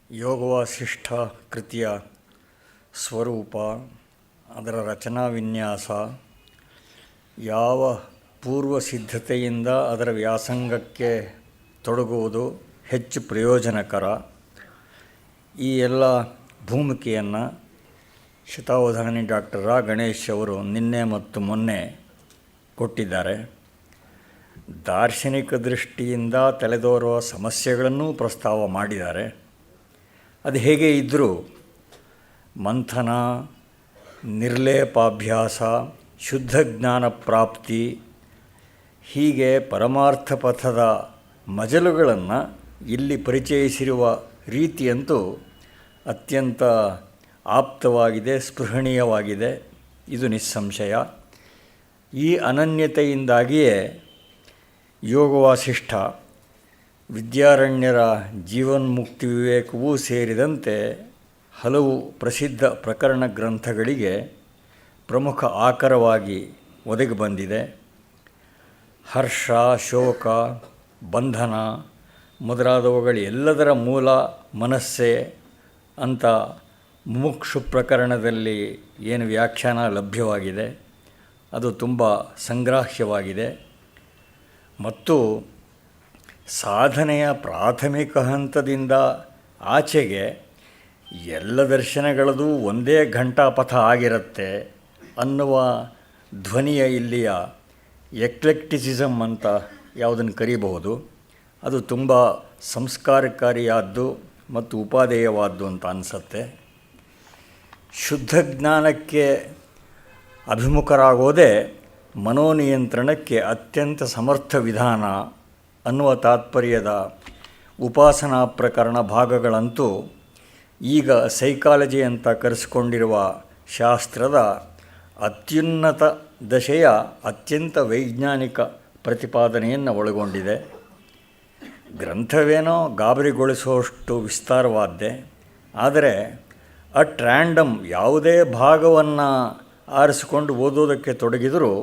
ಯೋಗವಾಸಿಷ್ಠ ಕೃತಿಯ ಸ್ವರೂಪ, ಅದರ ರಚನಾ ವಿನ್ಯಾಸ, ಯಾವ ಪೂರ್ವ ಸಿದ್ಧತೆಯಿಂದ ಅದರ ವ್ಯಾಸಂಗಕ್ಕೆ ತೊಡಗುವುದು ಹೆಚ್ಚು ಪ್ರಯೋಜನಕರ, ಈ ಎಲ್ಲ ಭೂಮಿಕೆಯನ್ನು ಶತಾವಧಾನಿ ಡಾಕ್ಟರ್ ರಾ ಗಣೇಶ್ ಅವರು ನಿನ್ನೆ ಮತ್ತು ಮೊನ್ನೆ ಕೊಟ್ಟಿದ್ದಾರೆ. ದಾರ್ಶನಿಕ ದೃಷ್ಟಿಯಿಂದ ತಲೆದೋರುವ ಸಮಸ್ಯೆಗಳನ್ನೂ ಪ್ರಸ್ತಾವ ಮಾಡಿದ್ದಾರೆ. ಅದು ಹೇಗೆ ಇದ್ದರೂ ಮಂಥನ, ನಿರ್ಲೇಪಾಭ್ಯಾಸ, ಶುದ್ಧ ಜ್ಞಾನ ಪ್ರಾಪ್ತಿ, ಹೀಗೆ ಪರಮಾರ್ಥ ಪಥದ ಮಜಲುಗಳನ್ನು ಇಲ್ಲಿ ಪರಿಚಯಿಸಿರುವ ರೀತಿಯಂತೂ ಅತ್ಯಂತ ಆಪ್ತವಾಗಿದೆ, ಸ್ಪೃಹಣೀಯವಾಗಿದೆ. ಇದು ನಿಸ್ಸಂಶಯ. ಈ ಅನನ್ಯತೆಯಿಂದಾಗಿಯೇ ಯೋಗವಾಸಿಷ್ಠ ವಿದ್ಯಾರಣ್ಯರ ಜೀವನ್ಮುಕ್ತಿ ವಿವೇಕವೂ ಸೇರಿದಂತೆ ಹಲವು ಪ್ರಸಿದ್ಧ ಪ್ರಕರಣ ಗ್ರಂಥಗಳಿಗೆ ಪ್ರಮುಖ ಆಕರವಾಗಿ ಒದಗಿ ಬಂದಿದೆ. ಹರ್ಷ, ಶೋಕ, ಬಂಧನ ಮೊದಲಾದವುಗಳೆಲ್ಲದರ ಮೂಲ ಮನಸ್ಸೇ ಅಂತ ಮುಮುಕ್ಷು ಪ್ರಕರಣದಲ್ಲಿ ಏನು ವ್ಯಾಖ್ಯಾನ ಲಭ್ಯವಾಗಿದೆ ಅದು ತುಂಬ ಸಂಗ್ರಾಹ್ಯವಾಗಿದೆ. ಮತ್ತು ಸಾಧನೆಯ ಪ್ರಾಥಮಿಕ ಹಂತದಿಂದ ಆಚೆಗೆ ಎಲ್ಲ ದರ್ಶನಗಳದು ಒಂದೇ ಘಂಟಾಪಥ ಆಗಿರುತ್ತೆ ಅನ್ನುವ ಧ್ವನಿಯ ಇಲ್ಲಿಯ ಎಕ್ಲೆಕ್ಟಿಸಿಸಮ್ ಅಂತ ಯಾವುದನ್ನು ಕರೀಬಹುದು, ಅದು ತುಂಬ ಸಂಸ್ಕಾರಕಾರಿಯಾದ್ದು ಮತ್ತು ಉಪಾದೇಯವಾದ್ದು ಅಂತ ಅನಿಸುತ್ತೆ. ಶುದ್ಧ ಜ್ಞಾನಕ್ಕೆ ಅಭಿಮುಖರಾಗೋದೇ ಮನೋನಿಯಂತ್ರಣಕ್ಕೆ ಅತ್ಯಂತ ಸಮರ್ಥ ವಿಧಾನ ಅನ್ನುವ ತಾತ್ಪರ್ಯದ ಉಪಾಸನಾ ಪ್ರಕರಣ ಭಾಗಗಳಂತೂ ಈಗ ಸೈಕಾಲಜಿ ಅಂತ ಕರೆಸಿಕೊಂಡಿರುವ ಶಾಸ್ತ್ರದ ಅತ್ಯುನ್ನತ ದಶೆಯ ಅತ್ಯಂತ ವೈಜ್ಞಾನಿಕ ಪ್ರತಿಪಾದನೆಯನ್ನು ಒಳಗೊಂಡಿದೆ. ಗ್ರಂಥವೇನೋ ಗಾಬರಿಗೊಳಿಸುವಷ್ಟು ವಿಸ್ತಾರವಾದ್ದೇ, ಆದರೆ ಅಟ್ ರ್ಯಾಂಡಮ್ ಯಾವುದೇ ಭಾಗವನ್ನು ಆರಿಸಿಕೊಂಡು ಓದೋದಕ್ಕೆ ತೊಡಗಿದರೂ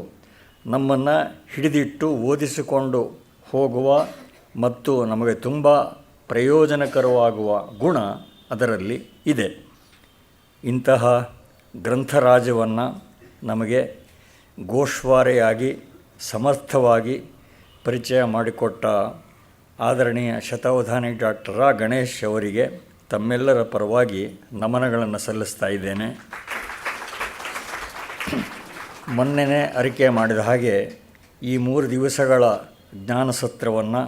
ನಮ್ಮನ್ನು ಹಿಡಿದಿಟ್ಟು ಓದಿಸಿಕೊಂಡು ಹೋಗುವ ಮತ್ತು ನಮಗೆ ತುಂಬ ಪ್ರಯೋಜನಕರವಾಗುವ ಗುಣ ಅದರಲ್ಲಿ ಇದೆ. ಇಂತಹ ಗ್ರಂಥರಾಜವನ್ನು ನಮಗೆ ಗೋಶ್ವಾರೆಯಾಗಿ ಸಮರ್ಥವಾಗಿ ಪರಿಚಯ ಮಾಡಿಕೊಟ್ಟ ಆದರಣೀಯ ಶತಾವಧಾನಿ ಡಾಕ್ಟರ್ ರಾ ಗಣೇಶ್ ಅವರಿಗೆ ತಮ್ಮೆಲ್ಲರ ಪರವಾಗಿ ನಮನಗಳನ್ನು ಸಲ್ಲಿಸ್ತಾ ಇದ್ದೇನೆ. ಮೊನ್ನೆನೇ ಅರಿಕೆ ಮಾಡಿದ ಹಾಗೆ ಈ 3 ದಿವಸಗಳ ಜ್ಞಾನಸತ್ರವನ್ನು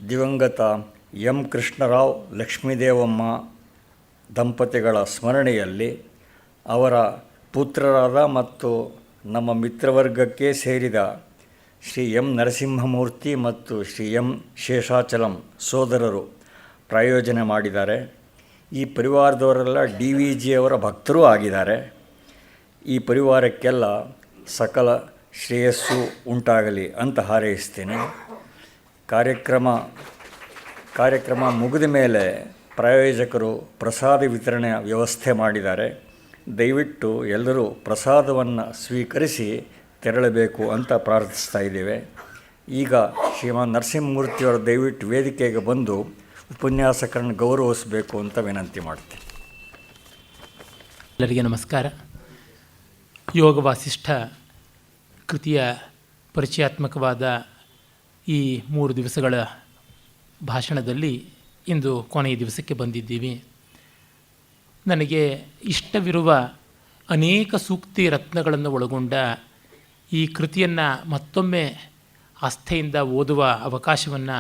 ದಿವಂಗತ ಎಂ ಕೃಷ್ಣರಾವ್, ಲಕ್ಷ್ಮೀದೇವಮ್ಮ ದಂಪತಿಗಳ ಸ್ಮರಣೆಯಲ್ಲಿ ಅವರ ಪುತ್ರರಾದ ಮತ್ತು ನಮ್ಮ ಮಿತ್ರವರ್ಗಕ್ಕೆ ಸೇರಿದ ಶ್ರೀ ಎಂ ನರಸಿಂಹಮೂರ್ತಿ ಮತ್ತು ಶ್ರೀ ಎಂ ಶೇಷಾಚಲಂ ಸೋದರರು ಪ್ರಾಯೋಜನೆ ಮಾಡಿದ್ದಾರೆ. ಈ ಪರಿವಾರದವರೆಲ್ಲ ಡಿ ವಿ ಜಿಯವರ ಭಕ್ತರೂ ಆಗಿದ್ದಾರೆ. ಈ ಪರಿವಾರಕ್ಕೆಲ್ಲ ಸಕಲ ಶ್ರೇಯಸ್ಸು ಉಂಟಾಗಲಿ ಅಂತ ಹಾರೈಸ್ತೇನೆ. ಕಾರ್ಯಕ್ರಮ ಮುಗಿದ ಮೇಲೆ ಪ್ರಾಯೋಜಕರು ಪ್ರಸಾದ ವಿತರಣೆಯ ವ್ಯವಸ್ಥೆ ಮಾಡಿದ್ದಾರೆ. ದಯವಿಟ್ಟು ಎಲ್ಲರೂ ಪ್ರಸಾದವನ್ನು ಸ್ವೀಕರಿಸಿ ತೆರಳಬೇಕು ಅಂತ ಪ್ರಾರ್ಥಿಸ್ತಾ ಇದ್ದೇವೆ. ಈಗ ಶ್ರೀಮಾನ್ ನರಸಿಂಹಮೂರ್ತಿಯವರು ದಯವಿಟ್ಟು ವೇದಿಕೆಗೆ ಬಂದು ಉಪನ್ಯಾಸಕರನ್ನು ಗೌರವಿಸಬೇಕು ಅಂತ ವಿನಂತಿ ಮಾಡ್ತೇನೆ. ಎಲ್ಲರಿಗೆ ನಮಸ್ಕಾರ. ಯೋಗ ವಾಸಿಷ್ಠ ಕೃತಿಯ ಪರಿಚಯಾತ್ಮಕವಾದ ಈ 3 ದಿವಸಗಳ ಭಾಷಣದಲ್ಲಿ ಇಂದು ಕೊನೆಯ ದಿವಸಕ್ಕೆ ಬಂದಿದ್ದೀವಿ. ನನಗೆ ಇಷ್ಟವಿರುವ ಅನೇಕ ಸೂಕ್ತಿ ರತ್ನಗಳನ್ನು ಒಳಗೊಂಡ ಈ ಕೃತಿಯನ್ನು ಮತ್ತೊಮ್ಮೆ ಆಸ್ಥೆಯಿಂದ ಓದುವ ಅವಕಾಶವನ್ನು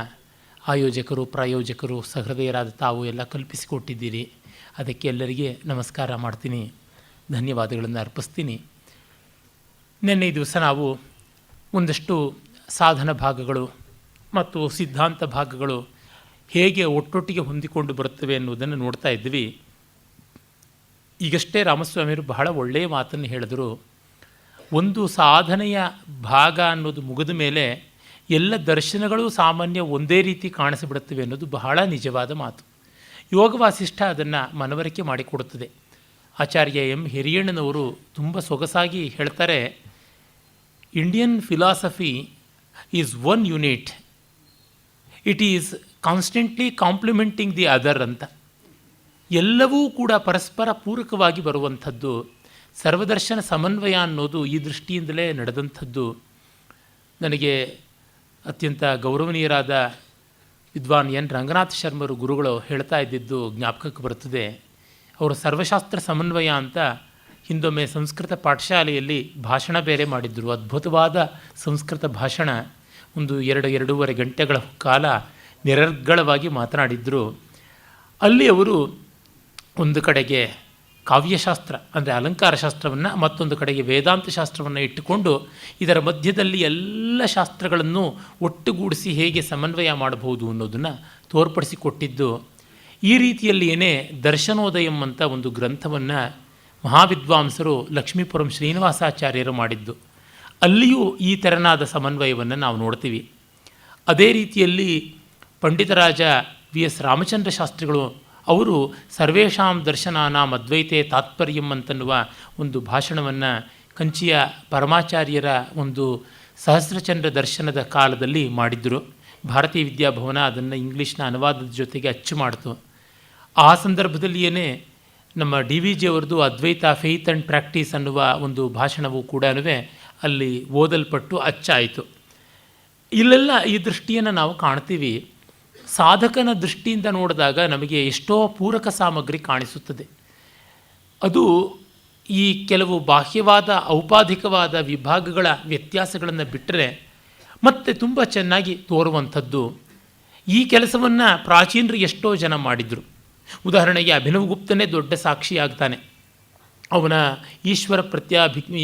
ಆಯೋಜಕರು, ಪ್ರಾಯೋಜಕರು, ಸಹೃದಯರಾದ ತಾವು ಎಲ್ಲ ಕಲ್ಪಿಸಿಕೊಟ್ಟಿದ್ದೀರಿ. ಅದಕ್ಕೆ ಎಲ್ಲರಿಗೆ ನಮಸ್ಕಾರ ಮಾಡ್ತೀನಿ, ಧನ್ಯವಾದಗಳನ್ನು ಅರ್ಪಿಸ್ತೀನಿ. ನಿನ್ನೆ ದಿವಸ ನಾವು ಒಂದಷ್ಟು ಸಾಧನ ಭಾಗಗಳು ಮತ್ತು ಸಿದ್ಧಾಂತ ಭಾಗಗಳು ಹೇಗೆ ಒಟ್ಟೊಟ್ಟಿಗೆ ಹೊಂದಿಕೊಂಡು ಬರುತ್ತವೆ ಅನ್ನೋದನ್ನು ನೋಡ್ತಾ ಇದ್ವಿ. ಈಗಷ್ಟೇ ರಾಮಸ್ವಾಮಿಯವರು ಬಹಳ ಒಳ್ಳೆಯ ಮಾತನ್ನು ಹೇಳಿದರು. ಒಂದು ಸಾಧನೆಯ ಭಾಗ ಅನ್ನೋದು ಮುಗಿದ ಮೇಲೆ ಎಲ್ಲ ದರ್ಶನಗಳು ಸಾಮಾನ್ಯ ಒಂದೇ ರೀತಿ ಕಾಣಿಸಿಬಿಡುತ್ತವೆ ಅನ್ನೋದು ಬಹಳ ನಿಜವಾದ ಮಾತು. ಯೋಗವಾಸಿಷ್ಠ ಅದನ್ನು ಮನವರಿಕೆ ಮಾಡಿಕೊಡುತ್ತದೆ. ಆಚಾರ್ಯ ಎಂ ಹಿರಿಯಣ್ಣನವರು ತುಂಬ ಸೊಗಸಾಗಿ ಹೇಳ್ತಾರೆ, Indian philosophy is one unit, it is constantly complementing the other ಅಂತ. ಎಲ್ಲವೂ ಕೂಡ ಪರಸ್ಪರ ಪೂರಕವಾಗಿ ಬರುವಂಥದ್ದು. ಸರ್ವದರ್ಶನ ಸಮನ್ವಯ ಅನ್ನೋದು ಈ ದೃಷ್ಟಿಯಿಂದಲೇ ನಡೆದಂಥದ್ದು. ನನಗೆ ಅತ್ಯಂತ ಗೌರವನೀಯರಾದ ವಿದ್ವಾನ್ ಎನ್ ರಂಗನಾಥ ಶರ್ಮರು ಗುರುಗಳು ಹೇಳ್ತಾ ಇದ್ದಿದ್ದು ಜ್ಞಾಪಕಕ್ಕೆ ಬರುತ್ತದೆ. ಅವರು ಸರ್ವಶಾಸ್ತ್ರ ಸಮನ್ವಯ ಅಂತ ಹಿಂದೊಮ್ಮೆ ಸಂಸ್ಕೃತ ಪಾಠಶಾಲೆಯಲ್ಲಿ ಭಾಷಣ ಬೇರೆ ಮಾಡಿದ್ದರು. ಅದ್ಭುತವಾದ ಸಂಸ್ಕೃತ ಭಾಷಣ, ಒಂದು 2-2.5 ಗಂಟೆಗಳ ಕಾಲ ನಿರರ್ಗಳವಾಗಿ ಮಾತನಾಡಿದ್ದರು. ಅಲ್ಲಿ ಅವರು ಒಂದು ಕಡೆಗೆ ಕಾವ್ಯಶಾಸ್ತ್ರ ಅಂದರೆ ಅಲಂಕಾರ ಶಾಸ್ತ್ರವನ್ನು, ಮತ್ತೊಂದು ಕಡೆಗೆ ವೇದಾಂತ ಶಾಸ್ತ್ರವನ್ನು ಇಟ್ಟುಕೊಂಡು ಇದರ ಮಧ್ಯದಲ್ಲಿ ಎಲ್ಲ ಶಾಸ್ತ್ರಗಳನ್ನು ಒಟ್ಟುಗೂಡಿಸಿ ಹೇಗೆ ಸಮನ್ವಯ ಮಾಡಬಹುದು ಅನ್ನೋದನ್ನು ತೋರ್ಪಡಿಸಿಕೊಟ್ಟಿದ್ದು. ಈ ರೀತಿಯಲ್ಲಿಯೇ ದರ್ಶನೋದಯಂ ಅಂತ ಒಂದು ಗ್ರಂಥವನ್ನು ಮಹಾವಿದ್ವಾಂಸರು ಲಕ್ಷ್ಮೀಪುರಂ ಶ್ರೀನಿವಾಸಾಚಾರ್ಯರು ಮಾಡಿದ್ದು. ಅಲ್ಲಿಯೂ ಈ ತೆರನಾದ ಸಮನ್ವಯವನ್ನು ನಾವು ನೋಡ್ತೀವಿ. ಅದೇ ರೀತಿಯಲ್ಲಿ ಪಂಡಿತರಾಜ VS ರಾಮಚಂದ್ರ ಶಾಸ್ತ್ರಿಗಳು ಅವರು ಸರ್ವೇಷಾಂ ದರ್ಶನಾನಾಂ ಅದ್ವೈತೆ ತಾತ್ಪರ್ಯಂ ಅಂತನ್ನುವ ಒಂದು ಭಾಷಣವನ್ನು ಕಂಚಿಯ ಪರಮಾಚಾರ್ಯರ ಒಂದು ಸಹಸ್ರಚಂದ್ರ ದರ್ಶನದ ಕಾಲದಲ್ಲಿ ಮಾಡಿದ್ದರು. ಭಾರತೀಯ ವಿದ್ಯಾಭವನ ಅದನ್ನು ಇಂಗ್ಲೀಷ್ನ ಅನುವಾದದ ಜೊತೆಗೆ ಅಚ್ಚು ಮಾಡಿತು. ಆ ಸಂದರ್ಭದಲ್ಲಿಯೇ ನಮ್ಮ DVG ಅವರದು ಅದ್ವೈತ ಫೇತ್ ಆ್ಯಂಡ್ ಪ್ರಾಕ್ಟೀಸ್ ಅನ್ನುವ ಒಂದು ಭಾಷಣವು ಕೂಡ ಅಲ್ಲಿ ಓದಲ್ಪಟ್ಟು ಅಚ್ಚಾಯಿತು. ಇಲ್ಲೆಲ್ಲ ಈ ದೃಷ್ಟಿಯನ್ನು ನಾವು ಕಾಣ್ತೀವಿ. ಸಾಧಕನ ದೃಷ್ಟಿಯಿಂದ ನೋಡಿದಾಗ ನಮಗೆ ಎಷ್ಟೋ ಪೂರಕ ಸಾಮಗ್ರಿ ಕಾಣಿಸುತ್ತದೆ. ಅದು ಈ ಕೆಲವು ಬಾಹ್ಯವಾದ ಔಪಾಧಿಕವಾದ ವಿಭಾಗಗಳ ವ್ಯತ್ಯಾಸಗಳನ್ನು ಬಿಟ್ಟರೆ ಮತ್ತೆ ತುಂಬ ಚೆನ್ನಾಗಿ ತೋರುವಂಥದ್ದು. ಈ ಕೆಲಸವನ್ನು ಪ್ರಾಚೀನರು ಎಷ್ಟೋ ಜನ ಮಾಡಿದರು. ಉದಾಹರಣೆಗೆ ಅಭಿನವಗುಪ್ತನೇ ದೊಡ್ಡ ಸಾಕ್ಷಿಯಾಗ್ತಾನೆ. ಅವನ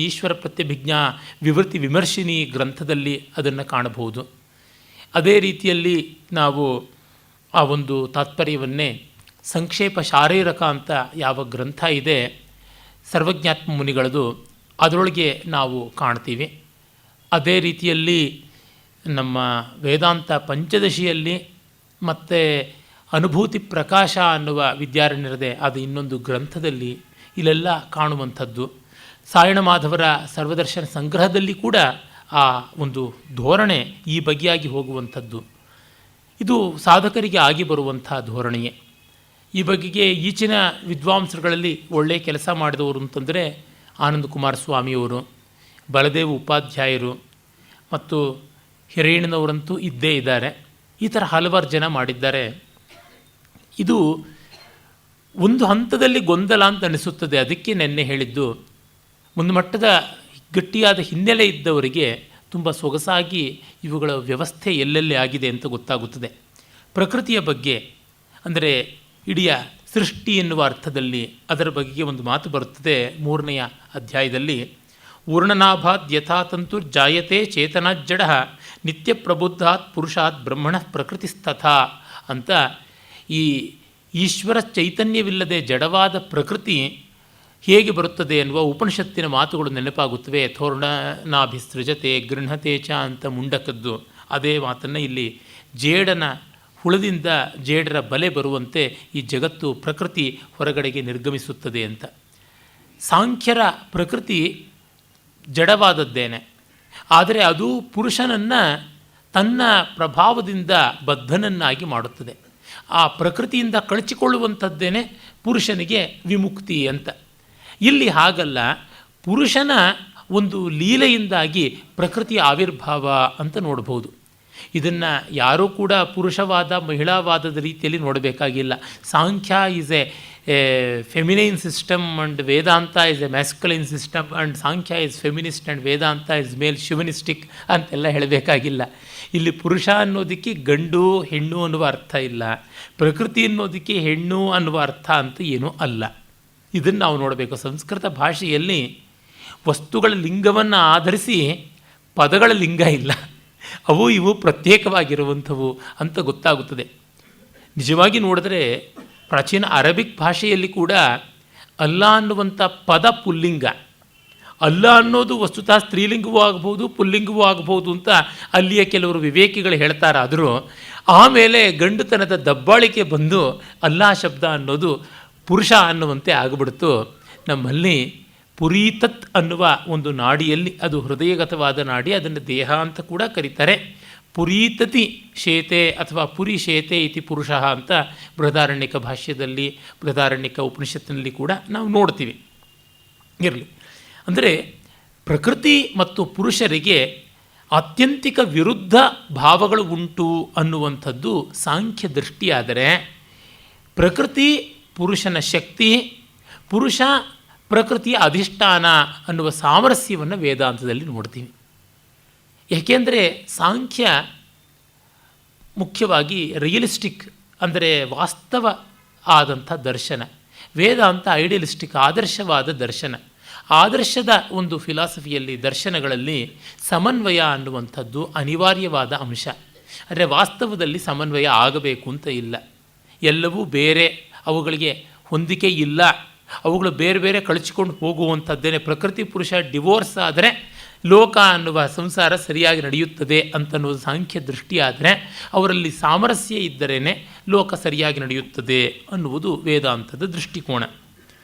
ಈಶ್ವರ ಪ್ರತ್ಯಭಿಜ್ಞಾ ವಿವೃತ್ತಿ ವಿಮರ್ಶಿನಿ ಗ್ರಂಥದಲ್ಲಿ ಅದನ್ನು ಕಾಣಬಹುದು. ಅದೇ ರೀತಿಯಲ್ಲಿ ನಾವು ಆ ಒಂದು ತಾತ್ಪರ್ಯವನ್ನೇ ಸಂಕ್ಷೇಪ ಶಾರೀರಕ ಅಂತ ಯಾವ ಗ್ರಂಥ ಇದೆ ಸರ್ವಜ್ಞಾತ್ಮ ಮುನಿಗಳದು, ಅದರೊಳಗೆ ನಾವು ಕಾಣ್ತೀವಿ. ಅದೇ ರೀತಿಯಲ್ಲಿ ನಮ್ಮ ವೇದಾಂತ ಪಂಚದಶಿಯಲ್ಲಿ ಮತ್ತು ಅನುಭೂತಿ ಪ್ರಕಾಶ ಅನ್ನುವ ವಿದ್ಯಾರಣ್ಯರದೇ ಅದು ಇನ್ನೊಂದು ಗ್ರಂಥದಲ್ಲಿ ಇಲ್ಲೆಲ್ಲ ಕಾಣುವಂಥದ್ದು. ಸಾಯಣ ಮಾಧವರ ಸರ್ವದರ್ಶನ ಸಂಗ್ರಹದಲ್ಲಿ ಕೂಡ ಆ ಒಂದು ಧೋರಣೆ ಈ ಬಗೆಯಾಗಿ ಹೋಗುವಂಥದ್ದು. ಇದು ಸಾಧಕರಿಗೆ ಆಗಿ ಬರುವಂಥ ಧೋರಣೆಯೇ. ಈ ಬಗೆಗೆ ಈಚಿನ ವಿದ್ವಾಂಸರುಗಳಲ್ಲಿ ಒಳ್ಳೆಯ ಕೆಲಸ ಮಾಡಿದವರು ಅಂತಂದರೆ ಆನಂದ ಕುಮಾರ ಸ್ವಾಮಿಯವರು, ಬಲದೇವ ಉಪಾಧ್ಯಾಯರು ಮತ್ತು ಹಿರೇಣ್ಣನವರಂತೂ ಇದ್ದೇ ಇದ್ದಾರೆ. ಈ ಥರ ಹಲವಾರು ಜನ ಮಾಡಿದ್ದಾರೆ. ಇದು ಒಂದು ಹಂತದಲ್ಲಿ ಗೊಂದಲ ಅಂತ ಅನಿಸುತ್ತದೆ. ಅದಕ್ಕೆ ನೆನ್ನೆ ಹೇಳಿದ್ದು, ಒಂದು ಮಟ್ಟದ ಗಟ್ಟಿಯಾದ ಹಿನ್ನೆಲೆ ಇದ್ದವರಿಗೆ ತುಂಬ ಸೊಗಸಾಗಿ ಇವುಗಳ ವ್ಯವಸ್ಥೆ ಎಲ್ಲೆಲ್ಲಿ ಆಗಿದೆ ಅಂತ ಗೊತ್ತಾಗುತ್ತದೆ. ಪ್ರಕೃತಿಯ ಬಗ್ಗೆ ಅಂದರೆ ಇಡೀ ಸೃಷ್ಟಿ ಎನ್ನುವ ಅರ್ಥದಲ್ಲಿ ಅದರ ಬಗ್ಗೆ ಒಂದು ಮಾತು ಬರುತ್ತದೆ 3ನೇ ಅಧ್ಯಾಯದಲ್ಲಿ. ಊರ್ಣನಾಭಾದ್ ಯಥಾತಂತು ಜಾಯತೆ ಚೇತನಾಜ್ಜಡ ನಿತ್ಯ ಪ್ರಬುದ್ಧಾತ್ ಪುರುಷಾತ್ ಬ್ರಹ್ಮಣ ಪ್ರಕೃತಿಸ್ತಥಾ ಅಂತ ಈ ಈಶ್ವರ ಚೈತನ್ಯವಿಲ್ಲದೆ ಜಡವಾದ ಪ್ರಕೃತಿ ಹೇಗೆ ಬರುತ್ತದೆ ಎನ್ನುವ ಉಪನಿಷತ್ತಿನ ಮಾತುಗಳು ನೆನಪಾಗುತ್ತವೆ. ಥೋರ್ಣನಾಭಿಸೃಜತೆ ಗೃಹತೆ ಚ ಅಂತ ಮುಂಡಕದ್ದು ಅದೇ ಮಾತನ್ನು ಇಲ್ಲಿ ಜೇಡನ ಹುಳದಿಂದ ಜೇಡರ ಬಲೆ ಬರುವಂತೆ ಈ ಜಗತ್ತು ಪ್ರಕೃತಿ ಹೊರಗಡೆಗೆ ನಿರ್ಗಮಿಸುತ್ತದೆ ಅಂತ. ಸಾಂಖ್ಯರ ಪ್ರಕೃತಿ ಜಡವಾದದ್ದೇನೆ, ಆದರೆ ಅದು ಪುರುಷನನ್ನು ತನ್ನ ಪ್ರಭಾವದಿಂದ ಬದ್ಧನನ್ನಾಗಿ ಮಾಡುತ್ತದೆ. ಆ ಪ್ರಕೃತಿಯಿಂದ ಕಳಚಿಕೊಳ್ಳುವಂಥದ್ದೇನೆ ಪುರುಷನಿಗೆ ವಿಮುಕ್ತಿ ಅಂತ. ಇಲ್ಲಿ ಹಾಗಲ್ಲ, ಪುರುಷನ ಒಂದು ಲೀಲೆಯಿಂದಾಗಿ ಪ್ರಕೃತಿಯ ಆವಿರ್ಭಾವ ಅಂತ ನೋಡ್ಬೋದು. ಇದನ್ನು ಯಾರೂ ಕೂಡ ಪುರುಷವಾದ ಮಹಿಳಾವಾದದ ರೀತಿಯಲ್ಲಿ ನೋಡಬೇಕಾಗಿಲ್ಲ. Sankhya is a feminine system and Vedanta is a masculine system and Sankhya is feminist and Vedanta is male chauvinistic ಅಂತೆಲ್ಲ ಹೇಳಬೇಕಾಗಿಲ್ಲ. ಇಲ್ಲಿ ಪುರುಷ ಅನ್ನೋದಕ್ಕೆ ಗಂಡು ಹೆಣ್ಣು ಅನ್ನುವ ಅರ್ಥ ಇಲ್ಲ, ಪ್ರಕೃತಿ ಅನ್ನೋದಕ್ಕೆ ಹೆಣ್ಣು ಅನ್ನುವ ಅರ್ಥ ಅಂತ ಏನೂ ಅಲ್ಲ. ಇದನ್ನು ನಾವು ನೋಡಬೇಕು. ಸಂಸ್ಕೃತ ಭಾಷೆಯಲ್ಲಿ ವಸ್ತುಗಳ ಲಿಂಗವನ್ನು ಆಧರಿಸಿ ಪದಗಳ ಲಿಂಗ ಇಲ್ಲ, ಅವು ಇವು ಪ್ರತ್ಯೇಕವಾಗಿರುವಂಥವು ಅಂತ ಗೊತ್ತಾಗುತ್ತದೆ. ನಿಜವಾಗಿ ನೋಡಿದ್ರೆ ಪ್ರಾಚೀನ ಅರಬಿಕ್ ಭಾಷೆಯಲ್ಲಿ ಕೂಡ ಅಲ್ಲ ಅನ್ನುವಂಥ ಪದ ಪುಲ್ಲಿಂಗ. ಅಲ್ಲ ಅನ್ನೋದು ವಸ್ತುತಃ ಸ್ತ್ರೀಲಿಂಗವೂ ಆಗಬಹುದು ಪುಲ್ಲಿಂಗವೂ ಆಗಬಹುದು ಅಂತ ಅಲ್ಲಿಯ ಕೆಲವರು ವಿವೇಕಿಗಳು ಹೇಳ್ತಾರಾದರೂ ಆಮೇಲೆ ಗಂಡುತನದ ದಬ್ಬಾಳಿಕೆ ಬಂದು ಅಲ್ಲಾ ಶಬ್ದ ಅನ್ನೋದು ಪುರುಷ ಅನ್ನುವಂತೆ ಆಗಿಬಿಡ್ತು. ನಮ್ಮಲ್ಲಿ ಪುರೀತತ್ ಅನ್ನುವ ಒಂದು ನಾಡಿಯಲ್ಲಿ, ಅದು ಹೃದಯಗತವಾದ ನಾಡಿ, ಅದನ್ನು ದೇಹ ಅಂತ ಕೂಡ ಕರೀತಾರೆ. ಪುರೀತತಿ ಶೇತೆ ಅಥವಾ ಪುರಿ ಶೇತೆ ಇತಿ ಪುರುಷ ಅಂತ ಬೃಹದಾರಣ್ಯಕ ಭಾಷ್ಯದಲ್ಲಿ, ಬೃಹದಾರಣ್ಯಕ ಉಪನಿಷತ್ತಿನಲ್ಲಿ ಕೂಡ ನಾವು ನೋಡ್ತೀವಿ. ಇರಲಿ, ಅಂದರೆ ಪ್ರಕೃತಿ ಮತ್ತು ಪುರುಷರಿಗೆ ಆತ್ಯಂತಿಕ ವಿರುದ್ಧ ಭಾವಗಳು ಉಂಟು ಅನ್ನುವಂಥದ್ದು ಸಾಂಖ್ಯ ದೃಷ್ಟಿಯಾದರೆ, ಪ್ರಕೃತಿ ಪುರುಷನ ಶಕ್ತಿ, ಪುರುಷ ಪ್ರಕೃತಿಯ ಅಧಿಷ್ಠಾನ ಅನ್ನುವ ಸಾಮರಸ್ಯವನ್ನು ವೇದಾಂತದಲ್ಲಿ ನೋಡ್ತೀವಿ. ಏಕೆಂದರೆ ಸಾಂಖ್ಯ ಮುಖ್ಯವಾಗಿ ರಿಯಲಿಸ್ಟಿಕ್, ಅಂದರೆ ವಾಸ್ತವ ಆದಂಥ ದರ್ಶನ. ವೇದಾಂತ ಐಡಿಯಲಿಸ್ಟಿಕ್, ಆದರ್ಶವಾದ ದರ್ಶನ. ಆದರ್ಶದ ಒಂದು ಫಿಲಾಸಫಿಯಲ್ಲಿ, ದರ್ಶನಗಳಲ್ಲಿ ಸಮನ್ವಯ ಅನ್ನುವಂಥದ್ದು ಅನಿವಾರ್ಯವಾದ ಅಂಶ. ಅಂದರೆ ವಾಸ್ತವದಲ್ಲಿ ಸಮನ್ವಯ ಆಗಬೇಕು ಅಂತ ಇಲ್ಲ. ಎಲ್ಲವೂ ಬೇರೆ, ಅವುಗಳಿಗೆ ಹೊಂದಿಕೆ ಇಲ್ಲ, ಅವುಗಳು ಬೇರೆ ಬೇರೆ ಕಳಚಿಕೊಂಡು ಹೋಗುವಂಥದ್ದೇನೆ. ಪ್ರಕೃತಿ ಪುರುಷ ಡಿವೋರ್ಸ್ ಆದರೆ ಲೋಕ ಅನ್ನುವ ಸಂಸಾರ ಸರಿಯಾಗಿ ನಡೆಯುತ್ತದೆ ಅಂತನ್ನುವುದು ಸಾಂಖ್ಯ ದೃಷ್ಟಿಯಾದರೆ, ಅವರಲ್ಲಿ ಸಾಮರಸ್ಯ ಇದ್ದರೇ ಲೋಕ ಸರಿಯಾಗಿ ನಡೆಯುತ್ತದೆ ಅನ್ನುವುದು ವೇದಾಂತದ ದೃಷ್ಟಿಕೋನ.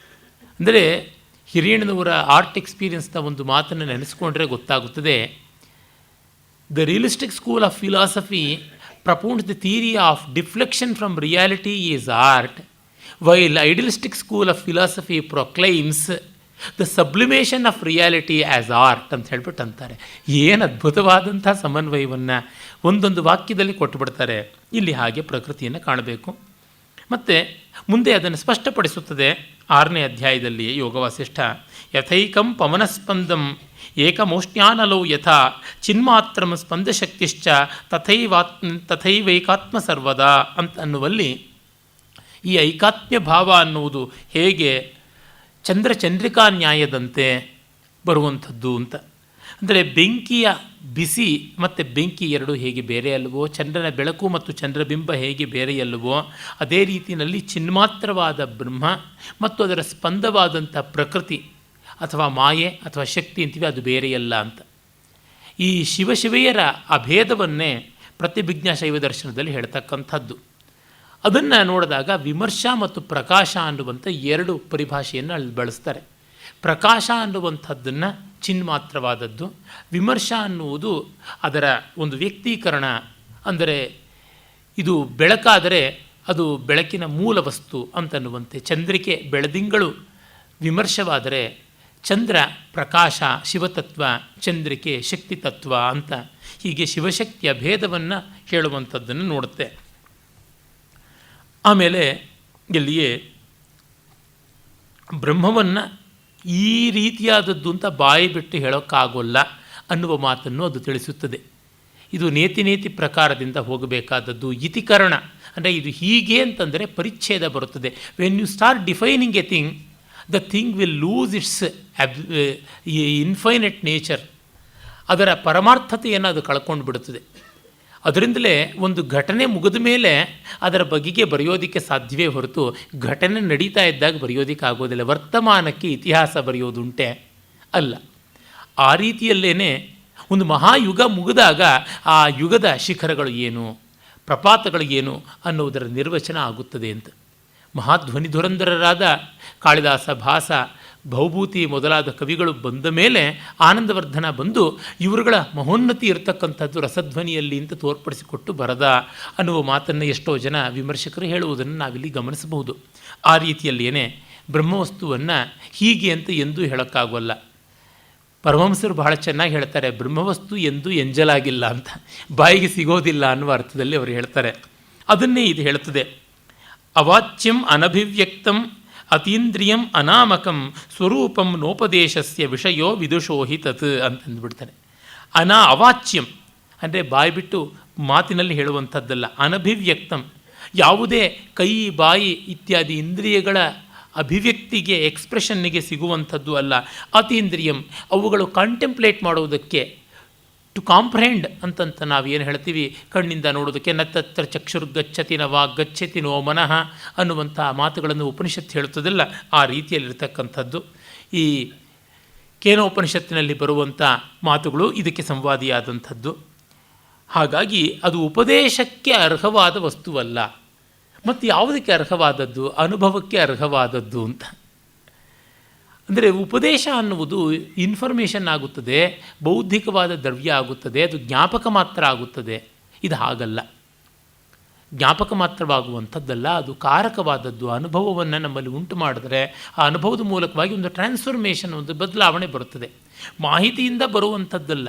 ಅಂದರೆ ಹಿರಿಯಣ್ಣನವರ ಆರ್ಟ್ ಎಕ್ಸ್ಪೀರಿಯನ್ಸ್ನ ಒಂದು ಮಾತನ್ನು ನೆನೆಸ್ಕೊಂಡ್ರೆ ಗೊತ್ತಾಗುತ್ತದೆ. The realistic school of philosophy propounds the theory of deflection from reality is art, while idealistic school of philosophy proclaims the sublimation of reality as art ಅಂತ ಹೇಳ್ಬಿಟ್ಟು ಅಂತಾರೆ. ಏನು ಅದ್ಭುತವಾದಂಥ ಸಮನ್ವಯವನ್ನು ಒಂದೊಂದು ವಾಕ್ಯದಲ್ಲಿ ಕೊಟ್ಟುಬಿಡ್ತಾರೆ. ಇಲ್ಲಿ ಹಾಗೆ ಪ್ರಕೃತಿಯನ್ನು ಕಾಣಬೇಕು. ಮತ್ತು ಮುಂದೆ ಅದನ್ನು ಸ್ಪಷ್ಟಪಡಿಸುತ್ತದೆ 6ನೇ ಅಧ್ಯಾಯದಲ್ಲಿ ಯೋಗವಾಸಿಷ್ಠ. ಯಥೈಕಂ ಪವನಸ್ಪಂದಂ ಏಕಮೋಷ್ಣ್ಯಾನಲೋ ಯಥಾ ಚಿನ್ಮಾತ್ರಂ ಸ್ಪಂದಶಕ್ತಿಶ್ಚ ತಥೈವೈಕಾತ್ಮ ಸರ್ವದಾ ಅಂತ ಅನ್ನುವಲ್ಲಿ ಈ ಐಕಾತ್ಮ್ಯ ಭಾವ ಅನ್ನುವುದು ಹೇಗೆ ಚಂದ್ರಚಂದ್ರಿಕಾ ನ್ಯಾಯದಂತೆ ಬರುವಂಥದ್ದು ಅಂತ. ಅಂದರೆ ಬೆಂಕಿಯ ಬಿಸಿ ಮತ್ತು ಬೆಂಕಿ ಎರಡು ಹೇಗೆ ಬೇರೆ ಅಲ್ಲವೋ, ಚಂದ್ರನ ಬೆಳಕು ಮತ್ತು ಚಂದ್ರಬಿಂಬ ಹೇಗೆ ಬೇರೆಯಲ್ಲವೋ, ಅದೇ ರೀತಿಯಲ್ಲಿ ಚಿನ್ಮಾತ್ರವಾದ ಬ್ರಹ್ಮ ಮತ್ತು ಅದರ ಸ್ಪಂದವಾದಂಥ ಪ್ರಕೃತಿ ಅಥವಾ ಮಾಯೆ ಅಥವಾ ಶಕ್ತಿ ಅಂತೀವಿ, ಅದು ಬೇರೆಯಲ್ಲ ಅಂತ. ಈ ಶಿವಶಿವೆಯರ ಅಭೇದವನ್ನೇ ಪ್ರತಿಭಿಜ್ಞಾ ಶೈವ ದರ್ಶನದಲ್ಲಿ ಹೇಳ್ತಕ್ಕಂಥದ್ದು. ಅದನ್ನು ನೋಡಿದಾಗ ವಿಮರ್ಶ ಮತ್ತು ಪ್ರಕಾಶ ಅನ್ನುವಂಥ 2 ಪರಿಭಾಷೆಯನ್ನು ಅಲ್ಲಿ ಬಳಸ್ತಾರೆ. ಪ್ರಕಾಶ ಅನ್ನುವಂಥದ್ದನ್ನು ಚಿನ್ಮಾತ್ರವಾದದ್ದು, ವಿಮರ್ಶ ಅನ್ನುವುದು ಅದರ ಒಂದು ವ್ಯಕ್ತೀಕರಣ. ಅಂದರೆ ಇದು ಬೆಳಕಾದರೆ ಅದು ಬೆಳಕಿನ ಮೂಲ ವಸ್ತು ಅಂತನ್ನುವಂತೆ. ಚಂದ್ರಿಕೆ ಬೆಳದಿಂಗಳು ವಿಮರ್ಶವಾದರೆ ಚಂದ್ರ ಪ್ರಕಾಶ ಶಿವತತ್ವ, ಚಂದ್ರಿಕೆ ಶಕ್ತಿ ತತ್ವ ಅಂತ ಹೀಗೆ ಶಿವಶಕ್ತಿಯ ಭೇದವನ್ನು ಹೇಳುವಂಥದ್ದನ್ನು ನೋಡುತ್ತೆ. ಆಮೇಲೆ ಇಲ್ಲಿಯೇ ಬ್ರಹ್ಮವನ್ನು ಈ ರೀತಿಯಾದದ್ದು ಅಂತ ಬಾಯಿ ಬಿಟ್ಟು ಹೇಳೋಕ್ಕಾಗೋಲ್ಲ ಅನ್ನುವ ಮಾತನ್ನು ಅದು ತಿಳಿಸುತ್ತದೆ. ಇದು ನೇತಿ ಪ್ರಕಾರದಿಂದ ಹೋಗಬೇಕಾದದ್ದು. ಇತಿಕರಣ ಅಂದರೆ ಇದು ಹೀಗೆ ಅಂತಂದರೆ ಪರಿಚ್ಛೇದ ಬರುತ್ತದೆ. When you start defining a thing, the thing will lose its infinite nature. ಅದರ ಪರಮಾರ್ಥತೆಯನ್ನು ಅದು ಕಳ್ಕೊಂಡು ಬಿಡುತ್ತದೆ. ಅದರಿಂದಲೇ ಒಂದು ಘಟನೆ ಮುಗಿದ ಮೇಲೆ ಅದರ ಬಗೆಗೆ ಬರೆಯೋದಕ್ಕೆ ಸಾಧ್ಯವೇ ಹೊರತು ಘಟನೆ ನಡೀತಾ ಇದ್ದಾಗ ಬರೆಯೋದಕ್ಕೆ ಆಗೋದಿಲ್ಲ. ವರ್ತಮಾನಕ್ಕೆ ಇತಿಹಾಸ ಬರೆಯೋದುಂಟೆ ಅಲ್ಲ. ಆ ರೀತಿಯಲ್ಲೇ ಒಂದು ಮಹಾಯುಗ ಮುಗಿದಾಗ ಆ ಯುಗದ ಶಿಖರಗಳು ಏನು, ಪ್ರಪಾತಗಳು ಏನು ಅನ್ನುವುದರ ನಿರ್ವಚನ ಆಗುತ್ತದೆ ಅಂತ. ಮಹಾಧ್ವನಿ ಧುರಂಧರರಾದ ಕಾಳಿದಾಸ, ಭಾಸ, ಭೌಭೂತಿ ಮೊದಲಾದ ಕವಿಗಳು ಬಂದ ಮೇಲೆ ಆನಂದವರ್ಧನ ಬಂದು ಇವರುಗಳ ಮಹೋನ್ನತಿ ಇರತಕ್ಕಂಥದ್ದು ರಸಧ್ವನಿಯಲ್ಲಿ ಅಂತ ತೋರ್ಪಡಿಸಿಕೊಟ್ಟು ಬರದ ಅನ್ನುವ ಮಾತನ್ನು ಎಷ್ಟೋ ಜನ ವಿಮರ್ಶಕರು ಹೇಳುವುದನ್ನು ನಾವಿಲ್ಲಿ ಗಮನಿಸಬಹುದು. ಆ ರೀತಿಯಲ್ಲಿಯೇ ಬ್ರಹ್ಮವಸ್ತುವನ್ನು ಹೀಗೆ ಅಂತ ಎಂದೂ ಹೇಳೋಕ್ಕಾಗೋಲ್ಲ. ಪರಮಹಂಸರು ಬಹಳ ಚೆನ್ನಾಗಿ ಹೇಳ್ತಾರೆ, ಬ್ರಹ್ಮವಸ್ತು ಎಂದೂ ಎಂಜಲಾಗಿಲ್ಲ ಅಂತ, ಬಾಯಿಗೆ ಸಿಗೋದಿಲ್ಲ ಅನ್ನುವ ಅರ್ಥದಲ್ಲಿ ಅವರು ಹೇಳ್ತಾರೆ. ಅದನ್ನೇ ಇದು ಹೇಳುತ್ತದೆ. ಅವಾಚ್ಯಂ ಅನಭಿವ್ಯಕ್ತಂ ಅತೀಂದ್ರಿಯಂ ಅನಾಮಕಂ ಸ್ವರೂಪಂ ನೋಪದೇಶಸ್ಯ ವಿಷಯೋ ವಿದುಷೋ ಹಿ ತತ್ ಅಂತಂದುಬಿಡ್ತಾನೆ. ಅವಾಚ್ಯಂ ಅಂದರೆ ಬಾಯಿ ಬಿಟ್ಟು ಮಾತಿನಲ್ಲಿ ಹೇಳುವಂಥದ್ದಲ್ಲ. ಅನಭಿವ್ಯಕ್ತಂ ಯಾವುದೇ ಕೈ, ಬಾಯಿ ಇತ್ಯಾದಿ ಇಂದ್ರಿಯಗಳ ಅಭಿವ್ಯಕ್ತಿಗೆ, ಎಕ್ಸ್ಪ್ರೆಷನ್ನಿಗೆ ಸಿಗುವಂಥದ್ದು ಅಲ್ಲ. ಅತೀಂದ್ರಿಯಂ ಅವುಗಳು ಕಾಂಟೆಂಪ್ಲೇಟ್ ಮಾಡುವುದಕ್ಕೆ, ಟು ಕಾಂಪ್ರೆಹೆಂಡ್ ಅಂತಂತ ನಾವು ಏನು ಹೇಳ್ತೀವಿ, ಕಣ್ಣಿಂದ ನೋಡೋದಕ್ಕೆ. ನತ್ತತ್ರ ಚಕ್ಷುರ್ಗಚ್ಚತಿ ನ ವಾ ಗಚ್ಚತಿ ನೋ ಮನಃ ಅನ್ನುವಂಥ ಮಾತುಗಳನ್ನು ಉಪನಿಷತ್ತು ಹೇಳುತ್ತದಲ್ಲ, ಆ ರೀತಿಯಲ್ಲಿರ್ತಕ್ಕಂಥದ್ದು. ಈ ಕೇನೋಪನಿಷತ್ತಿನಲ್ಲಿ ಬರುವಂಥ ಮಾತುಗಳು ಇದಕ್ಕೆ ಸಂವಾದಿಯಾದಂಥದ್ದು. ಹಾಗಾಗಿ ಅದು ಉಪದೇಶಕ್ಕೆ ಅರ್ಹವಾದ ವಸ್ತುವಲ್ಲ. ಮತ್ತು ಯಾವುದಕ್ಕೆ ಅರ್ಹವಾದದ್ದು? ಅನುಭವಕ್ಕೆ ಅರ್ಹವಾದದ್ದು ಅಂತ. ಅಂದರೆ ಉಪದೇಶ ಅನ್ನುವುದು ಇನ್ಫಾರ್ಮೇಷನ್ ಆಗುತ್ತದೆ, ಬೌದ್ಧಿಕವಾದ ದ್ರವ್ಯ ಆಗುತ್ತದೆ, ಅದು ಜ್ಞಾಪಕ ಮಾತ್ರ ಆಗುತ್ತದೆ. ಇದು ಹಾಗಲ್ಲ. ಜ್ಞಾಪಕ ಮಾತ್ರವಾಗುವಂಥದ್ದಲ್ಲ, ಅದು ಕಾರಕವಾದದ್ದು. ಅನುಭವವನ್ನು ನಮ್ಮಲ್ಲಿ ಉಂಟು ಮಾಡಿದ್ರೆ ಆ ಅನುಭವದ ಮೂಲಕವಾಗಿ ಒಂದು ಟ್ರಾನ್ಸ್ಫಾರ್ಮೇಷನ್, ಒಂದು ಬದಲಾವಣೆ ಬರುತ್ತದೆ. ಮಾಹಿತಿಯಿಂದ ಬರುವಂಥದ್ದಲ್ಲ.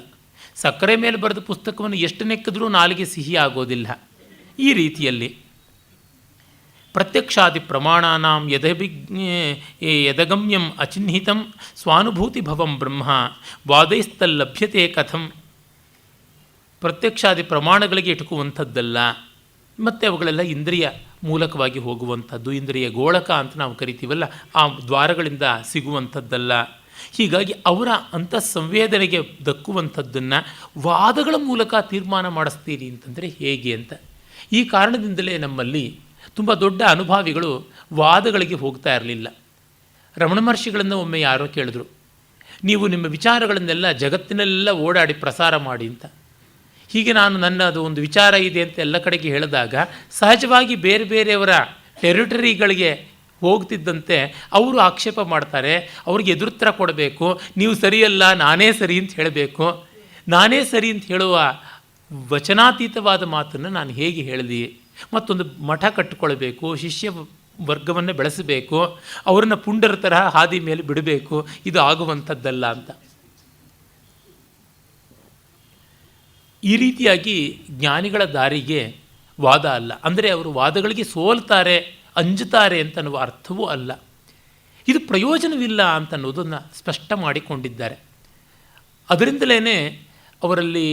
ಸಕ್ಕರೆ ಮೇಲೆ ಬರೆದ ಪುಸ್ತಕವನ್ನು ಎಷ್ಟು ನೆಕ್ಕಿದ್ರೂ ನಾಲಿಗೆ ಸಿಹಿ ಆಗೋದಿಲ್ಲ. ಈ ರೀತಿಯಲ್ಲಿ ಪ್ರತ್ಯಕ್ಷಾದಿ ಪ್ರಮಾಣಾನಾಂ ಯದಗಮ್ಯಂ ಅಚಿಹ್ನಿತಂ ಸ್ವಾನುಭೂತಿ ಭವಂ ಬ್ರಹ್ಮ ವಾದೈಸ್ತಲ್ಲಭ್ಯತೆ ಕಥಂ. ಪ್ರತ್ಯಕ್ಷಾದಿ ಪ್ರಮಾಣಗಳಿಗೆ ಇಟ್ಕುವಂಥದ್ದಲ್ಲ, ಮತ್ತು ಅವುಗಳೆಲ್ಲ ಇಂದ್ರಿಯ ಮೂಲಕವಾಗಿ ಹೋಗುವಂಥದ್ದು, ಇಂದ್ರಿಯ ಗೋಳಕ ಅಂತ ನಾವು ಕರಿತೀವಲ್ಲ, ಆ ದ್ವಾರಗಳಿಂದ ಸಿಗುವಂಥದ್ದಲ್ಲ. ಹೀಗಾಗಿ ಅವರ ಅಂತಃಸಂವೇದನೆಗೆ ದಕ್ಕುವಂಥದ್ದನ್ನು ವಾದಗಳ ಮೂಲಕ ತೀರ್ಮಾನ ಮಾಡಿಸ್ತೀರಿ ಅಂತಂದರೆ ಹೇಗೆ ಅಂತ. ಈ ಕಾರಣದಿಂದಲೇ ನಮ್ಮಲ್ಲಿ ತುಂಬ ದೊಡ್ಡ ಅನುಭಾವಿಗಳು ವಾದಗಳಿಗೆ ಹೋಗ್ತಾ ಇರಲಿಲ್ಲ. ರಮಣ ಮಹರ್ಷಿಗಳನ್ನು ಒಮ್ಮೆ ಯಾರೋ ಕೇಳಿದ್ರು, ನೀವು ನಿಮ್ಮ ವಿಚಾರಗಳನ್ನೆಲ್ಲ ಜಗತ್ತಿನೆಲ್ಲ ಓಡಾಡಿ ಪ್ರಸಾರ ಮಾಡಿ ಅಂತ. ಹೀಗೆ ನಾನು ನನ್ನದು ಒಂದು ವಿಚಾರ ಇದೆ ಅಂತ ಎಲ್ಲ ಕಡೆಗೆ ಹೇಳಿದಾಗ ಸಹಜವಾಗಿ ಬೇರೆ ಬೇರೆಯವರ ಟೆರಿಟರಿಗಳಿಗೆ ಹೋಗ್ತಿದ್ದಂತೆ ಅವರು ಆಕ್ಷೇಪ ಮಾಡ್ತಾರೆ. ಅವ್ರಿಗೆ ಎದುರುತ್ತರ ಕೊಡಬೇಕು. ನೀವು ಸರಿಯಲ್ಲ, ನಾನೇ ಸರಿ ಅಂತ ಹೇಳಬೇಕು. ನಾನೇ ಸರಿ ಅಂತ ಹೇಳುವ ವಚನಾತೀತವಾದ ಮಾತನ್ನು ನಾನು ಹೇಗೆ ಹೇಳಿದೆ? ಮತ್ತೊಂದು ಮಠ ಕಟ್ಟಿಕೊಳ್ಬೇಕು, ಶಿಷ್ಯ ವರ್ಗವನ್ನು ಬೆಳೆಸಬೇಕು, ಅವರನ್ನು ಪುಂಡರ ತರಹ ಹಾದಿ ಮೇಲೆ ಬಿಡಬೇಕು, ಇದು ಆಗುವಂಥದ್ದಲ್ಲ ಅಂತ. ಈ ರೀತಿಯಾಗಿ ಜ್ಞಾನಿಗಳ ದಾರಿಗೆ ವಾದ ಅಲ್ಲ. ಅಂದರೆ ಅವರು ವಾದಗಳಿಗೆ ಸೋಲ್ತಾರೆ, ಅಂಜುತ್ತಾರೆ ಅಂತನ್ನುವ ಅರ್ಥವೂ ಅಲ್ಲ. ಇದು ಪ್ರಯೋಜನವಿಲ್ಲ ಅಂತನ್ನೋದನ್ನು ಸ್ಪಷ್ಟ ಮಾಡಿಕೊಂಡಿದ್ದಾರೆ. ಅದರಿಂದಲೇ ಅವರಲ್ಲಿ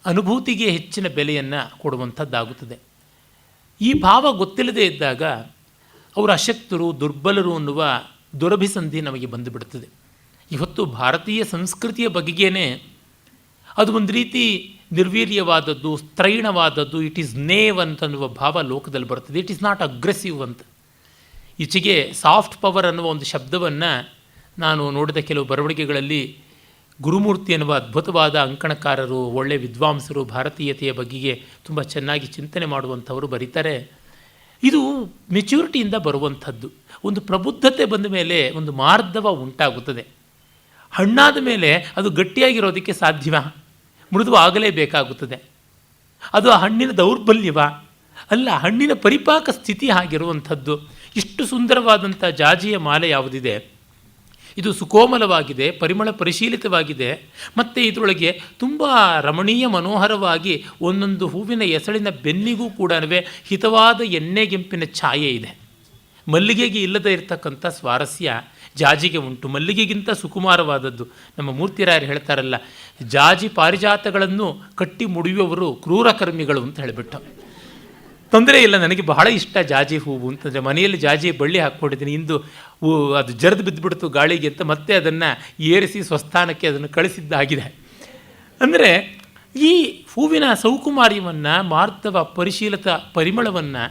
ಅನುಭೂತಿಗೆ ಹೆಚ್ಚಿನ ಬೆಲೆಯನ್ನು ಕೊಡುವಂಥದ್ದಾಗುತ್ತದೆ. ಈ ಭಾವ ಗೊತ್ತಿಲ್ಲದೆ ಇದ್ದಾಗ ಅವರು ಅಶಕ್ತರು, ದುರ್ಬಲರು ಅನ್ನುವ ದುರಭಿಸಂಧಿ ನಮಗೆ ಬಂದುಬಿಡುತ್ತದೆ. ಇವತ್ತು ಭಾರತೀಯ ಸಂಸ್ಕೃತಿಯ ಬಗೆಗೇನೆ ಅದು ಒಂದು ರೀತಿ ನಿರ್ವೀರ್ಯವಾದದ್ದು, ಸ್ತ್ರೈಣವಾದದ್ದು, ಇಟ್ ಈಸ್ ನೇವ್ ಅಂತನ್ನುವ ಭಾವ ಲೋಕದಲ್ಲಿ ಬರ್ತದೆ. ಇಟ್ ಈಸ್ ನಾಟ್ ಅಗ್ರೆಸಿವ್ ಅಂತ. ಈಚೆಗೆ ಸಾಫ್ಟ್ ಪವರ್ ಅನ್ನುವ ಒಂದು ಶಬ್ದವನ್ನು ನಾನು ನೋಡಿದ ಕೆಲವು ಬರವಣಿಗೆಗಳಲ್ಲಿ ಗುರುಮೂರ್ತಿ ಎನ್ನುವ ಅದ್ಭುತವಾದ ಅಂಕಣಕಾರರು, ಒಳ್ಳೆಯ ವಿದ್ವಾಂಸರು, ಭಾರತೀಯತೆಯ ಬಗೆಗೆ ತುಂಬ ಚೆನ್ನಾಗಿ ಚಿಂತನೆ ಮಾಡುವಂಥವರು ಬರೀತಾರೆ. ಇದು ಮೆಚ್ಯೂರಿಟಿಯಿಂದ ಬರುವಂಥದ್ದು. ಒಂದು ಪ್ರಬುದ್ಧತೆ ಬಂದ ಮೇಲೆ ಒಂದು ಮಾರ್ಧವ ಉಂಟಾಗುತ್ತದೆ. ಹಣ್ಣಾದ ಮೇಲೆ ಅದು ಗಟ್ಟಿಯಾಗಿರೋದಕ್ಕೆ ಸಾಧ್ಯವಾ? ಮೃದುವಾಗಲೇಬೇಕಾಗುತ್ತದೆ. ಅದು ಆ ಹಣ್ಣಿನ ದೌರ್ಬಲ್ಯವ? ಅಲ್ಲ, ಹಣ್ಣಿನ ಪರಿಪಾಕ ಸ್ಥಿತಿ ಆಗಿರುವಂಥದ್ದು. ಇಷ್ಟು ಸುಂದರವಾದಂಥ ಜಾಜಿಯ ಮಾಲೆ ಯಾವುದಿದೆ, ಇದು ಸುಕೋಮಲವಾಗಿದೆ, ಪರಿಮಳ ಪರಿಶೀಲಿತವಾಗಿದೆ, ಮತ್ತು ಇದರೊಳಗೆ ತುಂಬ ರಮಣೀಯ ಮನೋಹರವಾಗಿ ಒಂದೊಂದು ಹೂವಿನ ಎಸಳಿನ ಬೆನ್ನಿಗೂ ಕೂಡ ಹಿತವಾದ ಎಣ್ಣೆಗೆಂಪಿನ ಛಾಯೆ ಇದೆ. ಮಲ್ಲಿಗೆಗೆ ಇಲ್ಲದೇ ಇರತಕ್ಕಂಥ ಸ್ವಾರಸ್ಯ ಜಾಜಿಗೆ ಉಂಟು. ಮಲ್ಲಿಗೆಗಿಂತ ಸುಕುಮಾರವಾದದ್ದು. ನಮ್ಮ ಮೂರ್ತಿರಾಯರು ಹೇಳ್ತಾರಲ್ಲ, ಜಾಜಿ ಪಾರಿಜಾತಗಳನ್ನು ಕಟ್ಟಿ ಮುಡಿಯುವವರು ಕ್ರೂರ ಕರ್ಮಿಗಳು ಅಂತ ಹೇಳಿಬಿಟ್ಟು. ತೊಂದರೆ ಇಲ್ಲ, ನನಗೆ ಬಹಳ ಇಷ್ಟ ಜಾಜಿ ಹೂವು ಅಂತಂದರೆ. ಮನೆಯಲ್ಲಿ ಜಾಜಿ ಬಳ್ಳಿ ಹಾಕ್ಕೊಂಡಿದ್ದೀನಿ, ಇಂದು ಅದು ಜರಿದು ಬಿದ್ದುಬಿಡ್ತು ಗಾಳಿಗೆ ಅಂತ ಮತ್ತೆ ಅದನ್ನು ಏರಿಸಿ ಸ್ವಸ್ಥಾನಕ್ಕೆ ಅದನ್ನು ಕಳಿಸಿದ್ದಾಗಿದೆ. ಅಂದರೆ ಈ ಹೂವಿನ ಸೌಕುಮಾರ್ಯವನ್ನು, ಮಾರ್ಧವ ಪರಿಶೀಲಿತ ಪರಿಮಳವನ್ನು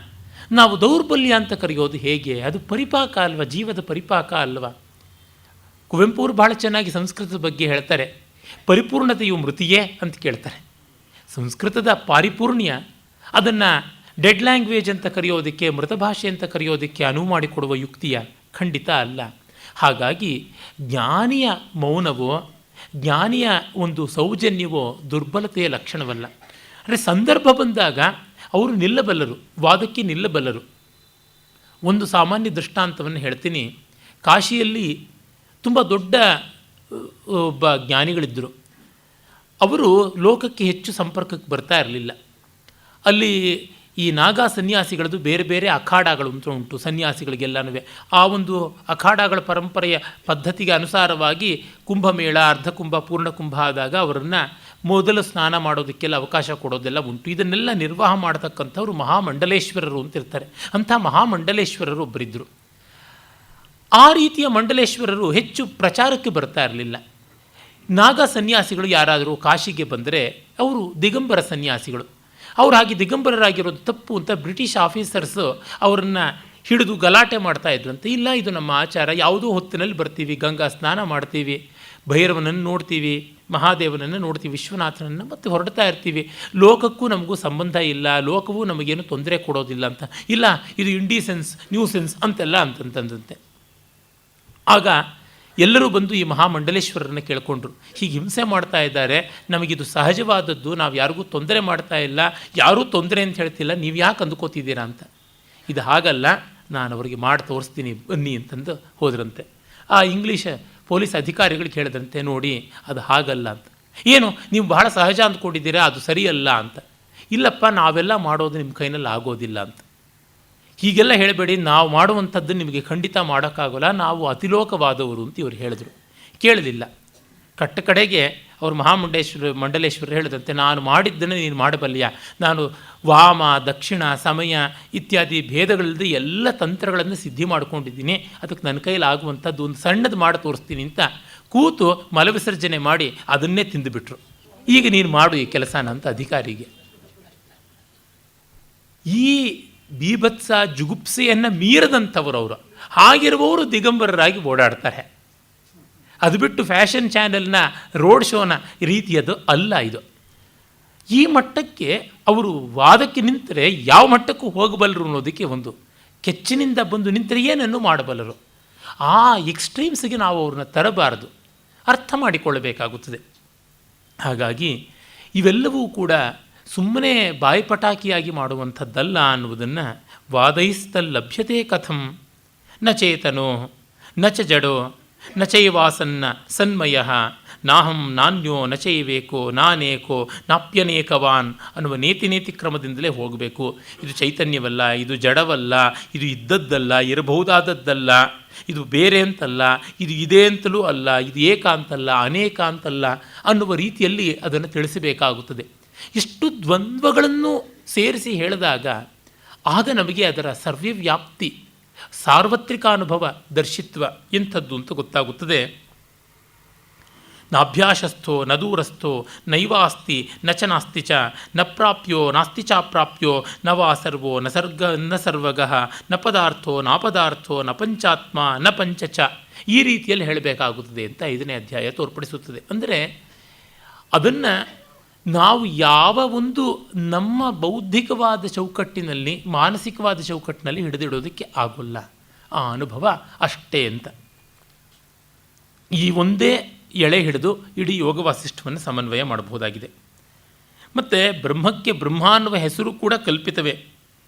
ನಾವು ದೌರ್ಬಲ್ಯ ಅಂತ ಕರೆಯೋದು ಹೇಗೆ? ಅದು ಪರಿಪಾಕ ಅಲ್ವ, ಜೀವದ ಪರಿಪಾಕ ಅಲ್ವ. ಕುವೆಂಪುರು ಬಹಳ ಚೆನ್ನಾಗಿ ಸಂಸ್ಕೃತದ ಬಗ್ಗೆ ಹೇಳ್ತಾರೆ. ಪರಿಪೂರ್ಣತೆಯು ಮೃತಿಯೇ ಅಂತ ಕೇಳ್ತಾರೆ. ಸಂಸ್ಕೃತದ ಪಾರಿಪೂರ್ಣ್ಯ ಅದನ್ನು ಡೆಡ್ ಲ್ಯಾಂಗ್ವೇಜ್ ಅಂತ ಕರೆಯೋದಕ್ಕೆ, ಮೃತ ಭಾಷೆ ಅಂತ ಕರೆಯೋದಕ್ಕೆ ಅನುವು ಮಾಡಿಕೊಡುವ ಯುಕ್ತಿಯ ಖಂಡಿತ ಅಲ್ಲ. ಹಾಗಾಗಿ ಜ್ಞಾನಿಯ ಮೌನವೋ, ಜ್ಞಾನಿಯ ಒಂದು ಸೌಜನ್ಯವೋ ದುರ್ಬಲತೆಯ ಲಕ್ಷಣವಲ್ಲ. ಅಂದರೆ ಸಂದರ್ಭ ಬಂದಾಗ ಅವರು ನಿಲ್ಲಬಲ್ಲರು, ವಾದಕ್ಕೆ ನಿಲ್ಲಬಲ್ಲರು. ಒಂದು ಸಾಮಾನ್ಯ ದೃಷ್ಟಾಂತವನ್ನು ಹೇಳ್ತೀನಿ. ಕಾಶಿಯಲ್ಲಿ ತುಂಬ ದೊಡ್ಡ ಒಬ್ಬ ಜ್ಞಾನಿಗಳಿದ್ದರು. ಅವರು ಲೋಕಕ್ಕೆ ಹೆಚ್ಚು ಸಂಪರ್ಕಕ್ಕೆ ಬರ್ತಾ ಇರಲಿಲ್ಲ. ಅಲ್ಲಿ ಈ ನಾಗಾ ಸನ್ಯಾಸಿಗಳದ್ದು ಬೇರೆ ಬೇರೆ ಅಖಾಡಗಳು ಅಂತ ಉಂಟು ಸನ್ಯಾಸಿಗಳಿಗೆಲ್ಲನೂ. ಆ ಒಂದು ಅಖಾಡಗಳ ಪರಂಪರೆಯ ಪದ್ಧತಿಗೆ ಅನುಸಾರವಾಗಿ ಕುಂಭಮೇಳ, ಅರ್ಧಕುಂಭ, ಪೂರ್ಣಕುಂಭ ಆದಾಗ ಅವರನ್ನು ಮೊದಲು ಸ್ನಾನ ಮಾಡೋದಕ್ಕೆಲ್ಲ ಅವಕಾಶ ಕೊಡೋದೆಲ್ಲ ಉಂಟು. ಇದನ್ನೆಲ್ಲ ನಿರ್ವಾಹ ಮಾಡತಕ್ಕಂಥವ್ರು ಮಹಾಮಂಡಲೇಶ್ವರರು ಅಂತಿರ್ತಾರೆ. ಅಂಥ ಮಹಾಮಂಡಲೇಶ್ವರರು ಒಬ್ಬರಿದ್ದರು. ಆ ರೀತಿಯ ಮಂಡಲೇಶ್ವರರು ಹೆಚ್ಚು ಪ್ರಚಾರಕ್ಕೆ ಬರ್ತಾ ಇರಲಿಲ್ಲ. ನಾಗಾ ಸನ್ಯಾಸಿಗಳು ಯಾರಾದರೂ ಕಾಶಿಗೆ ಬಂದರೆ ಅವರು ದಿಗಂಬರ ಸನ್ಯಾಸಿಗಳು. ಅವ್ರು ಹಾಗೆ ದಿಗಂಬರರಾಗಿರೋದು ತಪ್ಪು ಅಂತ ಬ್ರಿಟಿಷ್ ಆಫೀಸರ್ಸು ಅವರನ್ನು ಹಿಡಿದು ಗಲಾಟೆ ಮಾಡ್ತಾಯಿದ್ರಂತೆ. ಇಲ್ಲ, ಇದು ನಮ್ಮ ಆಚಾರ, ಯಾವುದೋ ಹೊತ್ತಿನಲ್ಲಿ ಬರ್ತೀವಿ, ಗಂಗಾ ಸ್ನಾನ ಮಾಡ್ತೀವಿ, ಭೈರವನನ್ನು ನೋಡ್ತೀವಿ, ಮಹಾದೇವನನ್ನು ನೋಡ್ತೀವಿ, ವಿಶ್ವನಾಥನನ್ನು, ಮತ್ತು ಹೊರಡ್ತಾ ಇರ್ತೀವಿ. ಲೋಕಕ್ಕೂ ನಮಗೂ ಸಂಬಂಧ ಇಲ್ಲ, ಲೋಕವೂ ನಮಗೇನು ತೊಂದರೆ ಕೊಡೋದಿಲ್ಲ ಅಂತ. ಇಲ್ಲ, ಇದು ಇಂಡಿಸೆನ್ಸ್, ನ್ಯೂಸೆನ್ಸ್ ಅಂತೆಲ್ಲ ಅಂತಂತಂದಂತೆ. ಆಗ ಎಲ್ಲರೂ ಬಂದು ಈ ಮಹಾಮಂಡಲೇಶ್ವರರನ್ನು ಕೇಳಿಕೊಂಡ್ರು. ಹೀಗೆ ಹಿಂಸೆ ಮಾಡ್ತಾ ಇದ್ದಾರೆ, ನಮಗಿದು ಸಹಜವಾದದ್ದು, ನಾವು ಯಾರಿಗೂ ತೊಂದರೆ ಮಾಡ್ತಾ ಇಲ್ಲ, ಯಾರೂ ತೊಂದರೆ ಅಂತ ಹೇಳ್ತಿಲ್ಲ, ನೀವು ಯಾಕೆ ಅಂದ್ಕೋತಿದ್ದೀರಾ ಅಂತ. ಇದು ಹಾಗಲ್ಲ, ನಾನು ಅವರಿಗೆ ಮಾಡಿ ತೋರಿಸ್ತೀನಿ ಬನ್ನಿ ಅಂತಂದು ಹೋದ್ರಂತೆ. ಆ ಇಂಗ್ಲೀಷ್ ಪೊಲೀಸ್ ಅಧಿಕಾರಿಗಳು ಕೇಳಿದ್ರಂತೆ, ನೋಡಿ ಅದು ಹಾಗಲ್ಲ ಅಂತ. ಏನು ನೀವು ಬಹಳ ಸಹಜ ಅಂದ್ಕೊಂಡಿದ್ದೀರಾ, ಅದು ಸರಿಯಲ್ಲ ಅಂತ. ಇಲ್ಲಪ್ಪ, ನಾವೆಲ್ಲ ಮಾಡೋದು ನಿಮ್ಮ ಕೈನಲ್ಲಿ ಆಗೋದಿಲ್ಲ ಅಂತ. ಹೀಗೆಲ್ಲ ಹೇಳಬೇಡಿ, ನಾವು ಮಾಡುವಂಥದ್ದು ನಿಮಗೆ ಖಂಡಿತ ಮಾಡೋಕ್ಕಾಗೋಲ್ಲ, ನಾವು ಅತಿಲೋಕವಾದವರು ಅಂತ ಇವರು ಹೇಳಿದ್ರು. ಕೇಳಲಿಲ್ಲ. ಕಟ್ಟ ಕಡೆಗೆ ಅವರು ಮಂಡಲೇಶ್ವರ ಹೇಳಿದಂತೆ, ನಾನು ಮಾಡಿದ್ದನ್ನು ನೀನು ಮಾಡಬಲ್ಲೆಯಾ? ನಾನು ವಾಮ ದಕ್ಷಿಣ ಸಮಯ ಇತ್ಯಾದಿ ಭೇದಗಳಿಲ್ಲದೆ ಎಲ್ಲ ತಂತ್ರಗಳನ್ನು ಸಿದ್ಧಿ ಮಾಡ್ಕೊಂಡಿದ್ದೀನಿ, ಅದಕ್ಕೆ ನನ್ನ ಕೈಲಿ ಆಗುವಂಥದ್ದು ಒಂದು ಸಣ್ಣದು ಮಾಡಿ ತೋರಿಸ್ತೀನಿ ಅಂತ ಕೂತು ಮಲವಿಸರ್ಜನೆ ಮಾಡಿ ಅದನ್ನೇ ತಿಂದುಬಿಟ್ರು. ಈಗ ನೀನು ಮಾಡು ಈ ಕೆಲಸನ ಅಂತ ಅಧಿಕಾರಿಗೆ. ಈ ಬೀಭತ್ಸ ಜುಗುಪ್ಸೆಯನ್ನು ಮೀರದಂಥವರು ಅವರು. ಹಾಗಿರುವವರು ದಿಗಂಬರರಾಗಿ ಓಡಾಡ್ತಾರೆ. ಅದು ಬಿಟ್ಟು ಫ್ಯಾಷನ್ ಚಾನೆಲ್ನ ರೋಡ್ ಶೋನ ರೀತಿಯದು ಅಲ್ಲ ಇದು. ಈ ಮಟ್ಟಕ್ಕೆ ಅವರು ವಾದಕ್ಕೆ ನಿಂತರೆ ಯಾವ ಮಟ್ಟಕ್ಕೂ ಹೋಗಬಲ್ಲರು ಅನ್ನೋದಕ್ಕೆ ಒಂದು ಕೆಚ್ಚಿನಿಂದ ಬಂದು ನಿಂತರೆ ಏನನ್ನು ಮಾಡಬಲ್ಲರು. ಆ ಎಕ್ಸ್ಟ್ರೀಮ್ಸ್ಗೆ ನಾವು ಅವ್ರನ್ನ ತರಬಾರದು, ಅರ್ಥ ಮಾಡಿಕೊಳ್ಳಬೇಕಾಗುತ್ತದೆ. ಹಾಗಾಗಿ ಇವೆಲ್ಲವೂ ಕೂಡ ಸುಮ್ಮನೆ ಬಾಯಿಪಟಾಕಿಯಾಗಿ ಮಾಡುವಂಥದ್ದಲ್ಲ ಅನ್ನುವುದನ್ನು ವಾದೈಸ್ತಲ್ಲಭ್ಯತೆ ಕಥಂ ನ ಚೇತನೋ ನ ಚ ಜಡೋ ನ ಚೈವಾಸನ್ನ ಸನ್ಮಯ ನಾಹಂ ನಾನ್ಯೋ ನ ಚೈವೇಕೋ ನಾನೇಕೋ ನಾಪ್ಯನೇಕವಾನ್ ಅನ್ನುವ ನೇತಿ ಕ್ರಮದಿಂದಲೇ ಹೋಗಬೇಕು. ಇದು ಚೈತನ್ಯವಲ್ಲ, ಇದು ಜಡವಲ್ಲ, ಇದು ಇದ್ದದ್ದಲ್ಲ, ಇರಬಹುದಾದದ್ದಲ್ಲ, ಇದು ಬೇರೆ ಅಂತಲ್ಲ, ಇದು ಇದೆ ಅಂತಲೂ ಅಲ್ಲ, ಇದು ಏಕ ಅಂತಲ್ಲ, ಅನೇಕ ಅಂತಲ್ಲ ಅನ್ನುವ ರೀತಿಯಲ್ಲಿ ಅದನ್ನು ತಿಳಿಸಬೇಕಾಗುತ್ತದೆ. ಇಷ್ಟು ದ್ವಂದ್ವಗಳನ್ನು ಸೇರಿಸಿ ಹೇಳಿದಾಗ ಆಗ ನಮಗೆ ಅದರ ಸರ್ವ್ಯವ್ಯಾಪ್ತಿ, ಸಾರ್ವತ್ರಿಕ ಅನುಭವ, ದರ್ಶಿತ್ವ ಎಂಥದ್ದು ಅಂತ ಗೊತ್ತಾಗುತ್ತದೆ. ನಾಭ್ಯಾಸಸ್ಥೋ ನ ದೂರಸ್ಥೋ ನೈವಾಸ್ತಿ ನ ಚ ನಾಸ್ತಿ ಚ ನ ಪ್ರಾಪ್ಯೋ ನಾಸ್ತಿ ಚಾಪ್ರಾಪ್ಯೋ ನ ವಾ ಸರ್ವೋ ನ ಸರ್ವಗಃ ನ ಪದಾರ್ಥೋ ನಾಪದಾರ್ಥೋ ನ ಪಂಚಾತ್ಮ ನ ಪಂಚಚ ಈ ರೀತಿಯಲ್ಲಿ ಹೇಳಬೇಕಾಗುತ್ತದೆ ಅಂತ 5ನೇ ಅಧ್ಯಾಯ ತೋರ್ಪಡಿಸುತ್ತದೆ. ಅಂದರೆ ಅದನ್ನು ನಾವು ಯಾವ ಒಂದು ನಮ್ಮ ಬೌದ್ಧಿಕವಾದ ಚೌಕಟ್ಟಿನಲ್ಲಿ, ಮಾನಸಿಕವಾದ ಚೌಕಟ್ಟಿನಲ್ಲಿ ಹಿಡಿದಿಡೋದಕ್ಕೆ ಆಗೋಲ್ಲ. ಆ ಅನುಭವ ಅಷ್ಟೇ ಅಂತ. ಈ ಒಂದೇ ಎಳೆ ಹಿಡಿದು ಇಡೀ ಯೋಗ ವಾಸಿಷ್ಠವನ್ನು ಸಮನ್ವಯ ಮಾಡಬಹುದಾಗಿದೆ. ಮತ್ತು ಬ್ರಹ್ಮಕ್ಕೆ ಬ್ರಹ್ಮ ಅನ್ನುವ ಹೆಸರು ಕೂಡ ಕಲ್ಪಿತವೇ.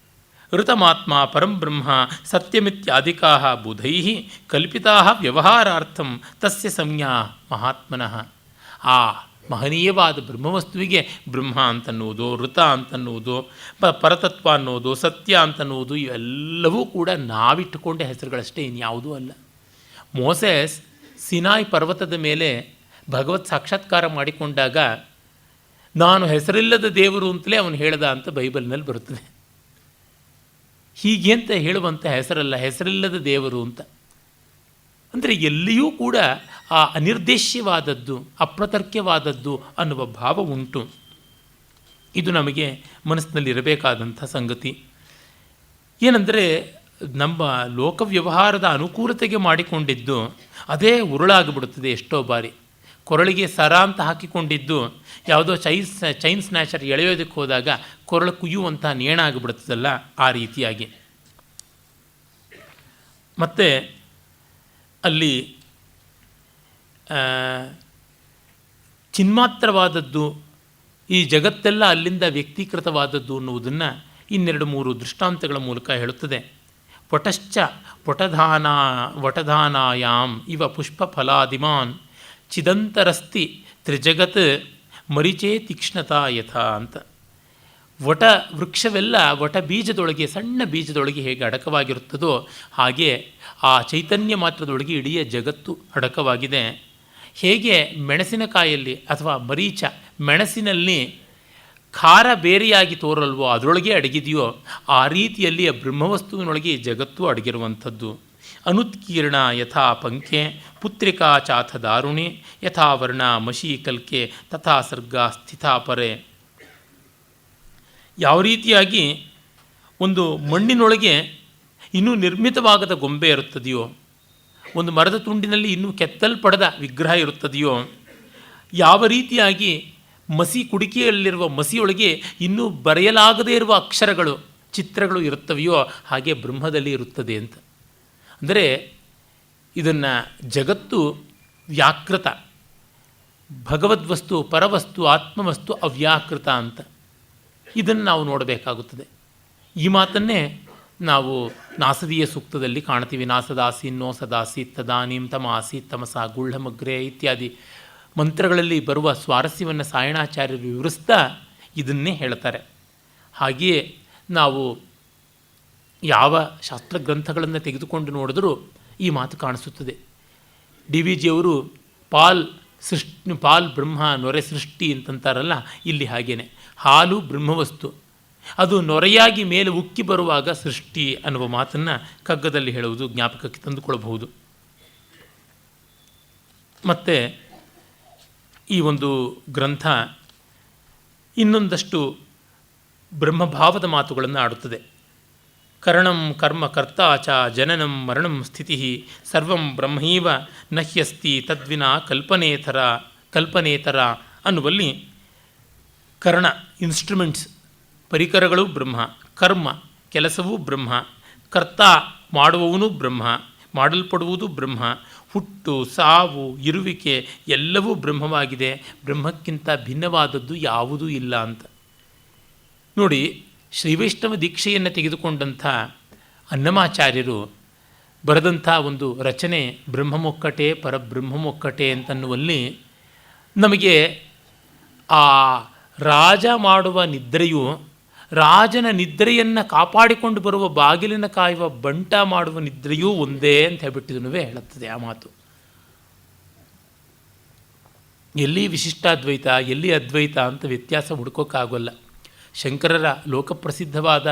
ಋತಮಾತ್ಮ ಪರಂ ಬ್ರಹ್ಮ ಸತ್ಯಮಿತ್ಯಾದಿಕಾ ಬುಧೈ ಕಲ್ಪಿತಾ ವ್ಯವಹಾರಾರ್ಥಂ ತಸ್ಯ ಸಂಜ್ಞಾ ಮಹಾತ್ಮನಃ. ಆ ಮಹನೀಯವಾದ ಬ್ರಹ್ಮವಸ್ತುವಿಗೆ ಬ್ರಹ್ಮ ಅಂತನ್ನುವುದು, ಋತ ಅಂತನ್ನುವುದು, ಪರತತ್ವ ಅನ್ನೋದು, ಸತ್ಯ ಅಂತನ್ನುವುದು ಇವೆಲ್ಲವೂ ಕೂಡ ನಾವಿಟ್ಟುಕೊಂಡ ಹೆಸರುಗಳಷ್ಟೇ, ಇನ್ಯಾವುದೂ ಅಲ್ಲ. ಮೋಸೆಸ್ ಸಿನಾಯ್ ಪರ್ವತದ ಮೇಲೆ ಭಗವತ್ ಸಾಕ್ಷಾತ್ಕಾರ ಮಾಡಿಕೊಂಡಾಗ ನಾನು ಹೆಸರಿಲ್ಲದ ದೇವರು ಅಂತಲೇ ಅವನು ಹೇಳ್ದ ಅಂತ ಬೈಬಲ್ನಲ್ಲಿ ಬರುತ್ತದೆ. ಹೀಗೆ ಅಂತ ಹೇಳುವಂಥ ಹೆಸರಲ್ಲ, ಹೆಸರಿಲ್ಲದ ದೇವರು ಅಂತ. ಅಂದರೆ ಎಲ್ಲಿಯೂ ಕೂಡ ಆ ಅನಿರ್ದೇಶ್ಯವಾದದ್ದು, ಅಪ್ರತರ್ಕ್ಯವಾದದ್ದು ಅನ್ನುವ ಭಾವ ಉಂಟು. ಇದು ನಮಗೆ ಮನಸ್ಸಿನಲ್ಲಿರಬೇಕಾದಂಥ ಸಂಗತಿ. ಏನಂದರೆ ನಮ್ಮ ಲೋಕ ವ್ಯವಹಾರದ ಅನುಕೂಲತೆಗೆ ಮಾಡಿಕೊಂಡಿದ್ದು ಅದೇ ಉರುಳಾಗಿಬಿಡುತ್ತದೆ. ಎಷ್ಟೋ ಬಾರಿ ಕೊರಳಿಗೆ ಸರ ಅಂತ ಹಾಕಿಕೊಂಡಿದ್ದು ಯಾವುದೋ ಚೈನ್ ಸ್ನ್ಯಾಚರ್ ಎಳೆಯೋದಕ್ಕೆ ಹೋದಾಗ ಕೊರಳು ಕುಯ್ಯುವಂಥ ನೇಣಾಗಿಬಿಡುತ್ತದಲ್ಲ, ಆ ರೀತಿಯಾಗಿ. ಮತ್ತು ಅಲ್ಲಿ ಚಿನ್ಮಾತ್ರವಾದದ್ದು, ಈ ಜಗತ್ತೆಲ್ಲ ಅಲ್ಲಿಂದ ವ್ಯಕ್ತೀಕೃತವಾದದ್ದು ಅನ್ನುವುದನ್ನು 2-3 ದೃಷ್ಟಾಂತಗಳ ಮೂಲಕ ಹೇಳುತ್ತದೆ. ಪಟಶ್ಚ ವಟಧಾನಾಯಾಮ್ ಇವ ಪುಷ್ಪ ಫಲಾದಿಮಾನ್ ಚಿದಂತರಸ್ತಿ ತ್ರಿಜಗತ್ ಮರಿಚೇ ತೀಕ್ಷ್ಣತಾ ಯಥಾ ಅಂತ. ವಟ ವೃಕ್ಷವೆಲ್ಲ ವಟ ಬೀಜದೊಳಗೆ, ಸಣ್ಣ ಬೀಜದೊಳಗೆ ಹೇಗೆ ಅಡಕವಾಗಿರುತ್ತದೋ ಹಾಗೆ ಆ ಚೈತನ್ಯ ಮಾತ್ರದೊಳಗೆ ಇಡೀ ಜಗತ್ತು ಅಡಕವಾಗಿದೆ. ಹೇಗೆ ಮೆಣಸಿನಕಾಯಲ್ಲಿ ಅಥವಾ ಮರೀಚ ಮೆಣಸಿನಲ್ಲಿ ಖಾರ ಬೇರೆಯಾಗಿ ತೋರಲ್ವೋ ಅದರೊಳಗೆ ಅಡಗಿದೆಯೋ ಆ ರೀತಿಯಲ್ಲಿ ಆ ಬ್ರಹ್ಮವಸ್ತುವಿನೊಳಗೆ ಜಗತ್ತು ಅಡಗಿರುವಂಥದ್ದು. ಅನುತ್ಕೀರ್ಣ ಯಥಾ ಪಂಖೆ ಪುತ್ರಿಕಾ ಚಾಥ ದಾರುಣಿ ಯಥಾ ವರ್ಣ ಮಶಿ ಕಲ್ಕೆ ತಥಾ ಸರ್ಗ ಸ್ಥಿತಾ ಪರೆ. ಯಾವ ರೀತಿಯಾಗಿ ಒಂದು ಮಣ್ಣಿನೊಳಗೆ ಇನ್ನೂ ನಿರ್ಮಿತವಾಗದ ಗೊಂಬೆ ಇರುತ್ತದೆಯೋ, ಒಂದು ಮರದ ತುಂಡಿನಲ್ಲಿ ಇನ್ನೂ ಕೆತ್ತಲ್ಪಡದ ವಿಗ್ರಹ ಇರುತ್ತದೆಯೋ, ಯಾವ ರೀತಿಯಾಗಿ ಮಸಿ ಕುಡಿಕೆಯಲ್ಲಿರುವ ಮಸಿಯೊಳಗೆ ಇನ್ನೂ ಬರೆಯಲಾಗದೇ ಇರುವ ಅಕ್ಷರಗಳು, ಚಿತ್ರಗಳು ಇರುತ್ತವೆಯೋ ಹಾಗೆ ಬ್ರಹ್ಮದಲ್ಲಿ ಇರುತ್ತದೆ ಅಂತ. ಅಂದರೆ ಇದನ್ನು ಜಗತ್ತು ವ್ಯಾಕೃತ, ಭಗವದ್ವಸ್ತು ಪರವಸ್ತು ಆತ್ಮವಸ್ತು ಅವ್ಯಾಕೃತ ಅಂತ ಇದನ್ನು ನಾವು ನೋಡಬೇಕಾಗುತ್ತದೆ. ಈ ಮಾತನ್ನೇ ನಾವು ನಾಸದೀಯ ಸೂಕ್ತದಲ್ಲಿ ಕಾಣ್ತೀವಿ. ನಾಸದಾಸೀನ್ನೋ ಸದಾಸೀತ್ ತದಾನೀಂ ತಮಾಸೀತ್ ತಮಸ ಗುಳ್ಹಮಗ್ರೆ ಇತ್ಯಾದಿ ಮಂತ್ರಗಳಲ್ಲಿ ಬರುವ ಸ್ವಾರಸ್ಯವನ್ನು ಸಾಯಣಾಚಾರ್ಯರು ವಿವರಿಸ್ತಾ ಇದನ್ನೇ ಹೇಳ್ತಾರೆ. ಹಾಗೆಯೇ ನಾವು ಯಾವ ಶಾಸ್ತ್ರಗ್ರಂಥಗಳನ್ನು ತೆಗೆದುಕೊಂಡು ನೋಡಿದ್ರೂ ಈ ಮಾತು ಕಾಣಿಸುತ್ತದೆ. ಡಿ ವಿ ಜಿಯವರು ಪಾಲ್ ಬ್ರಹ್ಮ ನೊರೆ ಸೃಷ್ಟಿ ಅಂತಂತಾರಲ್ಲ, ಇಲ್ಲಿ ಹಾಗೇನೆ ಹಾಲು ಬ್ರಹ್ಮವಸ್ತು, ಅದು ನೊರೆಯಾಗಿ ಮೇಲೆ ಉಕ್ಕಿ ಬರುವಾಗ ಸೃಷ್ಟಿ ಅನ್ನುವ ಮಾತನ್ನು ಕಗ್ಗದಲ್ಲಿ ಹೇಳುವುದು ಜ್ಞಾಪಕಕ್ಕೆ ತಂದುಕೊಳ್ಳಬಹುದು. ಮತ್ತು ಈ ಒಂದು ಗ್ರಂಥ ಇನ್ನೊಂದಷ್ಟು ಬ್ರಹ್ಮಭಾವದ ಮಾತುಗಳನ್ನು ಆಡುತ್ತದೆ. ಕರಣಂ ಕರ್ಮ ಕರ್ತಾಚ ಜನನಂ ಮರಣಂ ಸ್ಥಿತಿ ಸರ್ವಂ ಬ್ರಹ್ಮೈವ ನಹ್ಯಸ್ತಿ ತದ್ವಿನ ಕಲ್ಪನೇತರ ಅನ್ನುವಲ್ಲಿ ಕರ್ಣ ಇನ್ಸ್ಟ್ರುಮೆಂಟ್ಸ್ ಪರಿಕರಗಳು ಬ್ರಹ್ಮ, ಕರ್ಮ ಕೆಲಸವೂ ಬ್ರಹ್ಮ, ಕರ್ತ ಮಾಡುವವನು ಬ್ರಹ್ಮ, ಮಾಡಲ್ಪಡುವುದು ಬ್ರಹ್ಮ, ಹುಟ್ಟು ಸಾವು ಇರುವಿಕೆ ಎಲ್ಲವೂ ಬ್ರಹ್ಮವಾಗಿದೆ, ಬ್ರಹ್ಮಕ್ಕಿಂತ ಭಿನ್ನವಾದದ್ದು ಯಾವುದೂ ಇಲ್ಲ ಅಂತ. ನೋಡಿ, ಶ್ರೀವೈಷ್ಣವ ದೀಕ್ಷೆಯನ್ನು ತೆಗೆದುಕೊಂಡಂಥ ಅನ್ನಮಾಚಾರ್ಯರು ಬರೆದಂಥ ಒಂದು ರಚನೆ ಬ್ರಹ್ಮಮೊಕ್ಕಟೆ ಪರಬ್ರಹ್ಮಮೊಕ್ಕಟೆ ಅಂತನ್ನುವಲ್ಲಿ ನಮಗೆ ಆ ರಾಜ ಮಾಡುವ ನಿದ್ರೆಯು, ರಾಜನ ನಿದ್ರೆಯನ್ನು ಕಾಪಾಡಿಕೊಂಡು ಬರುವ ಬಾಗಿಲಿನ ಕಾಯುವ ಬಂಟ ಮಾಡುವ ನಿದ್ರೆಯೂ ಒಂದೇ ಅಂತ ಹೇಳ್ಬಿಟ್ಟಿದನು ಹೇಳುತ್ತದೆ ಆ ಮಾತು. ಎಲ್ಲಿ ವಿಶಿಷ್ಟಾದ್ವೈತ ಎಲ್ಲಿ ಅದ್ವೈತ ಅಂತ ವ್ಯತ್ಯಾಸ ಹುಡ್ಕೋಕ್ಕಾಗೋಲ್ಲ. ಶಂಕರರ ಲೋಕಪ್ರಸಿದ್ಧವಾದ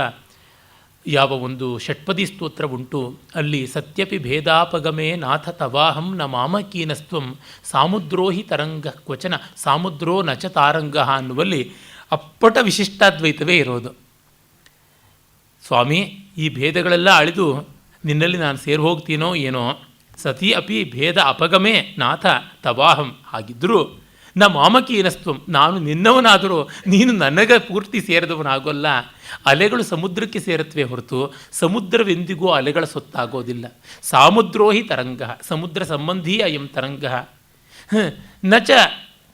ಯಾವ ಒಂದು ಷಟ್ಪದಿ ಸ್ತೋತ್ರ ಉಂಟು, ಅಲ್ಲಿ ಸತ್ಯಪಿ ಭೇದಾಪಗಮೇ ನಾಥ ತವಾಹಂ ನ ಮಾಮಕೀನಸ್ತ್ವಂ ಸಾಮುದ್ರೋಹಿ ತರಂಗ ಕ್ವಚನ ಸಾಮುದ್ರೋ ನಚ ತಾರಂಗ ಅನ್ನುವಲ್ಲಿ ಅಪ್ಪಟ ವಿಶಿಷ್ಟಾದ್ವೈತವೇ ಇರೋದು. ಸ್ವಾಮಿ, ಈ ಭೇದಗಳೆಲ್ಲ ಅಳಿದು ನಿನ್ನಲ್ಲಿ ನಾನು ಸೇರಿ ಹೋಗ್ತೀನೋ ಏನೋ, ಸತಿ ಅಪಿ ಭೇದ ಅಪಗಮೇ ನಾಥ ತವಾಹಂ, ಹಾಗಿದ್ದರೂ ನ ಮಾಮಕೀನಸ್ತ್ವಂ, ನಾನು ನಿನ್ನವನಾದರೂ ನೀನು ನನಗೆ ಪೂರ್ತಿ ಸೇರಿದವನಾಗೋಲ್ಲ. ಅಲೆಗಳು ಸಮುದ್ರಕ್ಕೆ ಸೇರುತ್ತವೆ ಹೊರತು ಸಮುದ್ರವೆಂದಿಗೂ ಅಲೆಗಳ ಸೊತ್ತಾಗೋದಿಲ್ಲ. ಸಾಮುದ್ರೋಹಿ ತರಂಗ, ಸಮುದ್ರ ಸಂಬಂಧಿ ಅಯಂ ತರಂಗ, ನಚ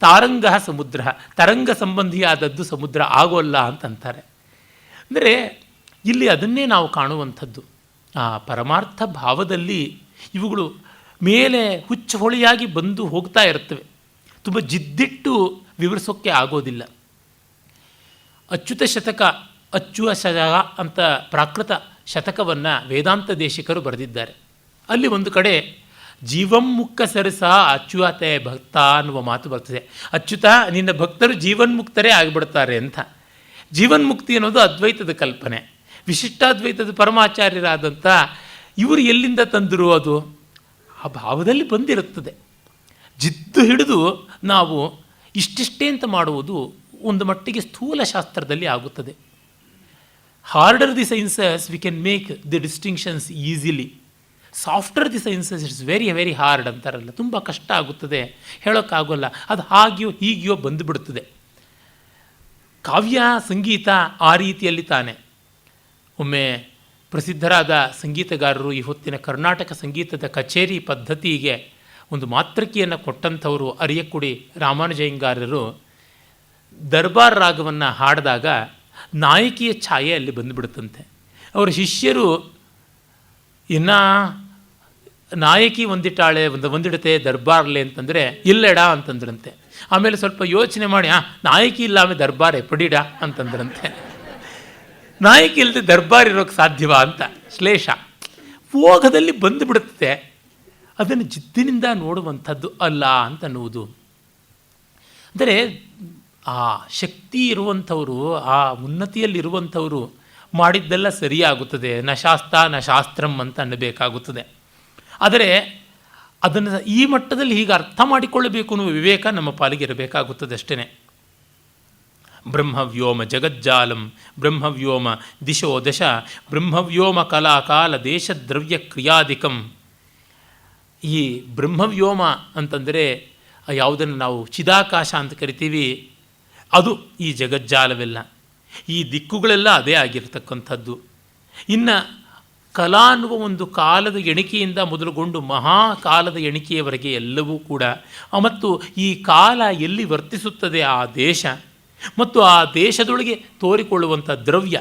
ತಾರಂಗ ಸಮುದ್ರ, ತರಂಗ ಸಂಬಂಧಿಯಾದದ್ದು ಸಮುದ್ರ ಆಗೋಲ್ಲ ಅಂತಂತಾರೆ. ಅಂದರೆ ಇಲ್ಲಿ ಅದನ್ನೇ ನಾವು ಕಾಣುವಂಥದ್ದು. ಆ ಪರಮಾರ್ಥ ಭಾವದಲ್ಲಿ ಇವುಗಳು ಮೇಲೆ ಹುಚ್ಚು ಹೊಳೆಯಾಗಿ ಬಂದು ಹೋಗ್ತಾ ಇರ್ತವೆ. ತುಂಬ ಜಿದ್ದಿಟ್ಟು ವಿವರಿಸೋಕ್ಕೆ ಆಗೋದಿಲ್ಲ. ಅಚ್ಯುತ ಶತಕ, ಅಚ್ಚುವ ಶತಕ ಅಂತ ಪ್ರಾಕೃತ ಶತಕವನ್ನು ವೇದಾಂತ ದೇಶಿಕರು ಬರೆದಿದ್ದಾರೆ. ಅಲ್ಲಿ ಒಂದು ಕಡೆ ಜೀವನ್ಮುಕ್ತ ಸರಸ ಅಚ್ಯುತೆ ಭಕ್ತ ಅನ್ನುವ ಮಾತು ಬರ್ತದೆ. ಅಚ್ಯುತ, ನಿನ್ನ ಭಕ್ತರು ಜೀವನ್ಮುಕ್ತರೇ ಆಗಿಬಿಡ್ತಾರೆ ಅಂತ. ಜೀವನ್ಮುಕ್ತಿ ಅನ್ನೋದು ಅದ್ವೈತದ ಕಲ್ಪನೆ. ವಿಶಿಷ್ಟಾದ್ವೈತದ ಪರಮಾಚಾರ್ಯರಾದಂಥ ಇವರು ಎಲ್ಲಿಂದ ತಂದರು? ಅದು ಆ ಭಾವದಲ್ಲಿ ಬಂದಿರುತ್ತದೆ. ಜಿದ್ದು ಹಿಡಿದು ನಾವು ಇಷ್ಟಿಷ್ಟೇ ಅಂತ ಮಾಡುವುದು ಒಂದು ಮಟ್ಟಿಗೆ ಸ್ಥೂಲ ಶಾಸ್ತ್ರದಲ್ಲಿ ಆಗುತ್ತದೆ. Order the sciences we can make the distinctions easily, softer the sciences it's very very hard ಅಂತಾರಲ್ಲ, ತುಂಬ ಕಷ್ಟ ಆಗುತ್ತದೆ, ಹೇಳೋಕ್ಕಾಗೋಲ್ಲ. ಅದು ಹಾಗೆಯೋ ಹೀಗೆಯೋ ಬಂದುಬಿಡುತ್ತದೆ. ಕಾವ್ಯ ಸಂಗೀತ ಆ ರೀತಿಯಲ್ಲಿ ತಾನೆ. ಒಮ್ಮೆ ಪ್ರಸಿದ್ಧರಾದ ಸಂಗೀತಗಾರರು ಈ ಹೊತ್ತಿನ ಕರ್ನಾಟಕ ಸಂಗೀತದ ಕಚೇರಿ ಪದ್ಧತಿಗೆ ಒಂದು ಮಾತೃಕೆಯನ್ನು ಕೊಟ್ಟಂಥವರು ಅರಿಯಕ್ಕುಡಿ ರಾಮಾನುಜಯ್ಯಂಗಾರರು ದರ್ಬಾರ್ ರಾಗವನ್ನು ಹಾಡಿದಾಗ ನಾಯಕಿಯ ಛಾಯೆ ಅಲ್ಲಿ ಬಂದುಬಿಡುತ್ತಂತೆ. ಅವರ ಶಿಷ್ಯರು ಇನ್ನು ನಾಯಕಿ ಒಂದಿಟ್ಟಾಳೆ ಒಂದಿಡುತ್ತೆ ದರ್ಬಾರ್ಲೆ ಅಂತಂದರೆ ಇಲ್ಲೆಡ ಅಂತಂದ್ರಂತೆ. ಆಮೇಲೆ ಸ್ವಲ್ಪ ಯೋಚನೆ ಮಾಡಿ ನಾಯಕಿ ಇಲ್ಲ ಆಮೇಲೆ ದರ್ಬಾರ್ ಎಪ್ಪಡಿಡ ಅಂತಂದ್ರಂತೆ. ನಾಯಕಿ ಇಲ್ಲದೆ ದರ್ಬಾರ್ ಇರೋಕ್ಕೆ ಸಾಧ್ಯವಾ ಅಂತ ಶ್ಲೇಷ ಭೋಗದಲ್ಲಿ ಬಂದುಬಿಡುತ್ತೆ. ಅದನ್ನು ಜಿದ್ದಿನಿಂದ ನೋಡುವಂಥದ್ದು ಅಲ್ಲ ಅಂತನ್ನುವುದು. ಅಂದರೆ ಆ ಶಕ್ತಿ ಇರುವಂಥವರು, ಆ ಉನ್ನತಿಯಲ್ಲಿರುವಂಥವರು ಮಾಡಿದ್ದೆಲ್ಲ ಸರಿಯಾಗುತ್ತದೆ. ನ ಶಾಸ್ತ್ರ ನ ಶಾಸ್ತ್ರಂ ಅಂತ ಅನ್ನಬೇಕಾಗುತ್ತದೆ. ಆದರೆ ಅದನ್ನು ಈ ಮಟ್ಟದಲ್ಲಿ ಹೀಗೆ ಅರ್ಥ ಮಾಡಿಕೊಳ್ಳಬೇಕು ಅನ್ನುವ ವಿವೇಕ ನಮ್ಮ ಪಾಲಿಗೆ ಇರಬೇಕಾಗುತ್ತದೆ ಅಷ್ಟೇ. ಬ್ರಹ್ಮವ್ಯೋಮ ಜಗಜ್ಜಾಲಂ ಬ್ರಹ್ಮವ್ಯೋಮ ದಿಶೋ ದಶ ಬ್ರಹ್ಮವ್ಯೋಮ ಕಲಾಕಾಲ ದೇಶದ್ರವ್ಯ ಕ್ರಿಯಾಧಿಕಂ. ಈ ಬ್ರಹ್ಮವ್ಯೋಮ ಅಂತಂದರೆ ಯಾವುದನ್ನು ನಾವು ಚಿದಾಕಾಶ ಅಂತ ಕರಿತೀವಿ, ಅದು ಈ ಜಗಜ್ಜಾಲವೆಲ್ಲ, ಈ ದಿಕ್ಕುಗಳೆಲ್ಲ ಅದೇ ಆಗಿರತಕ್ಕಂಥದ್ದು. ಇನ್ನು ಕಲಾ ಅನ್ನುವ ಒಂದು ಕಾಲದ ಎಣಿಕೆಯಿಂದ ಮೊದಲುಗೊಂಡು ಮಹಾಕಾಲದ ಎಣಿಕೆಯವರೆಗೆ ಎಲ್ಲವೂ ಕೂಡ ಮತ್ತು ಈ ಕಾಲ ಎಲ್ಲಿ ವರ್ತಿಸುತ್ತದೆ ಆ ದೇಶ ಮತ್ತು ಆ ದೇಶದೊಳಗೆ ತೋರಿಕೊಳ್ಳುವಂಥ ದ್ರವ್ಯ,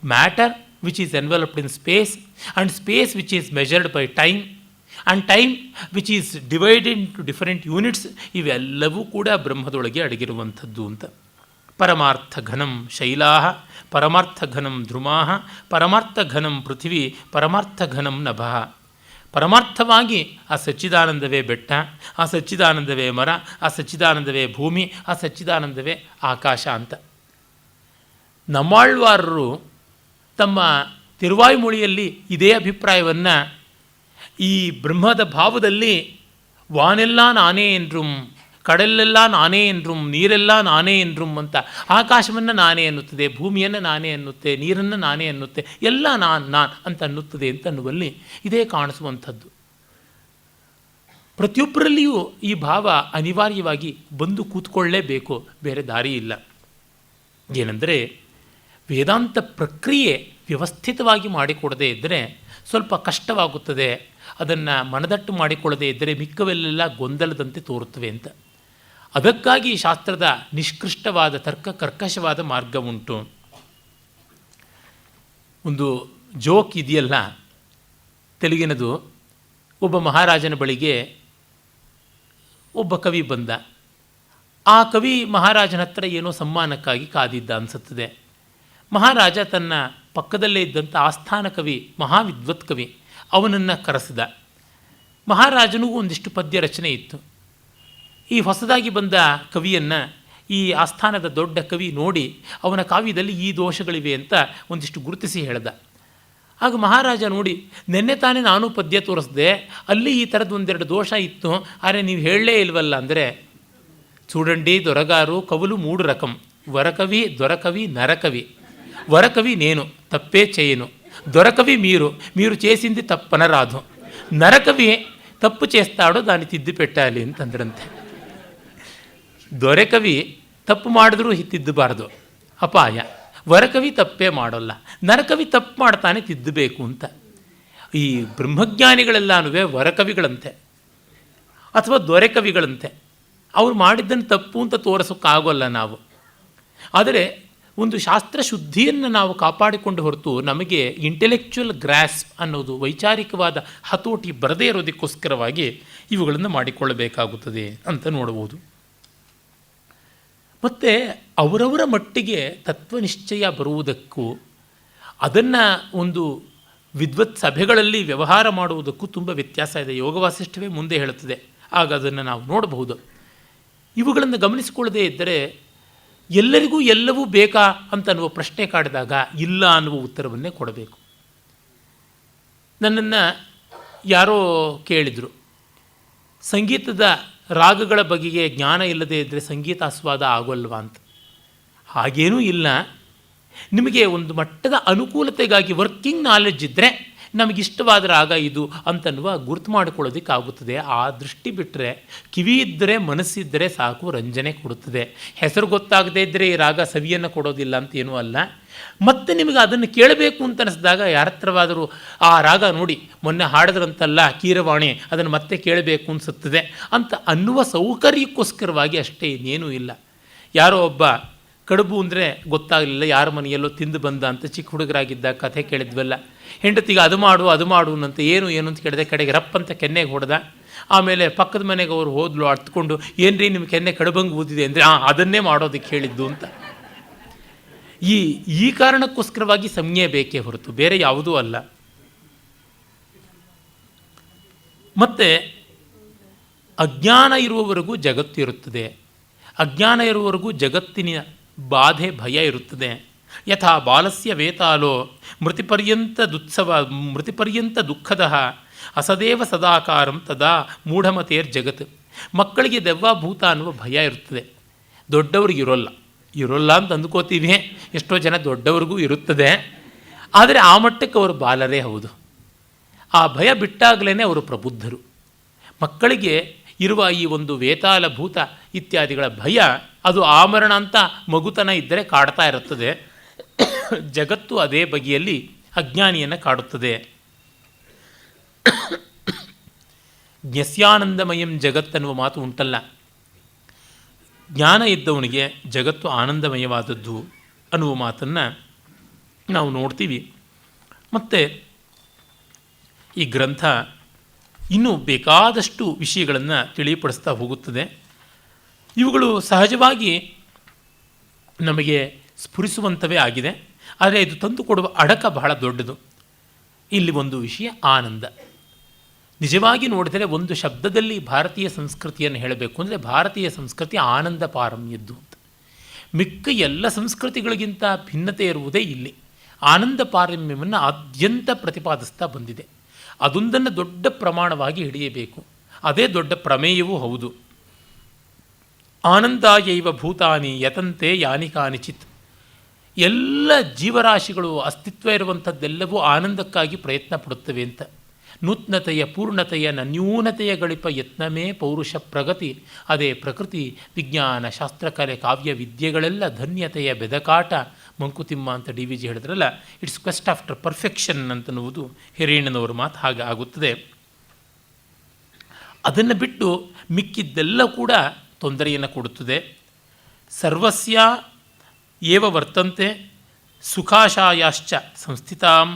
matter which is enveloped in space and space which is measured by time and time which is divided into different units, ಇವೆಲ್ಲವೂ ಕೂಡ ಬ್ರಹ್ಮದೊಳಗೆ ಅಡಗಿರುವಂಥದ್ದು ಅಂತ. ಪರಮಾರ್ಥಘನಂ ಶೈಲಾ, ಪರಮಾರ್ಥಘನಂ ಧ್ರುಮಾ, ಪರಮಾರ್ಥಘನಂ ಪೃಥಿವಿ, ಪರಮಾರ್ಥಘನಂ ನಭಃ. ಪರಮಾರ್ಥವಾಗಿ ಆ ಸಚ್ಚಿದಾನಂದವೇ ಬೆಟ್ಟ, ಆ ಸಚ್ಚಿದಾನಂದವೇ ಮರ, ಆ ಸಚ್ಚಿದಾನಂದವೇ ಭೂಮಿ, ಆ ಸಚ್ಚಿದಾನಂದವೇ ಆಕಾಶ ಅಂತ. ನಮ್ಮಾಳ್ವಾರರು ತಮ್ಮ ತಿರುವಾಯ್ಮೊಳಿಯಲ್ಲಿ ಇದೇ ಅಭಿಪ್ರಾಯವನ್ನು ಈ ಬ್ರಹ್ಮದ ಭಾವದಲ್ಲಿ ವಾನೆಲ್ಲ ನಾನೇ ಎಂದ್ರುಂ, ಕಡಲೆಲ್ಲ ನಾನೇ ಎಂದ್ರುಂ, ನೀರೆಲ್ಲ ನಾನೇ ಎಂದ್ರುಂ ಅಂತ ಆಕಾಶವನ್ನು ನಾನೇ ಅನ್ನುತ್ತದೆ, ಭೂಮಿಯನ್ನು ನಾನೇ ಅನ್ನುತ್ತೆ, ನೀರನ್ನು ನಾನೇ ಅನ್ನುತ್ತೆ, ಎಲ್ಲ ನಾನು ಅಂತ ಅನ್ನುತ್ತದೆ ಅಂತ ಅನ್ನುವಲ್ಲಿ ಇದೇ ಕಾಣಿಸುವಂಥದ್ದು. ಪ್ರತಿಯೊಬ್ಬರಲ್ಲಿಯೂ ಈ ಭಾವ ಅನಿವಾರ್ಯವಾಗಿ ಬಂದು ಕೂತ್ಕೊಳ್ಳೇಬೇಕು, ಬೇರೆ ದಾರಿ ಇಲ್ಲ. ಏನೆಂದರೆ ವೇದಾಂತ ಪ್ರಕ್ರಿಯೆ ವ್ಯವಸ್ಥಿತವಾಗಿ ಮಾಡಿಕೊಡದೇ ಇದ್ದರೆ ಸ್ವಲ್ಪ ಕಷ್ಟವಾಗುತ್ತದೆ, ಅದನ್ನು ಮನದಟ್ಟು ಮಾಡಿಕೊಳ್ಳದೇ ಇದ್ದರೆ ಮಿಕ್ಕವೆಲ್ಲೆಲ್ಲ ಗೊಂದಲದಂತೆ ತೋರುತ್ತವೆ ಅಂತ. ಅದಕ್ಕಾಗಿ ಶಾಸ್ತ್ರದ ನಿಷ್ಕೃಷ್ಟವಾದ ಕರ್ಕಶವಾದ ಮಾರ್ಗ ಉಂಟು. ಒಂದು ಜೋಕ್ ಇದೆಯಲ್ಲ ತೆಲುಗಿನದು. ಒಬ್ಬ ಮಹಾರಾಜನ ಬಳಿಗೆ ಒಬ್ಬ ಕವಿ ಬಂದ. ಆ ಕವಿ ಮಹಾರಾಜನ ಹತ್ರ ಏನೋ ಸಮ್ಮಾನಕ್ಕಾಗಿ ಕಾದಿದ್ದ ಅನಿಸುತ್ತದೆ. ಮಹಾರಾಜ ತನ್ನ ಪಕ್ಕದಲ್ಲೇ ಇದ್ದಂಥ ಆಸ್ಥಾನ ಕವಿ, ಮಹಾವಿದ್ವತ್ ಕವಿ, ಅವನನ್ನು ಕರೆಸಿದ. ಮಹಾರಾಜನಿಗೂ ಒಂದಿಷ್ಟು ಪದ್ಯ ರಚನೆ ಇತ್ತು. ಈ ಹೊಸದಾಗಿ ಬಂದ ಕವಿಯನ್ನು ಈ ಆಸ್ಥಾನದ ದೊಡ್ಡ ಕವಿ ನೋಡಿ ಅವನ ಕಾವ್ಯದಲ್ಲಿ ಈ ದೋಷಗಳಿವೆ ಅಂತ ಒಂದಿಷ್ಟು ಗುರುತಿಸಿ ಹೇಳ್ದ. ಆಗ ಮಹಾರಾಜ ನೋಡಿ, ನೆನ್ನೆ ತಾನೇ ನಾನು ಪದ್ಯ ತೋರಿಸಿದೆ, ಅಲ್ಲಿ ಈ ಥರದ್ದು ಒಂದೆರಡು ದೋಷ ಇತ್ತು, ಆದರೆ ನೀವು ಹೇಳಲೇ ಇಲ್ವಲ್ಲ ಅಂದರೆ, చూడండి దొరగారు కవులు 3 రకం, వరకవి, దొరకవి, నరకవి. వరకవి నేను, తప్పే చేయను. దొరకవి మీరు చేసింది తప్పనరాదు. నరకవి తప్పు చేస్తాడో దాన్ని తిద్ది పెట్టాలి ಅಂತಂದ್ರಂತೆ. ದೊರೆಕವಿ ತಪ್ಪು ಮಾಡಿದ್ರೂ ತಿದ್ದಬಾರ್ದು, ಅಪಾಯ. ವರಕವಿ ತಪ್ಪೇ ಮಾಡೋಲ್ಲ, ನರಕವಿ ತಪ್ಪು ಮಾಡ್ತಾನೆ, ತಿದ್ದಬೇಕು ಅಂತ. ಈ ಬ್ರಹ್ಮಜ್ಞಾನಿಗಳೆಲ್ಲನೂ ವರಕವಿಗಳಂತೆ ಅಥವಾ ದೊರೆಕವಿಗಳಂತೆ. ಅವ್ರು ಮಾಡಿದ್ದನ್ನು ತಪ್ಪು ಅಂತ ತೋರಿಸೋಕ್ಕಾಗೋಲ್ಲ ನಾವು. ಆದರೆ ಒಂದು ಶಾಸ್ತ್ರ ಶುದ್ಧಿಯನ್ನು ನಾವು ಕಾಪಾಡಿಕೊಂಡು ಹೊರತು ನಮಗೆ ಇಂಟೆಲೆಕ್ಚುಯಲ್ ಗ್ರಾಸ್ಪ್ ಅನ್ನೋದು, ವೈಚಾರಿಕವಾದ ಹತೋಟಿ ಬರದೇ ಇರೋದಕ್ಕೋಸ್ಕರವಾಗಿ ಇವುಗಳನ್ನು ಮಾಡಿಕೊಳ್ಳಬೇಕಾಗುತ್ತದೆ ಅಂತ ನೋಡಬಹುದು. ಮತ್ತು ಅವರವರ ಮಟ್ಟಿಗೆ ತತ್ವನಿಶ್ಚಯ ಬರುವುದಕ್ಕೂ ಅದನ್ನು ಒಂದು ವಿದ್ವತ್ ಸಭೆಗಳಲ್ಲಿ ವ್ಯವಹಾರ ಮಾಡುವುದಕ್ಕೂ ತುಂಬ ವ್ಯತ್ಯಾಸ ಇದೆ. ಯೋಗ ವಾಸಿಷ್ಠವೇ ಮುಂದೆ ಹೇಳುತ್ತದೆ, ಆಗ ಅದನ್ನು ನಾವು ನೋಡಬಹುದು. ಇವುಗಳನ್ನು ಗಮನಿಸಿಕೊಳ್ಳದೇ ಇದ್ದರೆ ಎಲ್ಲರಿಗೂ ಎಲ್ಲವೂ ಬೇಕಾ ಅಂತ ಅನ್ನುವ ಪ್ರಶ್ನೆ ಕಾಡಿದಾಗ ಇಲ್ಲ ಅನ್ನುವ ಉತ್ತರವನ್ನೇ ಕೊಡಬೇಕು. ನನ್ನನ್ನು ಯಾರೋ ಕೇಳಿದರು, ಸಂಗೀತದ ರಾಗಗಳ ಬಗೆಗೆ ಜ್ಞಾನ ಇಲ್ಲದೇ ಇದ್ದರೆ ಸಂಗೀತ ಆಸ್ವಾದ ಆಗೋಲ್ವಾ ಅಂತ. ಹಾಗೇನೂ ಇಲ್ಲ. ನಿಮಗೆ ಒಂದು ಮಟ್ಟದ ಅನುಕೂಲತೆಗಾಗಿ ವರ್ಕಿಂಗ್ ನಾಲೆಡ್ಜ್ ಇದ್ದರೆ ನಮಗಿಷ್ಟವಾದ ರಾಗ ಇದು ಅಂತನ್ನುವ ಗುರುತು ಮಾಡಿಕೊಳ್ಳೋದಕ್ಕಾಗುತ್ತದೆ. ಆ ದೃಷ್ಟಿ ಬಿಟ್ಟರೆ ಕಿವಿ ಇದ್ದರೆ ಮನಸ್ಸಿದ್ದರೆ ಸಾಕು, ರಂಜನೆ ಕೊಡುತ್ತದೆ. ಹೆಸರು ಗೊತ್ತಾಗದೇ ಇದ್ದರೆ ಈ ರಾಗ ಸವಿಯನ್ನು ಕೊಡೋದಿಲ್ಲ ಅಂತ ಏನೂ ಅಲ್ಲ. ಮತ್ತು ನಿಮಗೆ ಅದನ್ನು ಕೇಳಬೇಕು ಅಂತ ಅನಿಸಿದಾಗ ಯಾರ ಹತ್ರವಾದರೂ ಆ ರಾಗ ನೋಡಿ ಮೊನ್ನೆ ಹಾಡಿದ್ರಂತಲ್ಲ ಕೀರವಾಣಿ, ಅದನ್ನು ಮತ್ತೆ ಕೇಳಬೇಕು ಅನಿಸುತ್ತದೆ ಅಂತ ಅನ್ನುವ ಸೌಕರ್ಯಕ್ಕೋಸ್ಕರವಾಗಿ ಅಷ್ಟೇ, ಇನ್ನೇನೂ ಇಲ್ಲ. ಯಾರೋ ಒಬ್ಬ ಕಡುಬು ಅಂದರೆ ಗೊತ್ತಾಗಲಿಲ್ಲ, ಯಾರ ಮನೆಯಲ್ಲೋ ತಿಂದು ಬಂದ ಅಂತ ಚಿಕ್ಕ ಹುಡುಗರಾಗಿದ್ದಾಗ ಕಥೆ ಕೇಳಿದ್ವಲ್ಲ. ಹೆಂಡತಿಗೆ ಅದು ಮಾಡು ಅಂತ ಏನು ಅಂತ ಕೇಳಿದೆ, ಕಡೆಗೆ ರಪ್ ಅಂತ ಕೆನ್ನೆಗೆ ಹೊಡೆದ. ಆಮೇಲೆ ಪಕ್ಕದ ಮನೆಗೆ ಅವರು ಹೋದ್ಲು, ಅರ್ಥಕೊಂಡು ಏನ್ರಿ ನಿಮ್ಮ ಕೆನ್ನೆ ಕಡುಬಂಗೆ ಊದಿದೆ ಅಂದರೆ ಅದನ್ನೇ ಮಾಡೋದಕ್ಕೆ ಹೇಳಿದ್ದು ಅಂತ. ಈ ಕಾರಣಕ್ಕೋಸ್ಕರವಾಗಿ ಸಂಜ್ಞೆ ಬೇಕೇ ಹೊರತು ಬೇರೆ ಯಾವುದೂ ಅಲ್ಲ. ಮತ್ತು ಅಜ್ಞಾನ ಇರುವವರೆಗೂ ಜಗತ್ತು ಇರುತ್ತದೆ, ಅಜ್ಞಾನ ಇರುವವರೆಗೂ ಜಗತ್ತಿನ ಬಾಧೆ ಭಯ ಇರುತ್ತದೆ. ಯಥಾ ಬಾಲಸ್ಯ ವೇತಾಲೋ ಮೃತಿಪರ್ಯಂತ ದುಃಖದ ಅಸದೇವ ಸದಾಕಾರಂ ತದಾ ಮೂಢಮತೇರ್ಜಗತ್. ಮಕ್ಕಳಿಗೆ ದೆವ್ವಾಭೂತ ಅನ್ನುವ ಭಯ ಇರುತ್ತದೆ, ದೊಡ್ಡವ್ರಿಗೆ ಇರೋಲ್ಲ ಅಂತ ಅಂದ್ಕೋತೀವಿ. ಎಷ್ಟೋ ಜನ ದೊಡ್ಡವ್ರಿಗೂ ಇರುತ್ತದೆ, ಆದರೆ ಆ ಮಟ್ಟಕ್ಕೆ ಅವರು ಬಾಲರೇ ಹೌದು. ಆ ಭಯ ಬಿಟ್ಟಾಗಲೇ ಅವರು ಪ್ರಬುದ್ಧರು. ಮಕ್ಕಳಿಗೆ ಇರುವ ಈ ಒಂದು ವೇತಾಲ ಭೂತ ಇತ್ಯಾದಿಗಳ ಭಯ, ಅದು ಆಮರಣ ಅಂತ ಮಗುತನ ಇದ್ದರೆ ಕಾಡ್ತಾ ಇರುತ್ತದೆ. ಜಗತ್ತು ಅದೇ ಬಗೆಯಲ್ಲಿ ಅಜ್ಞಾನಿಯನ್ನು ಕಾಡುತ್ತದೆ. ಜ್ಞಸ್ಯಾನಂದಮಯಂ ಜಗತ್ತನ್ನುವ ಮಾತು ಉಂಟಲ್ಲ, ಜ್ಞಾನ ಇದ್ದವನಿಗೆ ಜಗತ್ತು ಆನಂದಮಯವಾದದ್ದು ಅನ್ನುವ ಮಾತನ್ನು ನಾವು ನೋಡ್ತೀವಿ. ಮತ್ತು ಈ ಗ್ರಂಥ ಇನ್ನೂ ಬೇಕಾದಷ್ಟು ವಿಷಯಗಳನ್ನು ತಿಳಿಯಪಡಿಸ್ತಾ ಹೋಗುತ್ತದೆ. ಇವುಗಳು ಸಹಜವಾಗಿ ನಮಗೆ ಸ್ಫುರಿಸುವಂಥವೇ ಆಗಿದೆ. ಆದರೆ ಇದು ತಂದುಕೊಡುವ ಅಡಕ ಬಹಳ ದೊಡ್ಡದು. ಇಲ್ಲಿ ಒಂದು ವಿಷಯ ಆನಂದ. ನಿಜವಾಗಿ ನೋಡಿದರೆ ಒಂದು ಶಬ್ದದಲ್ಲಿ ಭಾರತೀಯ ಸಂಸ್ಕೃತಿಯನ್ನು ಹೇಳಬೇಕು ಅಂದರೆ ಭಾರತೀಯ ಸಂಸ್ಕೃತಿ ಆನಂದ ಪಾರಮ್ಯದ್ದು ಅಂತ. ಮಿಕ್ಕ ಎಲ್ಲ ಸಂಸ್ಕೃತಿಗಳಿಗಿಂತ ಭಿನ್ನತೆ ಇರುವುದೇ ಇಲ್ಲಿ. ಆನಂದ ಪಾರಮ್ಯವನ್ನು ಆದ್ಯಂತ ಪ್ರತಿಪಾದಿಸ್ತಾ ಬಂದಿದೆ. ಅದೊಂದನ್ನು ದೊಡ್ಡ ಪ್ರಮಾಣವಾಗಿ ಹಿಡಿಯಬೇಕು. ಅದೇ ದೊಡ್ಡ ಪ್ರಮೇಯವೂ ಹೌದು. ಆನಂದಾಯೈವ ಭೂತಾನಿ ಯತಂತೆ ಯಾನಿ ಕಾನಿಚಿತ್. ಎಲ್ಲ ಜೀವರಾಶಿಗಳು ಅಸ್ತಿತ್ವ ಇರುವಂಥದ್ದೆಲ್ಲವೂ ಆನಂದಕ್ಕಾಗಿ ಪ್ರಯತ್ನ ಪಡುತ್ತವೆ ಅಂತ. ನೂತ್ನತೆಯ ಪೂರ್ಣತೆಯ ನ್ಯೂನತೆಯ ಗಳಿಪ ಯತ್ನಮೇ ಪೌರುಷ ಪ್ರಗತಿ. ಅದೇ ಪ್ರಕೃತಿ, ವಿಜ್ಞಾನ, ಶಾಸ್ತ್ರಕಲೆ, ಕಾವ್ಯ ವಿದ್ಯೆಗಳೆಲ್ಲ ಧನ್ಯತೆಯ ಬೆದಕಾಟ. ಮಂಕುತಿಮ್ಮ ಅಂತ DVG ಹೇಳಿದ್ರಲ್ಲ, ಇಟ್ಸ್ ಕ್ವೆಸ್ಟ್ ಆಫ್ಟರ್ ಪರ್ಫೆಕ್ಷನ್ ಅಂತನ್ನುವುದು ಹಿರಿಯಣ್ಣನವರ ಮಾತು. ಹಾಗೆ ಆಗುತ್ತದೆ. ಅದನ್ನು ಬಿಟ್ಟು ಮಿಕ್ಕಿದ್ದೆಲ್ಲ ಕೂಡ ತೊಂದರೆಯನ್ನು ಕೊಡುತ್ತದೆ. ಸರ್ವಸ್ಯ ಏವ ವರ್ತಂತೆ ಸುಖಾಶಾಯಾಶ್ಚ ಸಂಸ್ಥಿತಾಂ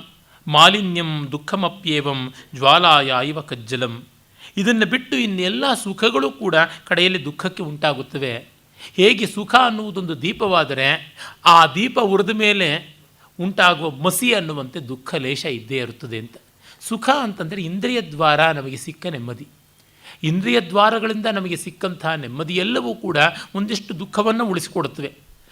ಮಾಲಿನ್ಯಂ ದುಃಖಮಪ್ಯೇವಂ ಜ್ವಾಲಾಯ ಇವ ಕಜ್ಜಲಂ. ಇದನ್ನು ಬಿಟ್ಟು ಇನ್ನೆಲ್ಲ ಸುಖಗಳು ಕೂಡ ಕಡೆಯಲ್ಲಿ ದುಃಖಕ್ಕೆ ಉಂಟಾಗುತ್ತವೆ. ಹೇಗೆ ಸುಖ ಅನ್ನುವುದೊಂದು ದೀಪವಾದರೆ ಆ ದೀಪ ಉರಿದ ಮೇಲೆ ಉಂಟಾಗುವ ಮಸಿ ಅನ್ನುವಂತೆ ದುಃಖ ಲೇಷ ಇದ್ದೇ ಇರುತ್ತದೆ ಅಂತ. ಸುಖ ಅಂತಂದರೆ ಇಂದ್ರಿಯ ದ್ವಾರ ನಮಗೆ ಸಿಕ್ಕ ನೆಮ್ಮದಿ. ಇಂದ್ರಿಯ ದ್ವಾರಗಳಿಂದ ನಮಗೆ ಸಿಕ್ಕಂತಹ ನೆಮ್ಮದಿಯೆಲ್ಲವೂ ಕೂಡ ಒಂದಿಷ್ಟು ದುಃಖವನ್ನು ಉಳಿಸಿಕೊಡುತ್ತವೆ.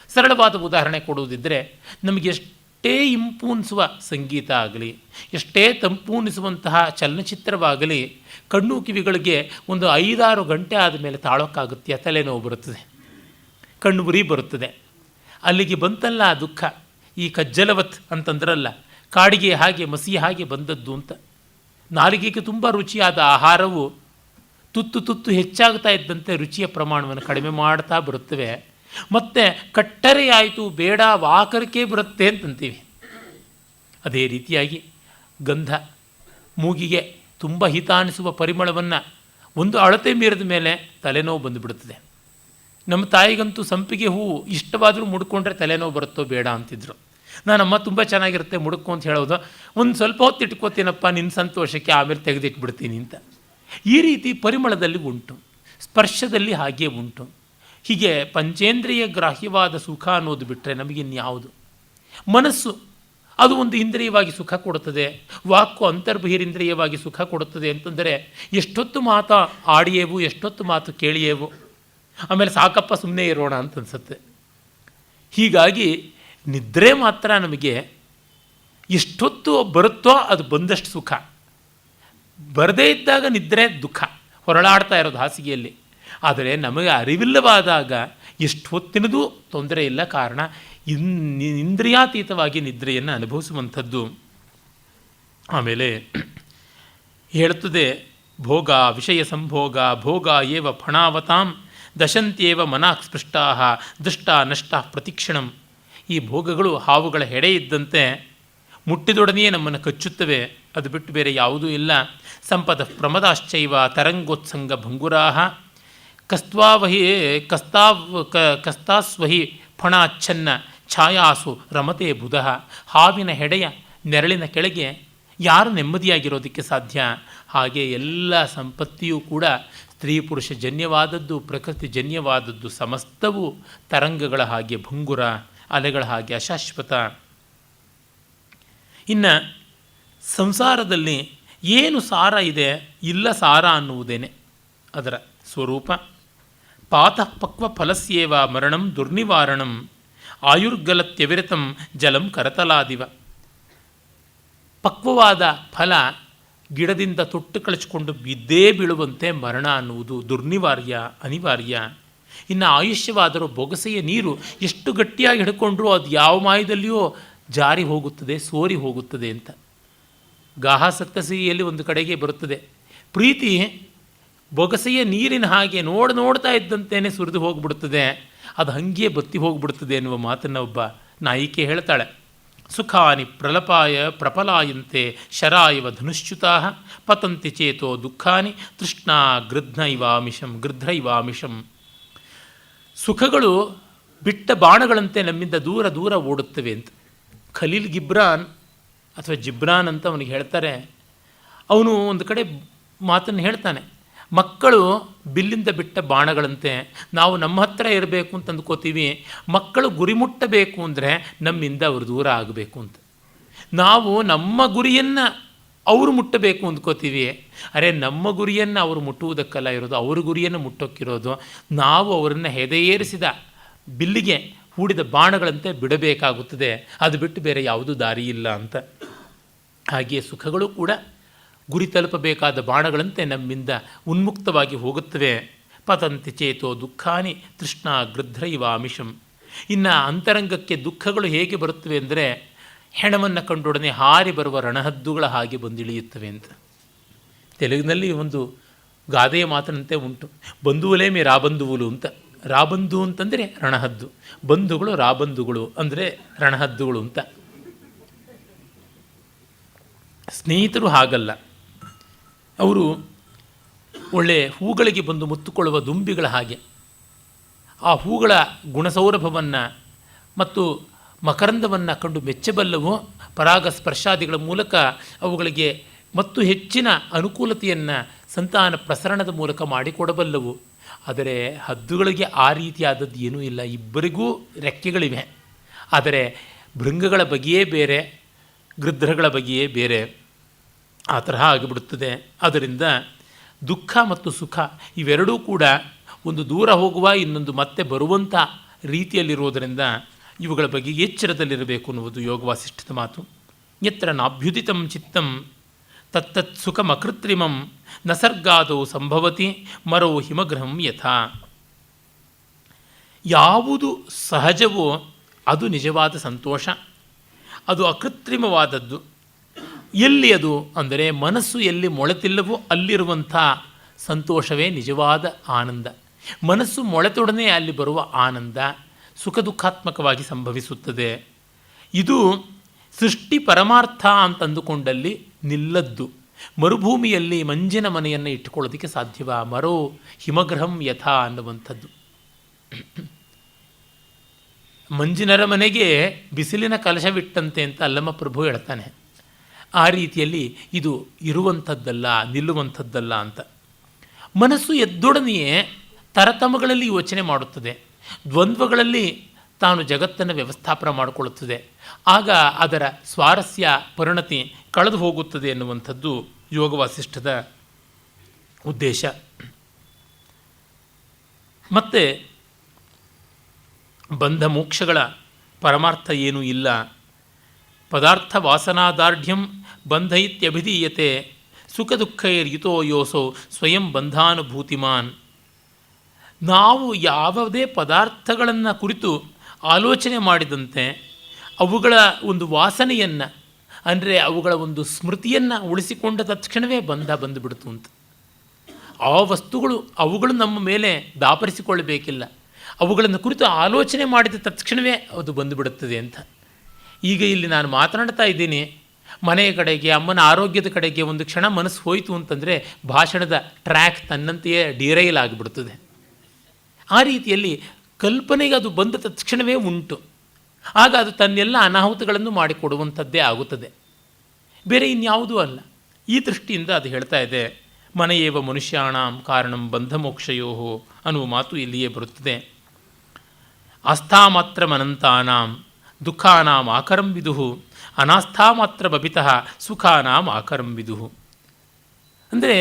ಸರಳವಾದ ಉದಾಹರಣೆ ಕೊಡುವುದಿದ್ದರೆ, ನಮಗೆ ಎಷ್ಟೇ ಇಂಪೂನಿಸುವ ಸಂಗೀತ ಆಗಲಿ, ಎಷ್ಟೇ ತಂಪೂನಿಸುವಂತಹ ಚಲನಚಿತ್ರವಾಗಲಿ, ಕಣ್ಣು ಕಿವಿಗಳಿಗೆ ಒಂದು 5-6 ಗಂಟೆ ಆದಮೇಲೆ ತಾಳೋಕ್ಕಾಗುತ್ತೆ, ತಲೆನೋವು ಬರುತ್ತದೆ, ಕಣ್ಣು ಉರಿ ಬರುತ್ತದೆ. ಅಲ್ಲಿಗೆ ಬಂತಲ್ಲ ಆ ದುಃಖ. ಈ ಕಜ್ಜಲವತ್ ಅಂತಂದ್ರಲ್ಲ, ಕಾಡಿಗೆ ಹಾಗೆ ಮಸಿ ಹಾಗೆ ಬಂದದ್ದು ಅಂತ. ನಾಲಿಗೆಗೆ ತುಂಬ ರುಚಿಯಾದ ಆಹಾರವು ತುತ್ತು ತುತ್ತು ಹೆಚ್ಚಾಗ್ತಾ ಇದ್ದಂತೆ ರುಚಿಯ ಪ್ರಮಾಣವನ್ನು ಕಡಿಮೆ ಮಾಡ್ತಾ ಬರುತ್ತವೆ. ಮತ್ತು ಕಟ್ಟರೆ ಆಯಿತು, ಬೇಡ, ವಾಕರಿಕೆ ಬರುತ್ತೆ ಅಂತಂತೀವಿ. ಅದೇ ರೀತಿಯಾಗಿ ಗಂಧ, ಮೂಗಿಗೆ ತುಂಬ ಹಿತ ಅನಿಸುವ ಪರಿಮಳವನ್ನು ಒಂದು ಅಳತೆ ಮೀರಿದ ಮೇಲೆ ತಲೆನೋವು ಬಂದುಬಿಡುತ್ತದೆ. ನಮ್ಮ ತಾಯಿಗಂತೂ ಸಂಪಿಗೆ ಹೂವು ಇಷ್ಟವಾದರೂ ಮುಡ್ಕೊಂಡ್ರೆ ತಲೆನೋವು ಬರುತ್ತೋ ಬೇಡ ಅಂತಿದ್ರು. ನಾನಮ್ಮ ತುಂಬ ಚೆನ್ನಾಗಿರುತ್ತೆ ಮುಡುಕು ಅಂತ ಹೇಳೋದು, ಒಂದು ಸ್ವಲ್ಪ ಹೊತ್ತು ಇಟ್ಕೋತೀನಪ್ಪ ನಿನ್ನ ಸಂತೋಷಕ್ಕೆ, ಆಮೇಲೆ ತೆಗೆದಿಟ್ಬಿಡ್ತೀನಿ ಅಂತ. ಈ ರೀತಿ ಪರಿಮಳದಲ್ಲಿ ಉಂಟು, ಸ್ಪರ್ಶದಲ್ಲಿ ಹಾಗೆ ಉಂಟು. ಹೀಗೆ ಪಂಚೇಂದ್ರಿಯ ಗ್ರಾಹ್ಯವಾದ ಸುಖ ಅನ್ನೋದು ಬಿಟ್ಟರೆ ನಮಗಿನ್ಯಾವುದು? ಮನಸ್ಸು ಅದು ಒಂದು ಇಂದ್ರಿಯವಾಗಿ ಸುಖ ಕೊಡುತ್ತದೆ, ವಾಕು ಅಂತರ್ಬಹಿರಿಂದ್ರಿಯವಾಗಿ ಸುಖ ಕೊಡುತ್ತದೆ ಅಂತಂದರೆ ಎಷ್ಟೊತ್ತು ಮಾತು ಆಡಿಯೇವು, ಎಷ್ಟೊತ್ತು ಮಾತು ಕೇಳಿಯೇವು, ಆಮೇಲೆ ಸಾಕಪ್ಪ ಸುಮ್ಮನೆ ಇರೋಣ ಅಂತ ಅನಿಸುತ್ತೆ. ಹೀಗಾಗಿ ನಿದ್ರೆ ಮಾತ್ರ ನಮಗೆ ಎಷ್ಟೊತ್ತು ಬರುತ್ತೋ ಅದು ಬಂದಷ್ಟು ಸುಖ, ಬರದೇ ಇದ್ದಾಗ ನಿದ್ರೆ ದುಃಖ, ಹೊರಳಾಡ್ತಾ ಇರೋದು ಹಾಸಿಗೆಯಲ್ಲಿ. ಆದರೆ ನಮಗೆ ಅರಿವಿಲ್ಲವಾದಾಗ ಎಷ್ಟು ಹೊತ್ತಿನದೂ ತೊಂದರೆ ಇಲ್ಲ. ಕಾರಣ ಇಂದ್ರಿಯಾತೀತವಾಗಿ ನಿದ್ರೆಯನ್ನು ಅನುಭವಿಸುವಂಥದ್ದು. ಆಮೇಲೆ ಹೇಳುತ್ತದೆ, ಭೋಗ ವಿಷಯ ಸಂಭೋಗ ಭೋಗ ಏವ ಫಣಾವತಾಂ ದಶಂತ್ಯೇವ ಮನಾಕ್ ಸ್ಪೃಷ್ಟಾ ದುಷ್ಟ ನಷ್ಟ ಪ್ರತಿಕ್ಷಣಂ. ಈ ಭೋಗಗಳು ಹಾವುಗಳ ಹೆಡೆ ಇದ್ದಂತೆ ಮುಟ್ಟಿದೊಡನೆಯೇ ನಮ್ಮನ್ನು ಕಚ್ಚುತ್ತವೆ, ಅದು ಬಿಟ್ಟು ಬೇರೆ ಯಾವುದೂ ಇಲ್ಲ. ಸಂಪದ ಪ್ರಮದಾಶ್ಚೈವ ತರಂಗೋತ್ಸಂಗ ಭಂಗುರಾಹ ಕಸ್ತಾಸ್ವಹಿ ಫಣಾಚ್ಛನ್ನ ಛಾಯಾಸು ರಮತೆ ಬುಧಃ. ಹಾವಿನ ಹೆಡೆಯ ನೆರಳಿನ ಕೆಳಗೆ ಯಾರು ನೆಮ್ಮದಿಯಾಗಿರೋದಕ್ಕೆ ಸಾಧ್ಯ? ಹಾಗೆ ಎಲ್ಲ ಸಂಪತ್ತಿಯೂ ಕೂಡ ಸ್ತ್ರೀ ಪುರುಷ ಜನ್ಯವಾದದ್ದು, ಪ್ರಕೃತಿ ಜನ್ಯವಾದದ್ದು, ಸಮಸ್ತವೂ ತರಂಗಗಳ ಹಾಗೆ ಭಂಗುರ, ಅಲೆಗಳ ಹಾಗೆ ಅಶಾಶ್ವತ. ಇನ್ನು ಸಂಸಾರದಲ್ಲಿ ಏನು ಸಾರ ಇದೆ? ಇಲ್ಲ ಸಾರ ಅನ್ನುವುದೇನೆ ಅದರ ಸ್ವರೂಪ. ಪಾತಃ ಪಕ್ವ ಫಲಸ್ಯೇವ ಮರಣಂ ದುರ್ನಿವಾರಣಂ ಆಯುರ್ಗಲತ್ಯವಿರತಂ ಜಲಂ ಕರತಲಾದಿವ. ಪಕ್ವವಾದ ಫಲ ಗಿಡದಿಂದ ತೊಟ್ಟು ಕಳಚಿಕೊಂಡು ಬಿದ್ದೇ ಬೀಳುವಂತೆ ಮರಣ ಅನ್ನುವುದು ದುರ್ನಿವಾರ್ಯ, ಅನಿವಾರ್ಯ. ಇನ್ನು ಆಯುಷ್ಯವಾದರೂ ಬೊಗಸೆಯ ನೀರು ಎಷ್ಟು ಗಟ್ಟಿಯಾಗಿ ಹಿಡ್ಕೊಂಡ್ರೂ ಅದು ಯಾವ ಮಾಯದಲ್ಲಿಯೋ ಜಾರಿ ಹೋಗುತ್ತದೆ, ಸೋರಿ ಹೋಗುತ್ತದೆ ಅಂತ. ಗಾಹ ಸಪ್ತಸಿಯಲ್ಲಿ ಒಂದು ಕಡೆಗೆ ಬರುತ್ತದೆ, ಪ್ರೀತಿ ಬೊಗಸೆಯ ನೀರಿನ ಹಾಗೆ ನೋಡ್ತಾ ಇದ್ದಂತೆಯೇ ಸುರಿದು ಹೋಗಿಬಿಡುತ್ತದೆ, ಅದು ಹಾಗೆ ಬತ್ತಿ ಹೋಗಿಬಿಡುತ್ತದೆ ಎನ್ನುವ ಮಾತನ್ನು ಒಬ್ಬ ನಾಯಿಕೆ ಹೇಳ್ತಾಳೆ. ಸುಖಾನಿ ಪ್ರಲಪಾಯ ಪ್ರಪಲಾಯಂತೆ ಶರಾಯವ ಧನುಶ್ಚ್ಯುತಾ ಪತಂತಿ ಚೇತೋ ದುಃಖಾನಿ ತೃಷ್ಣಾ ಗೃಧ್ರೈವಾಮಿಷಂ. ಸುಖಗಳು ಬಿಟ್ಟ ಬಾಣಗಳಂತೆ ನಮ್ಮಿಂದ ದೂರ ದೂರ ಓಡುತ್ತವೆ ಅಂತ. ಖಲೀಲ್ ಗಿಬ್ರಾನ್ ಅಥವಾ ಜಿಬ್ರಾನ್ ಅಂತ ಅವನಿಗೆ ಹೇಳ್ತಾರೆ. ಅವನು ಒಂದು ಕಡೆ ಮಾತನ್ನು ಹೇಳ್ತಾನೆ, ಮಕ್ಕಳು ಬಿಲ್ಲಿಂದ ಬಿಟ್ಟ ಬಾಣಗಳಂತೆ, ನಾವು ನಮ್ಮ ಹತ್ರ ಇರಬೇಕು ಅಂತ ಅಂದ್ಕೋತೀವಿ, ಮಕ್ಕಳು ಗುರಿ ಮುಟ್ಟಬೇಕು ಅಂದರೆ ನಮ್ಮಿಂದ ಅವರು ದೂರ ಆಗಬೇಕು ಅಂತ. ನಾವು ನಮ್ಮ ಗುರಿಯನ್ನು ಅವರು ಮುಟ್ಟಬೇಕು ಅಂದ್ಕೋತೀವಿ, ಅರೆ ನಮ್ಮ ಗುರಿಯನ್ನು ಅವರು ಮುಟ್ಟುವುದಕ್ಕಲ್ಲ ಇರೋದು, ಅವ್ರ ಗುರಿಯನ್ನು ಮುಟ್ಟೋಕ್ಕಿರೋದು. ನಾವು ಅವರನ್ನು ಹೆದೆಯೇರಿಸಿದ ಬಿಲ್ಲಿಗೆ ಹೂಡಿದ ಬಾಣಗಳಂತೆ ಬಿಡಬೇಕಾಗುತ್ತದೆ, ಅದು ಬಿಟ್ಟು ಬೇರೆ ಯಾವುದೂ ದಾರಿ ಇಲ್ಲ ಅಂತ. ಹಾಗೆಯೇ ಸುಖಗಳು ಕೂಡ ಗುರಿ ತಲುಪಬೇಕಾದ ಬಾಣಗಳಂತೆ ನಮ್ಮಿಂದ ಉನ್ಮುಕ್ತವಾಗಿ ಹೋಗುತ್ತವೆ. ಪತಂತಿ ಚೇತೋ ದುಃಖಾನಿ ತೃಷ್ಣಾ ಗೃಧ್ರೈವಾಮಿಷಂ. ಇನ್ನು ಅಂತರಂಗಕ್ಕೆ ದುಃಖಗಳು ಹೇಗೆ ಬರುತ್ತವೆ ಅಂದರೆ ಹೆಣವನ್ನು ಕಂಡೊಡನೆ ಹಾರಿ ಬರುವ ರಣಹದ್ದುಗಳ ಹಾಗೆ ಬಂದಿಳಿಯುತ್ತವೆ ಅಂತ. ತೆಲುಗಿನಲ್ಲಿ ಒಂದು ಗಾದೆಯ ಮಾತನಂತೆ ಉಂಟು, ಬಂಧುವುಲೇಮಿ ರಾಬಂಧುವುಲು ಅಂತ. ರಾಬಂಧು ಅಂತಂದರೆ ರಣಹದ್ದು, ಬಂಧುಗಳು ರಾಬಂಧುಗಳು ಅಂದರೆ ರಣಹದ್ದುಗಳು ಅಂತ. ಸ್ನೇಹಿತರು ಹಾಗಲ್ಲ, ಅವರು ಒಳ್ಳೆಯ ಹೂಗಳಿಗೆ ಬಂದು ಮುತ್ತುಕೊಳ್ಳುವ ದುಂಬಿಗಳ ಹಾಗೆ. ಆ ಹೂಗಳ ಗುಣಸೌರಭವನ್ನು ಮತ್ತು ಮಕರಂದವನ್ನು ಕಂಡು ಮೆಚ್ಚಬಲ್ಲವು, ಪರಾಗ ಸ್ಪರ್ಶಾದಿಗಳ ಮೂಲಕ ಅವುಗಳಿಗೆ ಮತ್ತು ಹೆಚ್ಚಿನ ಅನುಕೂಲತೆಯನ್ನು ಸಂತಾನ ಪ್ರಸರಣದ ಮೂಲಕ ಮಾಡಿಕೊಡಬಲ್ಲವು. ಆದರೆ ಹದ್ದುಗಳಿಗೆ ಆ ರೀತಿಯಾದದ್ದು ಏನೂ ಇಲ್ಲ. ಇಬ್ಬರಿಗೂ ರೆಕ್ಕೆಗಳಿವೆ, ಆದರೆ ಭೃಂಗಗಳ ಬಗೆಯೇ ಬೇರೆ, ಗೃಧ್ರಗಳ ಬಗೆಯೇ ಬೇರೆ. ಆ ತರಹ ಆಗಿಬಿಡುತ್ತದೆ. ಅದರಿಂದ ದುಃಖ ಮತ್ತು ಸುಖ ಇವೆರಡೂ ಕೂಡ ಒಂದು ದೂರ ಹೋಗುವ, ಇನ್ನೊಂದು ಮತ್ತೆ ಬರುವಂಥ ರೀತಿಯಲ್ಲಿರುವುದರಿಂದ ಇವುಗಳ ಬಗ್ಗೆ ಎಚ್ಚರದಲ್ಲಿರಬೇಕು ಅನ್ನುವುದು ಯೋಗವಾಸಿಷ್ಠದ ಮಾತು. ಯತ್ರ ನಾಭ್ಯುದಿತಂ ಚಿತ್ತಂ ತತ್ತತ್ ಸುಖಮಕೃತ್ರಿಮಂ ನಸರ್ಗಾದೌ ಸಂಭವತಿ ಮರೋ ಹಿಮಗ್ರಹಂ ಯಥಾ. ಯಾವುದು ಸಹಜವೋ ಅದು ನಿಜವಾದ ಸಂತೋಷ, ಅದು ಅಕೃತ್ರಿಮವಾದದ್ದು. ಎಲ್ಲಿ ಅದು ಅಂದರೆ ಮನಸ್ಸು ಎಲ್ಲಿ ಮೊಳೆತಿಲ್ಲವೋ ಅಲ್ಲಿರುವಂಥ ಸಂತೋಷವೇ ನಿಜವಾದ ಆನಂದ. ಮನಸ್ಸು ಮೊಳೆತೊಡನೆ ಅಲ್ಲಿ ಬರುವ ಆನಂದ ಸುಖ ದುಃಖಾತ್ಮಕವಾಗಿ ಸಂಭವಿಸುತ್ತದೆ. ಇದು ಸೃಷ್ಟಿ ಪರಮಾರ್ಥ ಅಂತಂದುಕೊಂಡಲ್ಲಿ ನಿಲ್ಲದ್ದು. ಮರುಭೂಮಿಯಲ್ಲಿ ಮಂಜಿನ ಮನೆಯನ್ನು ಇಟ್ಟುಕೊಳ್ಳೋದಕ್ಕೆ ಸಾಧ್ಯವ? ಮರೋ ಹಿಮಗ್ರಹಂ ಯಥಾ ಅನ್ನುವಂಥದ್ದು. ಮಂಜಿನರ ಮನೆಗೆ ಬಿಸಿಲಿನ ಕಲಶವಿಟ್ಟಂತೆ ಅಂತ ಅಲ್ಲಮ್ಮ ಪ್ರಭು ಹೇಳ್ತಾನೆ. ಆ ರೀತಿಯಲ್ಲಿ ಇದು ಇರುವಂಥದ್ದಲ್ಲ, ನಿಲ್ಲುವಂಥದ್ದಲ್ಲ ಅಂತ. ಮನಸ್ಸು ಎದ್ದೊಡನೆಯೇ ತರತಮಗಳಲ್ಲಿ ಯೋಚನೆ ಮಾಡುತ್ತದೆ, ದ್ವಂದ್ವಗಳಲ್ಲಿ ತಾನು ಜಗತ್ತನ್ನು ವ್ಯವಸ್ಥಾಪನ ಮಾಡಿಕೊಳ್ಳುತ್ತದೆ. ಆಗ ಅದರ ಸ್ವಾರಸ್ಯ ಪರಿಣತಿ ಕಳೆದು ಹೋಗುತ್ತದೆ ಎನ್ನುವಂಥದ್ದು ಯೋಗವಾಸಿಷ್ಠದ ಉದ್ದೇಶ. ಮತ್ತು ಬಂಧ ಮೋಕ್ಷಗಳ ಪರಮಾರ್ಥ ಏನೂ ಇಲ್ಲ. ಪದಾರ್ಥ ವಾಸನಾದಾರ್ಢ್ಯಂ ಬಂಧ ಇತ್ಯಭಿಧೀಯತೆ ಸುಖ ದುಃಖೈರ್ಯುತೋ ಯೋಸೋ ಸ್ವಯಂ ಬಂಧಾನುಭೂತಿಮಾನ್. ನಾವು ಯಾವುದೇ ಪದಾರ್ಥಗಳನ್ನು ಕುರಿತು ಆಲೋಚನೆ ಮಾಡಿದಂತೆ ಅವುಗಳ ಒಂದು ವಾಸನೆಯನ್ನು ಅಂದರೆ ಅವುಗಳ ಒಂದು ಸ್ಮೃತಿಯನ್ನು ಉಳಿಸಿಕೊಂಡ ತಕ್ಷಣವೇ ಬಂಧ ಬಂದುಬಿಡ್ತು ಅಂತ. ಆ ವಸ್ತುಗಳು ಅವುಗಳು ನಮ್ಮ ಮೇಲೆ ದಾಪರಿಸಿಕೊಳ್ಳಬೇಕಿಲ್ಲ, ಅವುಗಳನ್ನು ಕುರಿತು ಆಲೋಚನೆ ಮಾಡಿದ ತಕ್ಷಣವೇ ಅದು ಬಂದುಬಿಡುತ್ತದೆ ಅಂತ. ಈಗ ಇಲ್ಲಿ ನಾನು ಮಾತನಾಡ್ತಾ ಇದ್ದೀನಿ, ಮನೆಯ ಕಡೆಗೆ ಅಮ್ಮನ ಆರೋಗ್ಯದ ಕಡೆಗೆ ಒಂದು ಕ್ಷಣ ಮನಸ್ಸು ಹೋಯಿತು ಅಂತಂದರೆ ಭಾಷಣದ ಟ್ರ್ಯಾಕ್ ತನ್ನಂತೆಯೇ ಡಿರೈಲ್ ಆಗಿಬಿಡ್ತದೆ. ಆ ರೀತಿಯಲ್ಲಿ ಕಲ್ಪನೆಗೆ ಅದು ಬಂದ ತಕ್ಷಣವೇ ಉಂಟು. ಆಗ ಅದು ತನ್ನೆಲ್ಲ ಅನಾಹುತಗಳನ್ನು ಮಾಡಿಕೊಡುವಂಥದ್ದೇ ಆಗುತ್ತದೆ, ಬೇರೆ ಇನ್ಯಾವುದೂ ಅಲ್ಲ. ಈ ದೃಷ್ಟಿಯಿಂದ ಅದು ಹೇಳ್ತಾ ಇದೆ, ಮನೆಯೇವ ಮನುಷ್ಯಾಣಾಂ ಕಾರಣಂ ಬಂಧಮೋಕ್ಷಯೋ ಅನ್ನುವ ಮಾತು ಇಲ್ಲಿಯೇ ಬರುತ್ತದೆ. ಆಸ್ಥಾಮಾತ್ರ ಅನಂತಾನಾಂ ದುಃಖಾನಾಂ ಆಕರಂ ವಿದುಹು ಅನಾಸ್ಥಾಮಾತ್ರ ಬಬಿತಃ ಸುಖಾನಾಂ ಆಕರಂ ವಿದುಹು. ಅಂದರೆ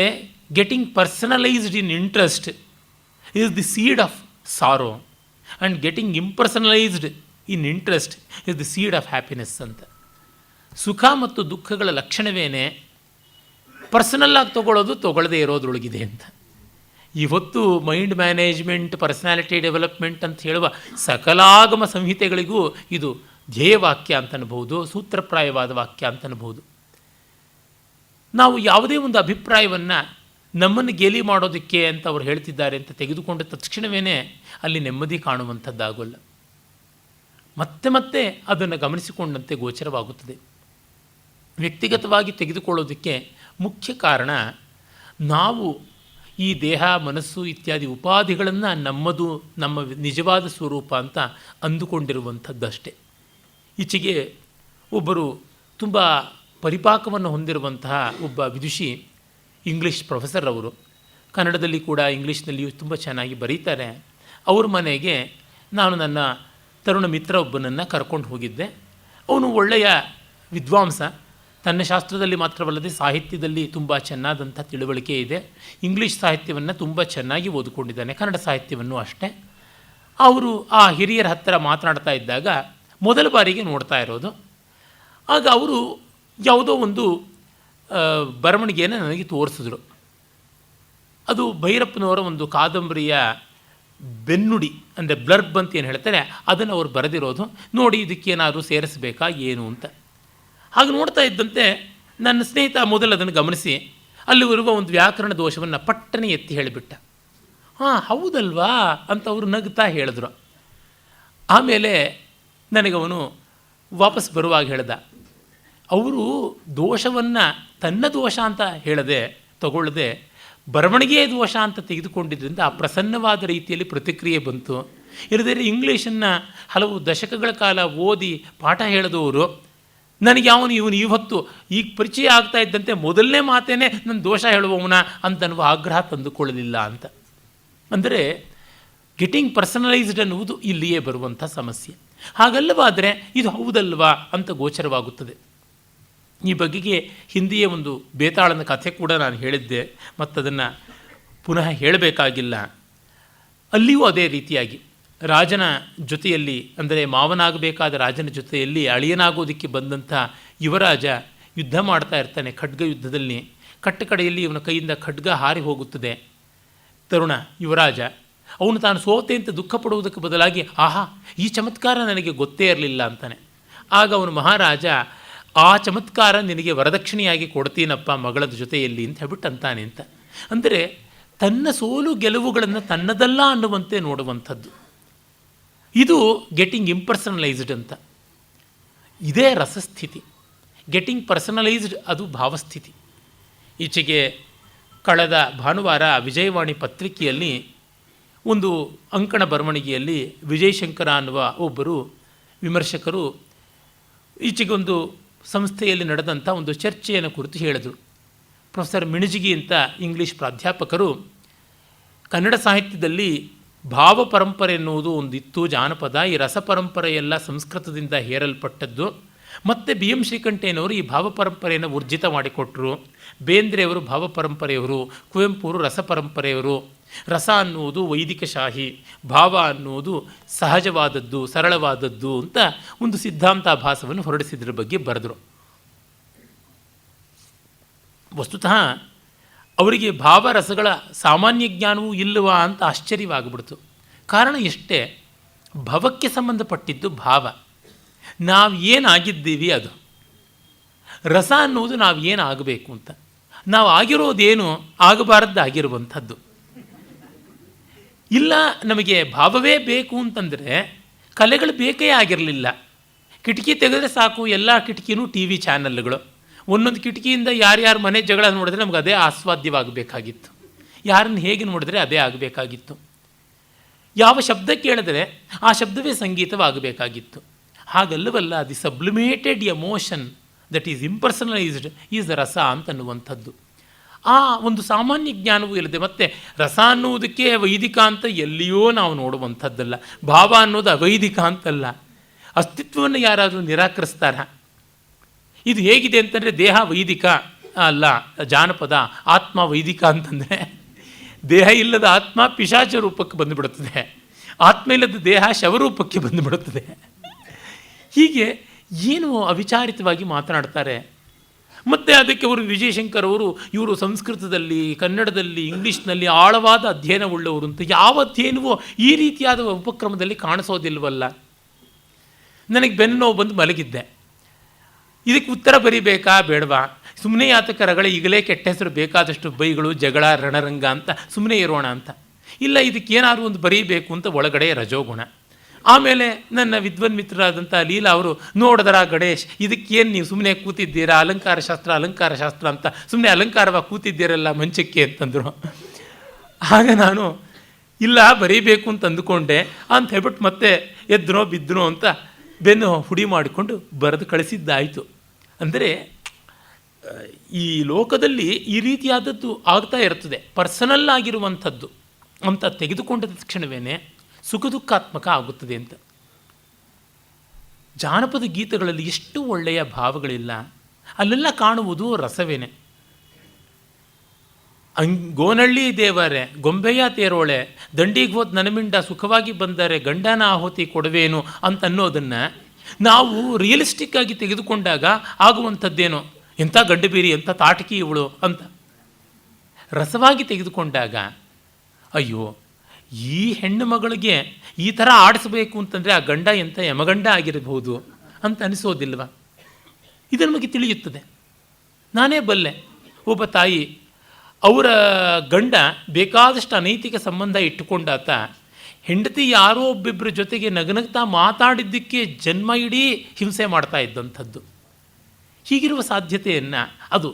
getting personalised in interest is the seed of sorrow and getting impersonalised in interest is the seed of happiness ಅಂತ. ಸುಖ ಮತ್ತು ದುಃಖಗಳ ಲಕ್ಷಣವೇನೆ ಪರ್ಸನಲ್ಲಾಗಿ ತಗೊಳ್ಳೋದು, ತಗೊಳ್ಳದೇ ಇರೋದ್ರೊಳಗಿದೆ ಅಂತ. ಇವತ್ತು ಮೈಂಡ್ ಮ್ಯಾನೇಜ್ಮೆಂಟ್, ಪರ್ಸನಾಲಿಟಿ ಡೆವಲಪ್ಮೆಂಟ್ ಅಂತ ಹೇಳುವ ಸಕಲಾಗಮ ಸಂಹಿತೆಗಳಿಗೂ ಇದು ಧ್ಯೇಯವಾಕ್ಯ ಅಂತನಬಹುದು, ಸೂತ್ರಪ್ರಾಯವಾದ ವಾಕ್ಯ ಅಂತನಬಹುದು. ನಾವು ಯಾವುದೇ ಒಂದು ಅಭಿಪ್ರಾಯವನ್ನು ನಮ್ಮನ್ನು ಗೇಲಿ ಮಾಡೋದಕ್ಕೆ ಅಂತ ಅವ್ರು ಹೇಳ್ತಿದ್ದಾರೆ ಅಂತ ತೆಗೆದುಕೊಂಡ ತಕ್ಷಣವೇ ಅಲ್ಲಿ ನೆಮ್ಮದಿ ಕಾಣುವಂಥದ್ದಾಗೋಲ್ಲ. ಮತ್ತೆ ಮತ್ತೆ ಅದನ್ನು ಗಮನಿಸಿಕೊಂಡಂತೆ ಗೋಚರವಾಗುತ್ತದೆ. ವ್ಯಕ್ತಿಗತವಾಗಿ ತೆಗೆದುಕೊಳ್ಳೋದಕ್ಕೆ ಮುಖ್ಯ ಕಾರಣ ನಾವು ಈ ದೇಹ ಮನಸ್ಸು ಇತ್ಯಾದಿ ಉಪಾಧಿಗಳನ್ನು ನಮ್ಮದು, ನಮ್ಮ ನಿಜವಾದ ಸ್ವರೂಪ ಅಂತ ಅಂದುಕೊಂಡಿರುವಂಥದ್ದಷ್ಟೇ. ಈಚೆಗೆ ಒಬ್ಬರು ತುಂಬ ಪರಿಪಾಕವನ್ನು ಹೊಂದಿರುವಂತಹ ಒಬ್ಬ ವಿದುಷಿ, ಇಂಗ್ಲೀಷ್ ಪ್ರೊಫೆಸರ್ ಅವರು, ಕನ್ನಡದಲ್ಲಿ ಕೂಡ ಇಂಗ್ಲೀಷ್ನಲ್ಲಿಯೂ ತುಂಬ ಚೆನ್ನಾಗಿ ಬರೀತಾರೆ. ಅವ್ರ ಮನೆಗೆ ನಾನು ನನ್ನ ತರುಣ ಮಿತ್ರ ಒಬ್ಬನನ್ನು ಕರ್ಕೊಂಡು ಹೋಗಿದ್ದೆ. ಅವನು ಒಳ್ಳೆಯ ವಿದ್ವಾಂಸ, ತನ್ನ ಶಾಸ್ತ್ರದಲ್ಲಿ ಮಾತ್ರವಲ್ಲದೆ ಸಾಹಿತ್ಯದಲ್ಲಿ ತುಂಬ ಚೆನ್ನಾದಂಥ ತಿಳುವಳಿಕೆ ಇದೆ. ಇಂಗ್ಲೀಷ್ ಸಾಹಿತ್ಯವನ್ನು ತುಂಬ ಚೆನ್ನಾಗಿ ಓದಿಕೊಂಡಿದ್ದಾನೆ, ಕನ್ನಡ ಸಾಹಿತ್ಯವನ್ನು ಅಷ್ಟೇ. ಅವರು ಆ ಹಿರಿಯರ ಹತ್ತಿರ ಮಾತನಾಡ್ತಾ ಇದ್ದಾಗ ಮೊದಲ ಬಾರಿಗೆ ನೋಡ್ತಾ ಇರೋದು. ಆಗ ಅವರು ಯಾವುದೋ ಒಂದು ಬರವಣಿಗೆಯನ್ನು ನನಗೆ ತೋರಿಸಿದ್ರು. ಅದು ಭೈರಪ್ಪನವರ ಒಂದು ಕಾದಂಬರಿಯ ಬೆನ್ನುಡಿ, ಅಂದರೆ ಬ್ಲರ್ಬ್ ಅಂತ ಏನು ಹೇಳ್ತಾರೆ, ಅದನ್ನು ಅವರು ಬರೆದಿರೋದು. ನೋಡಿ ಇದಕ್ಕೇನಾದರೂ ಸೇರಿಸಬೇಕಾ ಏನು ಅಂತ. ಹಾಗೆ ನೋಡ್ತಾ ಇದ್ದಂತೆ ನನ್ನ ಸ್ನೇಹಿತ ಮೊದಲು ಅದನ್ನು ಗಮನಿಸಿ ಅಲ್ಲಿರುವ ಒಂದು ವ್ಯಾಕರಣ ದೋಷವನ್ನು ಪಟ್ಟನೆ ಎತ್ತಿ ಹೇಳಿಬಿಟ್ಟ. ಹಾಂ ಹೌದಲ್ವಾ ಅಂತ ಅವರು ನಗ್ತಾ ಹೇಳಿದ್ರು. ಆಮೇಲೆ ನನಗವನು ವಾಪಸ್ ಬರುವಾಗ ಹೇಳ್ದ, ಅವರು ದೋಷವನ್ನು ತನ್ನ ದೋಷ ಅಂತ ಹೇಳದೆ ತಗೊಳ್ಳದೆ ಬರವಣಿಗೆಯೇ ದೋಷ ಅಂತ ತೆಗೆದುಕೊಂಡಿದ್ದರಿಂದ ಆ ಪ್ರಸನ್ನವಾದ ರೀತಿಯಲ್ಲಿ ಪ್ರತಿಕ್ರಿಯೆ ಬಂತು. ಇಲ್ಲದೇ ಇಂಗ್ಲೀಷನ್ನು ಹಲವು ದಶಕಗಳ ಕಾಲ ಓದಿ ಪಾಠ ಹೇಳಿದವರು ನನಗೆ ಇವನು ಇವತ್ತು ಈಗ ಪರಿಚಯ ಆಗ್ತಾ ಇದ್ದಂತೆ ಮೊದಲನೇ ಮಾತೇನೆ ನನ್ನ ದೋಷ ಹೇಳುವವನ ಅಂತನ್ನುವ ಆಗ್ರಹ ತಂದುಕೊಳ್ಳಲಿಲ್ಲ ಅಂತ. ಅಂದರೆ ಗೆಟಿಂಗ್ ಪರ್ಸನಲೈಸ್ಡ್ ಅನ್ನುವುದು ಇಲ್ಲಿಯೇ ಬರುವಂಥ ಸಮಸ್ಯೆ. ಹಾಗಲ್ಲವಾದರೆ ಇದು ಹೌದಲ್ವಾ ಅಂತ ಗೋಚರವಾಗುತ್ತದೆ. ಈ ಬಗೆಗೆ ಹಿಂದಿಯೇ ಒಂದು ಬೇತಾಳನ ಕಥೆ ಕೂಡ ನಾನು ಹೇಳಿದ್ದೆ, ಮತ್ತದನ್ನು ಪುನಃ ಹೇಳಬೇಕಾಗಿಲ್ಲ. ಅಲ್ಲಿಯೂ ಅದೇ ರೀತಿಯಾಗಿ ರಾಜನ ಜೊತೆಯಲ್ಲಿ, ಅಂದರೆ ಮಾವನಾಗಬೇಕಾದ ರಾಜನ ಜೊತೆಯಲ್ಲಿ ಅಳಿಯನಾಗೋದಕ್ಕೆ ಬಂದಂಥ ಯುವರಾಜ ಯುದ್ಧ ಮಾಡ್ತಾ ಇರ್ತಾನೆ. ಖಡ್ಗ ಯುದ್ಧದಲ್ಲಿ ಕಟ್ಟಕಡೆಯಲ್ಲಿ ಇವನ ಕೈಯಿಂದ ಖಡ್ಗ ಹಾರಿ ಹೋಗುತ್ತದೆ. ತರುಣ ಯುವರಾಜ ಅವನು ತಾನು ಸೋತೆ ಅಂತ ದುಃಖ ಪಡುವುದಕ್ಕೆ ಬದಲಾಗಿ ಆಹಾ ಈ ಚಮತ್ಕಾರ ನನಗೆ ಗೊತ್ತೇ ಇರಲಿಲ್ಲ ಅಂತಾನೆ. ಆಗ ಅವನು ಮಹಾರಾಜ ಆ ಚಮತ್ಕಾರ ನಿನಗೆ ವರದಕ್ಷಿಣೆಯಾಗಿ ಕೊಡ್ತೀನಪ್ಪ ಮಗಳದ ಜೊತೆಯಲ್ಲಿ ಅಂತ ಹೇಳ್ಬಿಟ್ಟು ಅಂತಾನೆ ಅಂತ. ಅಂದರೆ ತನ್ನ ಸೋಲು ಗೆಲುವುಗಳನ್ನು ತನ್ನದಲ್ಲ ಅನ್ನುವಂತೆ ನೋಡುವಂಥದ್ದು. ಇದು ಗೆಟಿಂಗ್ ಇಂಪರ್ಸನಲೈಸ್ಡ್ ಅಂತ. ಇದೇ ರಸಸ್ಥಿತಿ. ಗೆಟಿಂಗ್ ಪರ್ಸನಲೈಸ್ಡ್ ಅದು ಭಾವಸ್ಥಿತಿ. ಈಚೆಗೆ ಕಳೆದ ಭಾನುವಾರ ವಿಜಯವಾಣಿ ಪತ್ರಿಕೆಯಲ್ಲಿ ಒಂದು ಅಂಕಣ ಬರವಣಿಗೆಯಲ್ಲಿ ವಿಜಯಶಂಕರ ಅನ್ನುವ ಒಬ್ಬರು ವಿಮರ್ಶಕರು ಈಚೆಗೆ ಒಂದು ಸಂಸ್ಥೆಯಲ್ಲಿ ನಡೆದಂಥ ಒಂದು ಚರ್ಚೆಯನ್ನು ಕುರಿತು ಹೇಳಿದರು. ಪ್ರೊಫೆಸರ್ ಮಿಣಜಿಗಿ ಅಂತ ಇಂಗ್ಲೀಷ್ ಪ್ರಾಧ್ಯಾಪಕರು, ಕನ್ನಡ ಸಾಹಿತ್ಯದಲ್ಲಿ ಭಾವ ಪರಂಪರೆ ಎನ್ನುವುದು ಒಂದಿತ್ತು, ಜಾನಪದ. ಈ ರಸ ಪರಂಪರೆಯೆಲ್ಲ ಸಂಸ್ಕೃತದಿಂದ ಹೇರಲ್ಪಟ್ಟದ್ದು. ಮತ್ತು ಬಿ ಎಂ ಶ್ರೀಕಂಠಯ್ಯನವರು ಈ ಭಾವ ಪರಂಪರೆಯನ್ನು ಊರ್ಜಿತ ಮಾಡಿಕೊಟ್ರು. ಬೇಂದ್ರೆಯವರು ಭಾವ ಪರಂಪರೆಯವರು, ಕುವೆಂಪುರು ರಸ ಪರಂಪರೆಯವರು. ರಸ ಅನ್ನುವುದು ವೈದಿಕ ಶಾಹಿ, ಭಾವ ಅನ್ನುವುದು ಸಹಜವಾದದ್ದು, ಸರಳವಾದದ್ದು ಅಂತ ಒಂದು ಸಿದ್ಧಾಂತಾಭಾಸವನ್ನು ಹೊರಡಿಸಿದ್ರ ಬಗ್ಗೆ ಬರೆದರು. ವಸ್ತುತಃ ಅವರಿಗೆ ಭಾವರಸಗಳ ಸಾಮಾನ್ಯ ಜ್ಞಾನವೂ ಇಲ್ಲವಾ ಅಂತ ಆಶ್ಚರ್ಯವಾಗಿಬಿಡ್ತು. ಕಾರಣ ಎಷ್ಟೇ, ಭವಕ್ಕೆ ಸಂಬಂಧಪಟ್ಟಿದ್ದು ಭಾವ, ನಾವು ಏನಾಗಿದ್ದೀವಿ ಅದು. ರಸ ಅನ್ನುವುದು ನಾವು ಏನಾಗಬೇಕು ಅಂತ, ನಾವು ಆಗಿರೋದೇನು ಆಗಬಾರದ್ದಾಗಿರುವಂಥದ್ದು. ಇಲ್ಲ ನಮಗೆ ಭಾವವೇ ಬೇಕು ಅಂತಂದರೆ ಕಲೆಗಳು ಬೇಕೇ ಆಗಿರಲಿಲ್ಲ. ಕಿಟಕಿ ತೆಗೆದ್ರೆ ಸಾಕು, ಎಲ್ಲ ಕಿಟಕಿನೂ ಟಿ ವಿ ಚಾನಲ್ಗಳು. ಒಂದೊಂದು ಕಿಟಕಿಯಿಂದ ಯಾರ್ಯಾರ ಮನೆ ಜಗಳ ನೋಡಿದ್ರೆ ನಮ್ಗೆ ಅದೇ ಆಸ್ವಾದ್ಯವಾಗಬೇಕಾಗಿತ್ತು. ಯಾರನ್ನು ಹೇಗೆ ನೋಡಿದ್ರೆ ಅದೇ ಆಗಬೇಕಾಗಿತ್ತು. ಯಾವ ಶಬ್ದ ಕೇಳಿದ್ರೆ ಆ ಶಬ್ದವೇ ಸಂಗೀತವಾಗಬೇಕಾಗಿತ್ತು. ಹಾಗಲ್ಲವಲ್ಲ, the sublimated emotion that is impersonalised is the rasa ಅಂತನ್ನುವಂಥದ್ದು. ಆ ಒಂದು ಸಾಮಾನ್ಯ ಜ್ಞಾನವೂ ಇಲ್ಲದೆ, ಮತ್ತು ರಸ ಅನ್ನುವುದಕ್ಕೆ ವೈದಿಕ ಅಂತ ಎಲ್ಲಿಯೋ ನಾವು ನೋಡುವಂಥದ್ದಲ್ಲ. ಭಾವ ಅನ್ನೋದು ಅವೈದಿಕ ಅಂತಲ್ಲ. ಅಸ್ತಿತ್ವವನ್ನು ಯಾರಾದರೂ ನಿರಾಕರಿಸ್ತಾರ? ಇದು ಹೇಗಿದೆ ಅಂತಂದರೆ, ದೇಹ ವೈದಿಕ ಅಲ್ಲ ಜಾನಪದ, ಆತ್ಮ ವೈದಿಕ ಅಂತಂದರೆ ದೇಹ ಇಲ್ಲದ ಆತ್ಮ ಪಿಶಾಚ ರೂಪಕ್ಕೆ ಬಂದುಬಿಡುತ್ತದೆ, ಆತ್ಮ ಇಲ್ಲದ ದೇಹ ಶವರೂಪಕ್ಕೆ ಬಂದುಬಿಡುತ್ತದೆ. ಹೀಗೆ ಏನು ಅವಿಚಾರಿತವಾಗಿ ಮಾತನಾಡ್ತಾರೆ. ಮತ್ತು ಅದಕ್ಕೆ ಅವರು ವಿಜಯಶಂಕರ್ ಅವರು ಇವರು ಸಂಸ್ಕೃತದಲ್ಲಿ, ಕನ್ನಡದಲ್ಲಿ, ಇಂಗ್ಲೀಷ್ನಲ್ಲಿ ಆಳವಾದ ಅಧ್ಯಯನವುಳ್ಳವರು ಅಂತ. ಯಾವ ಅಧ್ಯಯನವೂ ಈ ರೀತಿಯಾದ ಉಪಕ್ರಮದಲ್ಲಿ ಕಾಣಿಸೋದಿಲ್ವಲ್ಲ. ನನಗೆ ಬೆನ್ನು ನೋವು ಬಂದು ಮಲಗಿದ್ದೆ. ಇದಕ್ಕೆ ಉತ್ತರ ಬರೀಬೇಕಾ ಬೇಡವಾ? ಸುಮ್ಮನೆ ಯಾತಕ ರಗಳೆ, ಈಗಲೇ ಕೆಟ್ಟ ಹೆಸರು, ಬೇಕಾದಷ್ಟು ಬೈಗಳು, ಜಗಳ, ರಣರಂಗ ಅಂತ ಸುಮ್ಮನೆ ಇರೋಣ ಅಂತ. ಇಲ್ಲ, ಇದಕ್ಕೇನಾದ್ರು ಒಂದು ಬರೀಬೇಕು ಅಂತ ಒಳಗಡೆ ರಜೋಗುಣ. ಆಮೇಲೆ ನನ್ನ ವಿದ್ವನ್ ಮಿತ್ರರಾದಂಥ ಲೀಲಾ ಅವರು, ನೋಡಿದ್ರ ಗಣೇಶ್, ಇದಕ್ಕೇನು ನೀವು ಸುಮ್ಮನೆ ಕೂತಿದ್ದೀರಾ, ಅಲಂಕಾರ ಶಾಸ್ತ್ರ ಅಂತ ಸುಮ್ಮನೆ ಅಲಂಕಾರವಾಗಿ ಕೂತಿದ್ದೀರಲ್ಲ ಮಂಚಕ್ಕೆ ಅಂತಂದರು. ಆಗ ನಾನು ಇಲ್ಲ ಬರೀಬೇಕು ಅಂತ ಅಂದುಕೊಂಡೆ ಅಂತ ಹೇಳ್ಬಿಟ್ಟು ಮತ್ತೆ ಎದ್ನೋ ಬಿದ್ದನೋ ಅಂತ ಬೆನ್ನು ಹುಡಿ ಮಾಡಿಕೊಂಡು ಬರೆದು ಕಳಿಸಿದ್ದಾಯಿತು. ಅಂದರೆ ಈ ಲೋಕದಲ್ಲಿ ಈ ರೀತಿಯಾದದ್ದು ಆಗ್ತಾ ಇರ್ತದೆ. ಪರ್ಸನಲ್ ಆಗಿರುವಂಥದ್ದು ಅಂತ ತೆಗೆದುಕೊಂಡ ತಕ್ಷಣವೇ ಸುಖ ದುಃಖಾತ್ಮಕ ಆಗುತ್ತದೆ ಅಂತ. ಜಾನಪದ ಗೀತೆಗಳಲ್ಲಿ ಎಷ್ಟು ಒಳ್ಳೆಯ ಭಾವಗಳಿಲ್ಲ, ಅಲ್ಲೆಲ್ಲ ಕಾಣುವುದು ರಸವೇನೆ. ಗೋನಳ್ಳಿ ದೇವರೇ ಗೊಂಬೆಯ ತೇರೋಳೆ, ದಂಡಿಗೆ ಹೋದ ನನಮಿಂಡ ಸುಖವಾಗಿ ಬಂದರೆ ಗಂಡನ ಆಹುತಿ ಕೊಡುವೇನು ಅಂತ ಅನ್ನೋದನ್ನು ನಾವು ರಿಯಲಿಸ್ಟಿಕ್ ಆಗಿ ತೆಗೆದುಕೊಂಡಾಗ ಆಗುವಂಥದ್ದೇನೋ, ಎಂಥ ಗಂಡಬೀರಿ, ಎಂಥ ತಾಟಕಿ ಇವಳು ಅಂತ. ರಸವಾಗಿ ತೆಗೆದುಕೊಂಡಾಗ ಅಯ್ಯೋ, ಈ ಹೆಣ್ಣು ಮಗಳಿಗೆ ಈ ಥರ ಆಡಿಸಬೇಕು ಅಂತಂದರೆ ಆ ಗಂಡ ಎಂಥ ಯಮಗಂಡ ಆಗಿರಬಹುದು ಅಂತ ಅನಿಸೋದಿಲ್ವ? ಇದು ನಮಗೆ ತಿಳಿಯುತ್ತದೆ. ನಾನೇ ಬಲ್ಲೆ, ಒಬ್ಬ ತಾಯಿ ಅವರ ಗಂಡ ಬೇಕಾದಷ್ಟು ಅನೈತಿಕ ಸಂಬಂಧ ಇಟ್ಟುಕೊಂಡಾತ ಹೆಂಡತಿ ಯಾರೋ ಒಬ್ಬಿಬ್ಬರ ಜೊತೆಗೆ ನಗನಗ್ತಾ ಮಾತಾಡಿದ್ದಕ್ಕೆ ಜನ್ಮ ಇಡೀ ಹಿಂಸೆ ಮಾಡ್ತಾ ಇದ್ದಂಥದ್ದು. ಹೀಗಿರುವ ಸಾಧ್ಯತೆಯನ್ನು ಅದು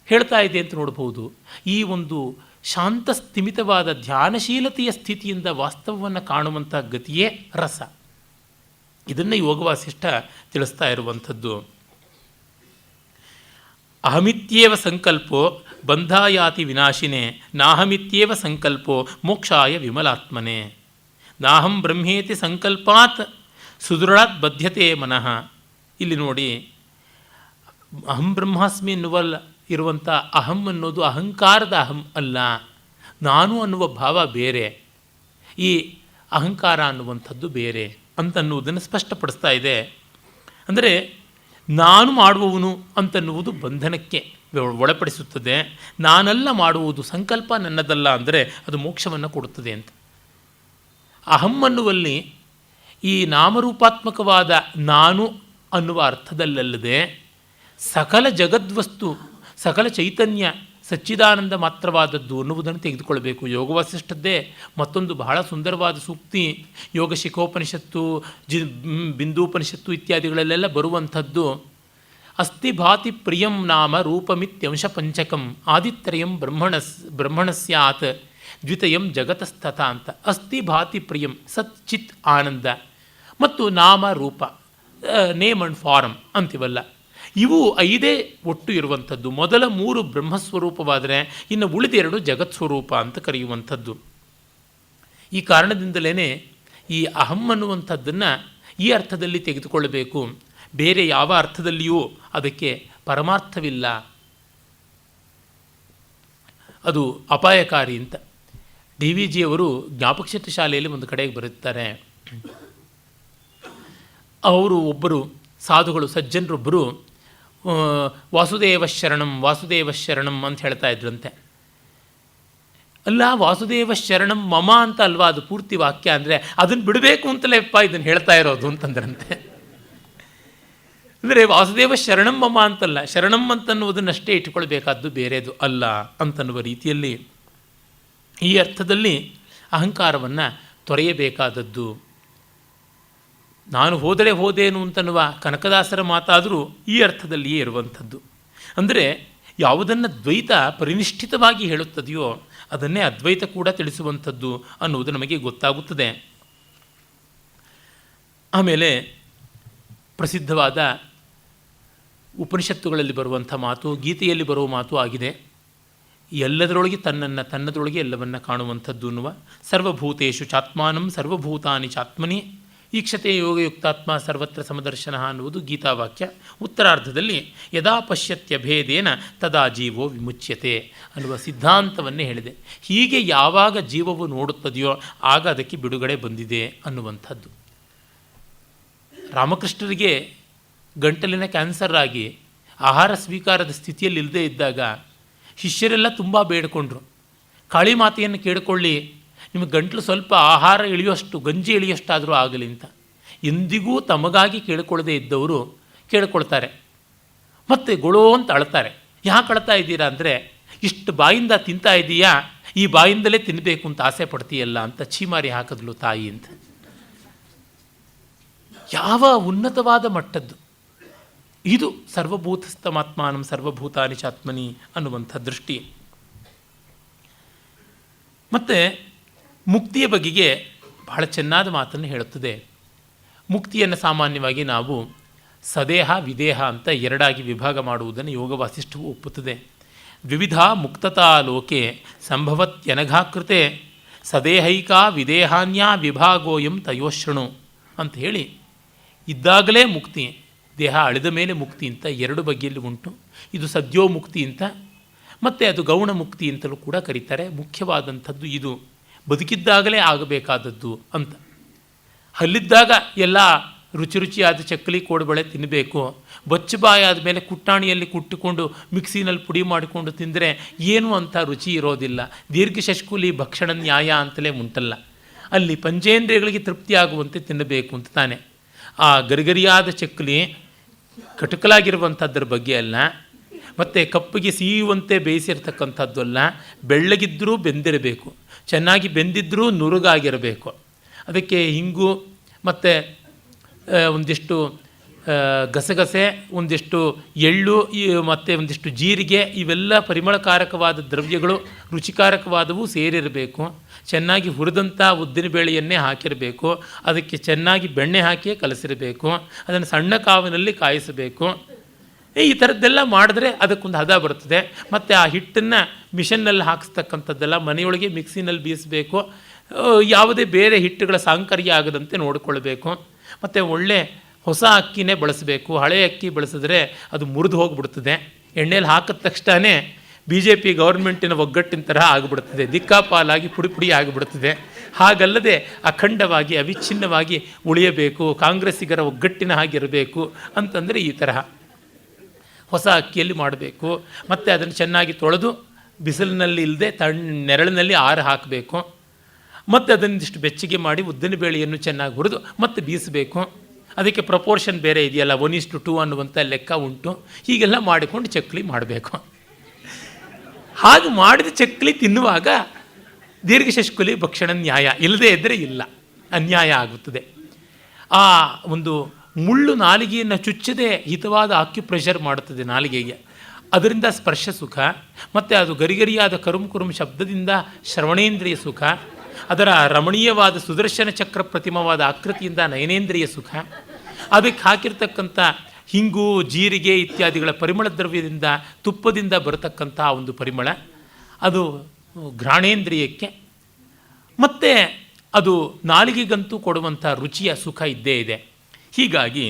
ಹೇಳ್ತಾ ಇದೆ ಅಂತ ನೋಡ್ಬೋದು. ಈ ಒಂದು ಶಾಂತ ಸ್ಥಿಮಿತವಾದ ಧ್ಯಾನಶೀಲತೆಯ ಸ್ಥಿತಿಯಿಂದ ವಾಸ್ತವವನ್ನು ಕಾಣುವಂಥ ಗತಿಯೇ ರಸ. ಇದನ್ನು ಯೋಗವಾಸಿಷ್ಠ ತಿಳಿಸ್ತಾ ಇರುವಂಥದ್ದು. ಅಹಮಿತ್ಯೇವ ಸಂಕಲ್ಪೋ ಬಂಧಾಯಾತಿ ವಿನಾಶಿನೇ, ನಾಹಮಿತ್ಯೇವ ಸಂಕಲ್ಪೋ ಮೋಕ್ಷಾಯ ವಿಮಲಾತ್ಮನೆ, ನಾಹಂ ಬ್ರಹ್ಮೇತಿ ಸಂಕಲ್ಪಾತ್ ಸುದೃಢಾತ್ ಬದ್ಧತೆ ಮನಃ. ಇಲ್ಲಿ ನೋಡಿ, ಅಹಂ ಬ್ರಹ್ಮಾಸ್ಮಿ ಎನ್ನುವಲ್ಲ ಇರುವಂಥ ಅಹಂ ಅನ್ನೋದು ಅಹಂಕಾರದ ಅಹಂ ಅಲ್ಲ, ನಾನು ಅನ್ನುವ ಭಾವ ಬೇರೆ, ಈ ಅಹಂಕಾರ ಅನ್ನುವಂಥದ್ದು ಬೇರೆ ಅಂತನ್ನುವುದನ್ನು ಸ್ಪಷ್ಟಪಡಿಸ್ತಾ ಇದೆ. ಅಂದರೆ ನಾನು ಮಾಡುವವನು ಅಂತನ್ನುವುದು ಬಂಧನಕ್ಕೆ ಒಳಪಡಿಸುತ್ತದೆ, ನಾನೆಲ್ಲ ಮಾಡುವುದು, ಸಂಕಲ್ಪ ನನ್ನದಲ್ಲ ಅಂದರೆ ಅದು ಮೋಕ್ಷವನ್ನು ಕೊಡುತ್ತದೆ ಅಂತ. ಅಹಂ ಅನ್ನುವಲ್ಲಿ ಈ ನಾಮರೂಪಾತ್ಮಕವಾದ ನಾನು ಅನ್ನುವ ಅರ್ಥದಲ್ಲದೆ ಸಕಲ ಜಗದ್ವಸ್ತು, ಸಕಲ ಚೈತನ್ಯ, ಸಚ್ಚಿದಾನಂದ ಮಾತ್ರವಾದದ್ದು ಅನ್ನುವುದನ್ನು ತೆಗೆದುಕೊಳ್ಬೇಕು. ಯೋಗವಾಸಿಷ್ಠದ್ದೇ ಮತ್ತೊಂದು ಬಹಳ ಸುಂದರವಾದ ಸೂಕ್ತಿ, ಯೋಗ ಶಿಖೋಪನಿಷತ್ತು, ಬಿಂದೂಪನಿಷತ್ತು ಇತ್ಯಾದಿಗಳಲ್ಲೆಲ್ಲ ಬರುವಂಥದ್ದು. ಅಸ್ತಿ ಭಾತಿ ಪ್ರಿಯಂ ನಾಮ ರೂಪಮಿತ್ಯಂಶ ಪಂಚಕಂ ಆದಿತ್ರಯಂ ಬ್ರಹ್ಮಣಸ್ಯಾತ್ ದ್ವಿತಯಂ ಜಗತಸ್ಥತ ಅಂತ. ಅಸ್ತಿ ಭಾತಿ ಪ್ರಿಯಂ ಸತ್ ಚಿತ್ ಆನಂದ ಮತ್ತು ನಾಮ ರೂಪ, ನೇಮ್ ಆ್ಯಂಡ್ ಫಾರಮ್ ಅಂತೀವಲ್ಲ, ಇವು 5 ಒಟ್ಟು ಇರುವಂಥದ್ದು. ಮೊದಲ 3 ಬ್ರಹ್ಮಸ್ವರೂಪವಾದರೆ ಇನ್ನು ಉಳಿದೆರಡು ಜಗತ್ಸ್ವರೂಪ ಅಂತ ಕರೆಯುವಂಥದ್ದು. ಈ ಕಾರಣದಿಂದಲೇ ಈ ಅಹಂ ಅನ್ನುವಂಥದ್ದನ್ನು ಈ ಅರ್ಥದಲ್ಲಿ ತೆಗೆದುಕೊಳ್ಳಬೇಕು, ಬೇರೆ ಯಾವ ಅರ್ಥದಲ್ಲಿಯೂ ಅದಕ್ಕೆ ಪರಮಾರ್ಥವಿಲ್ಲ, ಅದು ಅಪಾಯಕಾರಿ ಅಂತ. ಡಿ ವಿ ಜಿಯವರು ಜ್ಞಾಪಕಶಕ್ತಿ ಶಾಲೆಯಲ್ಲಿ ಒಂದು ಕಡೆಗೆ ಬರುತ್ತಾರೆ. ಅವರು ಒಬ್ಬರು ಸಾಧುಗಳು, ಸಜ್ಜನರೊಬ್ಬರು ವಾಸುದೇವ ಶರಣಂ ಅಂತ ಹೇಳ್ತಾ ಇದ್ರಂತೆ. ಅಲ್ಲ, ವಾಸುದೇವ ಶರಣಂ ಮಮ ಅಂತ ಅಲ್ವಾ ಅದು ಪೂರ್ತಿ ವಾಕ್ಯ, ಅಂದರೆ ಅದನ್ನು ಬಿಡಬೇಕು ಅಂತಲೇಪ್ಪ ಇದನ್ನು ಹೇಳ್ತಾ ಇರೋದು ಅಂತಂದ್ರಂತೆ. ಅಂದರೆ ವಾಸುದೇವ ಶರಣಂ ಮಮ ಅಂತಲ್ಲ, ಶರಣಂ ಅಂತನ್ನುವುದನ್ನಷ್ಟೇ ಇಟ್ಟುಕೊಳ್ಬೇಕಾದ್ದು, ಬೇರೆದು ಅಲ್ಲ ಅಂತನ್ನುವ ರೀತಿಯಲ್ಲಿ ಈ ಅರ್ಥದಲ್ಲಿ ಅಹಂಕಾರವನ್ನು ತೊರೆಯಬೇಕಾದದ್ದು. ನಾನು ಹೋದರೆ ಹೋದೇನು ಅಂತನ್ನುವ ಕನಕದಾಸರ ಮಾತಾದರೂ ಈ ಅರ್ಥದಲ್ಲಿಯೇ ಇರುವಂಥದ್ದು. ಅಂದರೆ ಯಾವುದನ್ನು ದ್ವೈತ ಪರಿನಿಷ್ಠಿತವಾಗಿ ಹೇಳುತ್ತದೆಯೋ ಅದನ್ನೇ ಅದ್ವೈತ ಕೂಡ ತಿಳಿಸುವಂಥದ್ದು ಅನ್ನುವುದು ನಮಗೆ ಗೊತ್ತಾಗುತ್ತದೆ. ಆಮೇಲೆ ಪ್ರಸಿದ್ಧವಾದ ಉಪನಿಷತ್ತುಗಳಲ್ಲಿ ಬರುವಂಥ ಮಾತು, ಗೀತೆಯಲ್ಲಿ ಬರುವ ಮಾತು ಆಗಿದೆ. ಎಲ್ಲದರೊಳಗೆ ತನ್ನದರೊಳಗೆ ಎಲ್ಲವನ್ನು ಕಾಣುವಂಥದ್ದು ಅನ್ನುವ ಸರ್ವಭೂತೇಷು ಚಾತ್ಮಾನಂ ಸರ್ವಭೂತಾನಿ ಚಾತ್ಮನಿ ಈಕ್ಷತೆ ಯೋಗಯುಕ್ತಾತ್ಮ ಸರ್ವತ್ರ ಸಮದರ್ಶನ ಅನ್ನುವುದು ಗೀತಾವಾಕ್ಯ. ಉತ್ತರಾರ್ಧದಲ್ಲಿ ಯದಾ ಪಶ್ಯತ್ಯಭೇದೇನ ತದಾ ಜೀವೋ ವಿಮುಚ್ಯತೆ ಅನ್ನುವ ಸಿದ್ಧಾಂತವನ್ನೇ ಹೇಳಿದೆ. ಹೀಗೆ ಯಾವಾಗ ಜೀವವು ನೋಡುತ್ತದೆಯೋ ಆಗ ಅದಕ್ಕೆ ಬಿಡುಗಡೆ ಬಂದಿದೆ ಅನ್ನುವಂಥದ್ದು. ರಾಮಕೃಷ್ಣರಿಗೆ ಗಂಟಲಿನ ಕ್ಯಾನ್ಸರ್ ಆಗಿ ಆಹಾರ ಸ್ವೀಕಾರದ ಸ್ಥಿತಿಯಲ್ಲಿ ಇಲ್ಲದೇ ಇದ್ದಾಗ ಶಿಷ್ಯರೆಲ್ಲ ತುಂಬ ಬೇಡಿಕೊಂಡ್ರು, ಕಾಳಿ ಮಾತೆಯನ್ನು ಕೇಳಿಕೊಳ್ಳಿ, ನಿಮಗೆ ಗಂಟಲು ಸ್ವಲ್ಪ ಆಹಾರ ಇಳಿಯೋಷ್ಟು, ಗಂಜಿ ಇಳಿಯೋಷ್ಟಾದರೂ ಆಗಲಿ ಅಂತ. ಎಂದಿಗೂ ತಮಗಾಗಿ ಕೇಳಿಕೊಳ್ಳದೆ ಇದ್ದವರು ಕೇಳಿಕೊಳ್ತಾರೆ, ಮತ್ತು ಗೊಳೋ ಅಂತ ಅಳ್ತಾರೆ. ಯಾಕೆ ಅಳ್ತಾ ಇದ್ದೀರಾ ಅಂದರೆ, ಇಷ್ಟು ಬಾಯಿಂದ ತಿಂತಾ ಇದ್ದೀಯಾ, ಈ ಬಾಯಿಂದಲೇ ತಿನ್ನಬೇಕು ಅಂತ ಆಸೆ ಪಡ್ತೀಯಲ್ಲ ಅಂತ ಛೀಮಾರಿ ಹಾಕಿದ್ಲು ತಾಯಿ ಅಂತ. ಯಾವ ಉನ್ನತವಾದ ಮಟ್ಟದ್ದು ಇದು ಸರ್ವಭೂತಸ್ಥಮಾತ್ಮಾನಂ ಸರ್ವಭೂತಾನಿ ಚಾತ್ಮನಿ ಅನ್ನುವಂಥ ದೃಷ್ಟಿ. ಮತ್ತು ಮುಕ್ತಿಯ ಬಗೆಗೆ ಬಹಳ ಚೆನ್ನಾದ ಮಾತನ್ನು ಹೇಳುತ್ತದೆ. ಮುಕ್ತಿಯನ್ನು ಸಾಮಾನ್ಯವಾಗಿ ನಾವು ಸದೇಹ ವಿದೇಹ ಅಂತ ಎರಡಾಗಿ ವಿಭಾಗ ಮಾಡುವುದನ್ನು ಯೋಗ ವಾಸಿಷ್ಠವು ಒಪ್ಪುತ್ತದೆ. ದ್ವಿವಿಧ ಮುಕ್ತತಾ ಲೋಕೆ ಸಂಭವತ್ಯನಘಾಕೃತೆ ಸದೇಹೈಕಾ ವಿದೇಹಾನ್ಯ ವಿಭಾಗೋಯಂ ತಯೋಶೃಣು ಅಂತ ಹೇಳಿ, ಇದ್ದಾಗಲೇ ಮುಕ್ತಿ, ದೇಹ ಅಳಿದ ಮೇಲೆ ಮುಕ್ತಿ ಅಂತ ಎರಡು ಬಗೆಯಲ್ಲಿ ಉಂಟು. ಇದು ಸದ್ಯೋ ಮುಕ್ತಿ ಅಂತ, ಮತ್ತು ಅದು ಗೌಣ ಮುಕ್ತಿ ಅಂತಲೂ ಕೂಡ ಕರೀತಾರೆ. ಮುಖ್ಯವಾದಂಥದ್ದು ಇದು ಬದುಕಿದ್ದಾಗಲೇ ಆಗಬೇಕಾದದ್ದು ಅಂತ. ಹಲ್ಲಿದ್ದಾಗ ಎಲ್ಲ ರುಚಿ ರುಚಿಯಾದ ಚಕ್ಕಲಿ ಕೋಡುಬಳೆ ತಿನ್ನಬೇಕು. ಬೊಚ್ಚು ಬಾಯಿ ಆದಮೇಲೆ ಕುಟ್ಟಾಣಿಯಲ್ಲಿ ಕುಟ್ಟಿಕೊಂಡು ಮಿಕ್ಸಿನಲ್ಲಿ ಪುಡಿ ಮಾಡಿಕೊಂಡು ತಿಂದರೆ ಏನೂ ಅಂಥ ರುಚಿ ಇರೋದಿಲ್ಲ. ದೀರ್ಘ ಶಷ್ಕುಲಿ ಭಕ್ಷಣ ನ್ಯಾಯ ಅಂತಲೇ ಉಂಟಲ್ಲ. ಅಲ್ಲಿ ಪಂಚೇಂದ್ರಿಯಗಳಿಗೆ ತೃಪ್ತಿಯಾಗುವಂತೆ ತಿನ್ನಬೇಕು ಅಂತ ತಾನೆ. ಆ ಗರಿಗರಿಯಾದ ಚಕ್ಕಲಿ ಕಟಕಲಾಗಿರುವಂಥದ್ರ ಬಗ್ಗೆ ಅಲ್ಲ, ಮತ್ತು ಕಪ್ಪಿಗೆ ಸೀಯುವಂತೆ ಬೇಯಿಸಿರ್ತಕ್ಕಂಥದ್ದು ಅಲ್ಲ. ಬೆಳ್ಳಗಿದ್ದರೂ ಬೆಂದಿರಬೇಕು, ಚೆನ್ನಾಗಿ ಬೆಂದಿದ್ದರೂ ನುರುಗಾಗಿರಬೇಕು. ಅದಕ್ಕೆ ಹಿಂಗು ಮತ್ತು ಒಂದಿಷ್ಟು ಗಸಗಸೆ, ಒಂದಿಷ್ಟು ಎಳ್ಳು ಮತ್ತು ಒಂದಿಷ್ಟು ಜೀರಿಗೆ, ಇವೆಲ್ಲ ಪರಿಮಳಕಾರಕವಾದ ದ್ರವ್ಯಗಳು, ರುಚಿಕಾರಕವಾದವು ಸೇರಿರಬೇಕು. ಚೆನ್ನಾಗಿ ಹುರಿದಂಥ ಉದ್ದಿನಬೇಳೆಯನ್ನೇ ಹಾಕಿರಬೇಕು. ಅದಕ್ಕೆ ಚೆನ್ನಾಗಿ ಬೆಣ್ಣೆ ಹಾಕಿಯೇ ಕಲಸಿರಬೇಕು. ಅದನ್ನು ಸಣ್ಣ ಕಾವಿನಲ್ಲಿ ಕಾಯಿಸಬೇಕು. ಈ ಥರದ್ದೆಲ್ಲ ಮಾಡಿದ್ರೆ ಅದಕ್ಕೊಂದು ಹದ ಬರ್ತದೆ. ಮತ್ತು ಆ ಹಿಟ್ಟನ್ನು ಮಿಷನ್ನಲ್ಲಿ ಹಾಕಿಸ್ತಕ್ಕಂಥದ್ದೆಲ್ಲ ಮನೆಯೊಳಗೆ ಮಿಕ್ಸಿನಲ್ಲಿ ಬೀಸಬೇಕು. ಯಾವುದೇ ಬೇರೆ ಹಿಟ್ಟುಗಳ ಸಾಂಕರ್ಯ ಆಗದಂತೆ ನೋಡಿಕೊಳ್ಬೇಕು. ಮತ್ತು ಒಳ್ಳೆ ಹೊಸ ಅಕ್ಕಿನೇ ಬಳಸಬೇಕು. ಹಳೆ ಅಕ್ಕಿ ಬಳಸಿದ್ರೆ ಅದು ಮುರಿದು ಹೋಗಿಬಿಡ್ತದೆ. ಎಣ್ಣೆಯಲ್ಲಿ ಹಾಕಿದ ತಕ್ಷಣವೇ BJP ಗೌರ್ಮೆಂಟಿನ ಒಗ್ಗಟ್ಟಿನ ತರಹ ಆಗಿಬಿಡ್ತದೆ, ದಿಕ್ಕಾಪಾಲಾಗಿ ಪುಡಿ ಪುಡಿ ಆಗಿಬಿಡ್ತದೆ. ಹಾಗಲ್ಲದೆ ಅಖಂಡವಾಗಿ ಅವಿಚ್ಛಿನ್ನವಾಗಿ ಉಳಿಯಬೇಕು, ಕಾಂಗ್ರೆಸ್ಸಿಗರ ಒಗ್ಗಟ್ಟಿನ ಹಾಗಿರಬೇಕು ಅಂತಂದರೆ ಈ ತರಹ ಹೊಸ ಅಕ್ಕಿಯಲ್ಲಿ ಮಾಡಬೇಕು. ಮತ್ತು ಅದನ್ನು ಚೆನ್ನಾಗಿ ತೊಳೆದು ಬಿಸಿಲಿನಲ್ಲಿ ಇಲ್ಲದೆ ನೆರಳಿನಲ್ಲಿ ಆರು ಹಾಕಬೇಕು. ಮತ್ತು ಅದನ್ನಿಷ್ಟು ಬೆಚ್ಚಗೆ ಮಾಡಿ ಉದ್ದಿನಬೇಳೆಯನ್ನು ಚೆನ್ನಾಗಿ ಹುರಿದು ಮತ್ತೆ ಬೀಸಬೇಕು. ಅದಕ್ಕೆ ಪ್ರಪೋರ್ಷನ್ ಬೇರೆ ಇದೆಯಲ್ಲ, 1:2 ಅನ್ನುವಂಥ ಲೆಕ್ಕ ಉಂಟು. ಹೀಗೆಲ್ಲ ಮಾಡಿಕೊಂಡು ಚಕ್ಕಲಿ ಮಾಡಬೇಕು. ಹಾಗೆ ಮಾಡಿದ ಚಕ್ಕಲಿ ತಿನ್ನುವಾಗ ದೀರ್ಘಶಷ್ಕುಲಿ ಭಕ್ಷಣ ನ್ಯಾಯ, ಇಲ್ಲದೇ ಇದ್ದರೆ ಇಲ್ಲ, ಅನ್ಯಾಯ ಆಗುತ್ತದೆ. ಆ ಒಂದು ಮುಳ್ಳು ನಾಲಿಗೆಯನ್ನು ಚುಚ್ಚದೆ ಹಿತವಾದ ಆಕ್ಯುಪ್ರೆಷರ್ ಮಾಡುತ್ತದೆ ನಾಲಿಗೆಗೆ. ಅದರಿಂದ ಸ್ಪರ್ಶ ಸುಖ, ಮತ್ತು ಅದು ಗರಿಗರಿಯಾದ ಕರುಂ ಶಬ್ದದಿಂದ ಶ್ರವಣೇಂದ್ರಿಯ ಸುಖ, ಅದರ ರಮಣೀಯವಾದ ಸುದರ್ಶನ ಚಕ್ರ ಪ್ರತಿಮವಾದ ಆಕೃತಿಯಿಂದ ನಯನೇಂದ್ರಿಯ ಸುಖ, ಅದಕ್ಕೆ ಹಾಕಿರ್ತಕ್ಕಂಥ ಹಿಂಗು ಜೀರಿಗೆ ಇತ್ಯಾದಿಗಳ ಪರಿಮಳ ದ್ರವ್ಯದಿಂದ ತುಪ್ಪದಿಂದ ಬರತಕ್ಕಂಥ ಒಂದು ಪರಿಮಳ, ಅದು ಘ್ರಾಣೇಂದ್ರಿಯಕ್ಕೆ, ಮತ್ತು ಅದು ನಾಲಿಗೆಗಂತೂ ಕೊಡುವಂಥ ರುಚಿಯ ಸುಖ ಇದ್ದೇ ಇದೆ. ಹೀಗಾಗಿ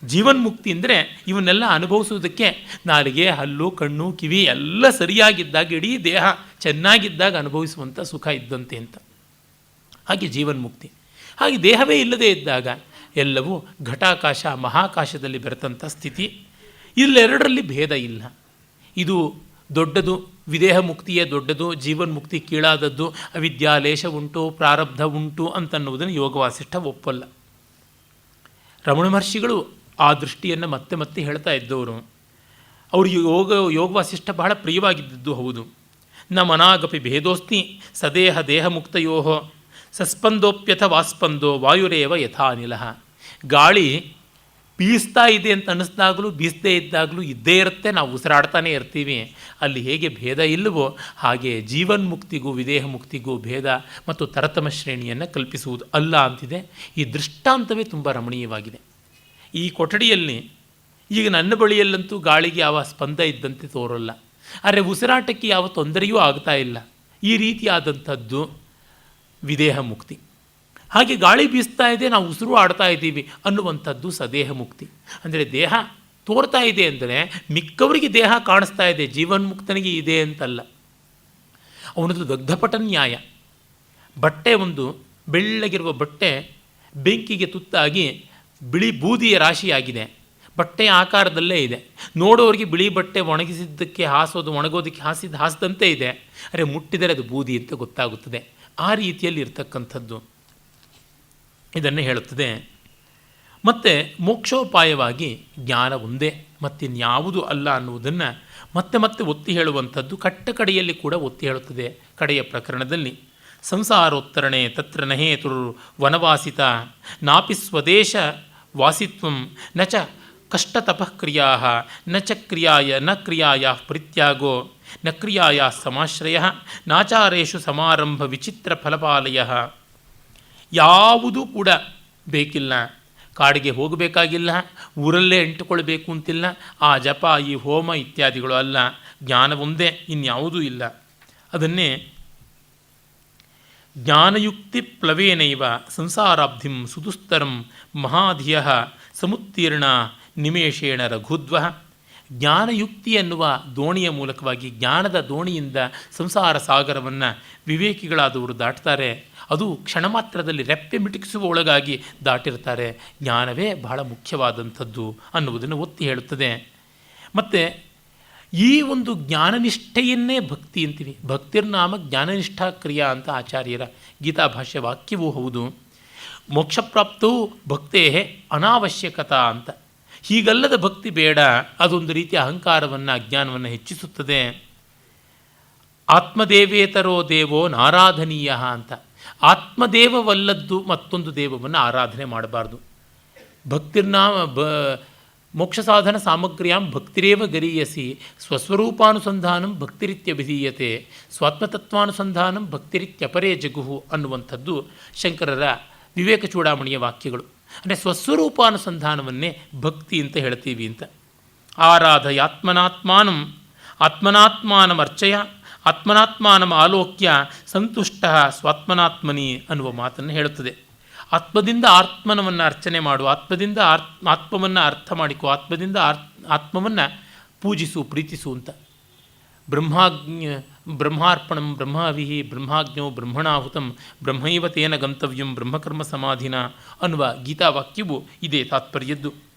ಜೀವನ್ಮುಕ್ತಿ ಅಂದರೆ ಇವನ್ನೆಲ್ಲ ಅನುಭವಿಸುವುದಕ್ಕೆ ನಾಲಿಗೆ, ಹಲ್ಲು, ಕಣ್ಣು, ಕಿವಿ ಎಲ್ಲ ಸರಿಯಾಗಿದ್ದಾಗ, ಇಡೀ ದೇಹ ಚೆನ್ನಾಗಿದ್ದಾಗ ಅನುಭವಿಸುವಂಥ ಸುಖ ಇದ್ದಂತೆ ಅಂತ. ಹಾಗೆ ಜೀವನ್ಮುಕ್ತಿ. ಹಾಗೆ ದೇಹವೇ ಇಲ್ಲದೇ ಇದ್ದಾಗ ಎಲ್ಲವೂ ಘಟಾಕಾಶ ಮಹಾಕಾಶದಲ್ಲಿ ಬೆರೆತಂಥ ಸ್ಥಿತಿ. ಇಲ್ಲೆರಡರಲ್ಲಿ ಭೇದ ಇಲ್ಲ. ಇದು ದೊಡ್ಡದು, ವಿದೇಹ ಮುಕ್ತಿಯೇ ದೊಡ್ಡದು, ಜೀವನ್ಮುಕ್ತಿ ಕೀಳಾದದ್ದು, ಅವಿದ್ಯಾಲೇಶ ಉಂಟು, ಪ್ರಾರಬ್ಧ ಉಂಟು ಅಂತನ್ನುವುದನ್ನು ಯೋಗವಾಸಿಷ್ಠ ಒಪ್ಪಲ್ಲ. ರಮಣ ಮಹರ್ಷಿಗಳು ಆ ದೃಷ್ಟಿಯನ್ನು ಮತ್ತೆ ಮತ್ತೆ ಹೇಳ್ತಾ ಇದ್ದವರು. ಅವರು ಯೋಗವಾಸಿಷ್ಠ ಬಹಳ ಪ್ರಿಯವಾಗಿದ್ದದ್ದು ಹೌದು. ನ ಮನಾಗಪಿ ಭೇದೋಸ್ತಿ ಸದೇಹ ದೇಹ ಮುಕ್ತಯೋ ಸಸ್ಪಂದೋಪ್ಯಥ ವಾಸ್ಪಂದೋ ವಾಯುರೇವ ಯಥಾನಿಲ. ಗಾಳಿ ಬೀಸ್ತಾ ಇದೆ ಅಂತ ಅನ್ನಿಸ್ದಾಗಲೂ ಬೀಸದೇ ಇದ್ದಾಗಲೂ ಇದ್ದೇ ಇರುತ್ತೆ, ನಾವು ಉಸಿರಾಡ್ತಾನೇ ಇರ್ತೀವಿ. ಅಲ್ಲಿ ಹೇಗೆ ಭೇದ ಇಲ್ಲವೋ ಹಾಗೆ ಜೀವನ್ಮುಕ್ತಿಗೂ ವಿದೇಹ ಮುಕ್ತಿಗೂ ಭೇದ ಮತ್ತು ತರತಮ ಶ್ರೇಣಿಯನ್ನು ಕಲ್ಪಿಸುವುದು ಅಲ್ಲ ಅಂತಿದೆ. ಈ ದೃಷ್ಟಾಂತವೇ ತುಂಬ ರಮಣೀಯವಾಗಿದೆ. ಈ ಕೊಠಡಿಯಲ್ಲಿ ಈಗ ನನ್ನ ಬಳಿಯಲ್ಲಂತೂ ಗಾಳಿಗೆ ಯಾವ ಸ್ಪಂದ ಇದ್ದಂತೆ ತೋರಲ್ಲ, ಆದರೆ ಉಸಿರಾಟಕ್ಕೆ ಯಾವ ತೊಂದರೆಯೂ ಆಗ್ತಾ ಇಲ್ಲ. ಈ ರೀತಿಯಾದಂಥದ್ದು ವಿದೇಹ ಮುಕ್ತಿ. ಹಾಗೆ ಗಾಳಿ ಬೀಸ್ತಾ ಇದೆ, ನಾವು ಉಸಿರು ಆಡ್ತಾ ಇದ್ದೀವಿ ಅನ್ನುವಂಥದ್ದು ಸದೇಹ ಮುಕ್ತಿ. ಅಂದರೆ ದೇಹ ತೋರ್ತಾ ಇದೆ ಅಂದರೆ ಮಿಕ್ಕವರಿಗೆ ದೇಹ ಕಾಣಿಸ್ತಾ ಇದೆ, ಜೀವನ್ಮುಕ್ತನಿಗೆ ಇದೆ ಅಂತಲ್ಲ. ಅವನದು ದಗ್ಧಪಟ ನ್ಯಾಯ. ಬಟ್ಟೆ, ಒಂದು ಬೆಳ್ಳಗಿರುವ ಬಟ್ಟೆ ಬೆಂಕಿಗೆ ತುತ್ತಾಗಿ ಬಿಳಿ ಬೂದಿಯ ರಾಶಿಯಾಗಿದೆ, ಬಟ್ಟೆಯ ಆಕಾರದಲ್ಲೇ ಇದೆ. ನೋಡೋರಿಗೆ ಬಿಳಿ ಬಟ್ಟೆ ಒಣಗಿಸಿದ್ದಕ್ಕೆ ಒಣಗೋದಕ್ಕೆ ಹಾಸಿದಂತೆ ಇದೆ, ಆದರೆ ಮುಟ್ಟಿದರೆ ಅದು ಬೂದಿ ಅಂತ ಗೊತ್ತಾಗುತ್ತದೆ. ಆ ರೀತಿಯಲ್ಲಿ ಇರ್ತಕ್ಕಂಥದ್ದು ಇದನ್ನು ಹೇಳುತ್ತದೆ. ಮತ್ತು ಮೋಕ್ಷೋಪಾಯವಾಗಿ ಜ್ಞಾನ ಒಂದೇ, ಮತ್ತಿನ್ಯಾವುದೂ ಅಲ್ಲ ಅನ್ನುವುದನ್ನು ಮತ್ತೆ ಮತ್ತೆ ಒತ್ತಿ ಹೇಳುವಂಥದ್ದು ಕಟ್ಟಕಡೆಯಲ್ಲಿ ಕೂಡ ಒತ್ತಿ ಹೇಳುತ್ತದೆ. ಕಡೆಯ ಪ್ರಕರಣದಲ್ಲಿ ಸಂಸಾರೋತ್ತರಣೆ ತತ್ರ ನಹೇತುರ್ ವನವಾಸಿತ ನಾಪಿ ಸ್ವದೇಶ ವಾಸಿತ್ವಂ ನ ಚ ಕಷ್ಟತಪಃ ಕ್ರಿಯಾ ನ ಚ ಕ್ರಿಯಾಯ ಪರಿತ್ಯಾಗೋ ನ ಕ್ರಿಯಾಯ ಸಮಾಶ್ರಯ ನಾಚಾರೇಷು ಸಮಾರಂಭ ವಿಚಿತ್ರ ಫಲಪಾಲಯ. ಯಾವುದೂ ಕೂಡ ಬೇಕಿಲ್ಲ, ಕಾಡಿಗೆ ಹೋಗಬೇಕಾಗಿಲ್ಲ, ಊರಲ್ಲೇ ಎಂಟುಕೊಳ್ಬೇಕು ಅಂತಿಲ್ಲ, ಆ ಜಪ ಈ ಹೋಮ ಇತ್ಯಾದಿಗಳು ಅಲ್ಲ, ಜ್ಞಾನವೊಂದೇ, ಇನ್ಯಾವುದೂ ಇಲ್ಲ. ಅದನ್ನೇ ಜ್ಞಾನಯುಕ್ತಿ ಪ್ಲವೇನೈವ ಸಂಸಾರಾಬ್ಧಿಂ ಸುದುಸ್ತರಂ ಮಹಾಧಿಯ ಸಮುತ್ತೀರ್ಣ ನಿಮೇಷೇಣ ರಘುದ್ವ. ಜ್ಞಾನಯುಕ್ತಿ ಎನ್ನುವ ದೋಣಿಯ ಮೂಲಕವಾಗಿ, ಜ್ಞಾನದ ದೋಣಿಯಿಂದ ಸಂಸಾರ ಸಾಗರವನ್ನು ವಿವೇಕಿಗಳಾದವರು ದಾಟ್ತಾರೆ. ಅದು ಕ್ಷಣ ಮಾತ್ರದಲ್ಲಿ ರೆಪ್ಪೆ ಮಿಟುಕಿಸುವ ಒಳಗಾಗಿ ದಾಟಿರ್ತಾರೆ. ಜ್ಞಾನವೇ ಬಹಳ ಮುಖ್ಯವಾದಂಥದ್ದು ಅನ್ನುವುದನ್ನು ಒತ್ತಿ ಹೇಳುತ್ತದೆ. ಮತ್ತು ಈ ಒಂದು ಜ್ಞಾನನಿಷ್ಠೆಯನ್ನೇ ಭಕ್ತಿ ಅಂತೀವಿ. ಭಕ್ತಿರ್ನಾಮ ಜ್ಞಾನನಿಷ್ಠಾ ಕ್ರಿಯಾ ಅಂತ ಆಚಾರ್ಯರ ಗೀತಾಭಾಷ್ಯ ವಾಕ್ಯವೂ ಹೌದು. ಮೋಕ್ಷಪ್ರಾಪ್ತವು ಭಕ್ತೇ ಅನಾವಶ್ಯಕತಾ ಅಂತ. ಹೀಗಲ್ಲದ ಭಕ್ತಿ ಬೇಡ, ಅದೊಂದು ರೀತಿಯ ಅಹಂಕಾರವನ್ನು ಅಜ್ಞಾನವನ್ನು ಹೆಚ್ಚಿಸುತ್ತದೆ. ಆತ್ಮದೇವೇತರೋ ದೇವೋ ನಾರಾಧನೀಯ ಅಂತ. ಆತ್ಮದೇವವಲ್ಲದ್ದು ಮತ್ತೊಂದು ದೇವವನ್ನು ಆರಾಧನೆ ಮಾಡಬಾರ್ದು. ಭಕ್ತಿರ್ನಾಮ ಮೋಕ್ಷ ಸಾಧನ ಸಾಮಗ್ರ್ಯಾಂ ಭಕ್ತಿರೇವ ಗರೀಯಸಿ ಸ್ವಸ್ವರೂಪಾನುಸಂಧಾನಂ ಭಕ್ತಿರಿತ್ಯಭಿಧೀಯತೆ ಸ್ವಾತ್ಮತತ್ವಾನುಸಂಧಾನಂ ಭಕ್ತಿರಿತ್ಯಪರೇ ಜಗುಹು ಅನ್ನುವಂಥದ್ದು ಶಂಕರರ ವಿವೇಕ ಚೂಡಾಮಣಿಯ ವಾಕ್ಯಗಳು. ಅಂದರೆ ಸ್ವಸ್ವರೂಪಾನುಸಂಧಾನವನ್ನೇ ಭಕ್ತಿ ಅಂತ ಹೇಳ್ತೀವಿ ಅಂತ. ಆರಾಧಯಾತ್ಮನಾತ್ಮಾನಂ ಆತ್ಮನಾತ್ಮಾನಂ ಅರ್ಚಯ ಆತ್ಮನಾತ್ಮಾನಂ ಆಲೋಕ್ಯ ಸಂತುಷ್ಟ ಸ್ವಾತ್ಮನಾತ್ಮನಿ ಅನ್ನುವ ಮಾತನ್ನು ಹೇಳುತ್ತದೆ. ಆತ್ಮದಿಂದ ಆತ್ಮನವನ್ನು ಅರ್ಚನೆ ಮಾಡು, ಆತ್ಮದಿಂದ ಆತ್ಮವನ್ನು ಅರ್ಥ ಮಾಡಿಕೊ, ಆತ್ಮದಿಂದ ಆತ್ಮವನ್ನು ಪೂಜಿಸು, ಪ್ರೀತಿಸು ಅಂತ. ಬ್ರಹ್ಮಾರ್ಪಣಂ ಬ್ರಹ್ಮಾವಿಹಿ ಬ್ರಹ್ಮಾಜ್ಞೋ ಬ್ರಹ್ಮಣಾಹುತಂ ಬ್ರಹ್ಮೈವ ತೇನ ಗಂತವ್ಯಂ ಬ್ರಹ್ಮಕರ್ಮ ಸಮಾಧಿನ ಅನ್ನುವ ಗೀತಾವಾಕ್ಯವು ಇದೇ ತಾತ್ಪರ್ಯದ್ದು.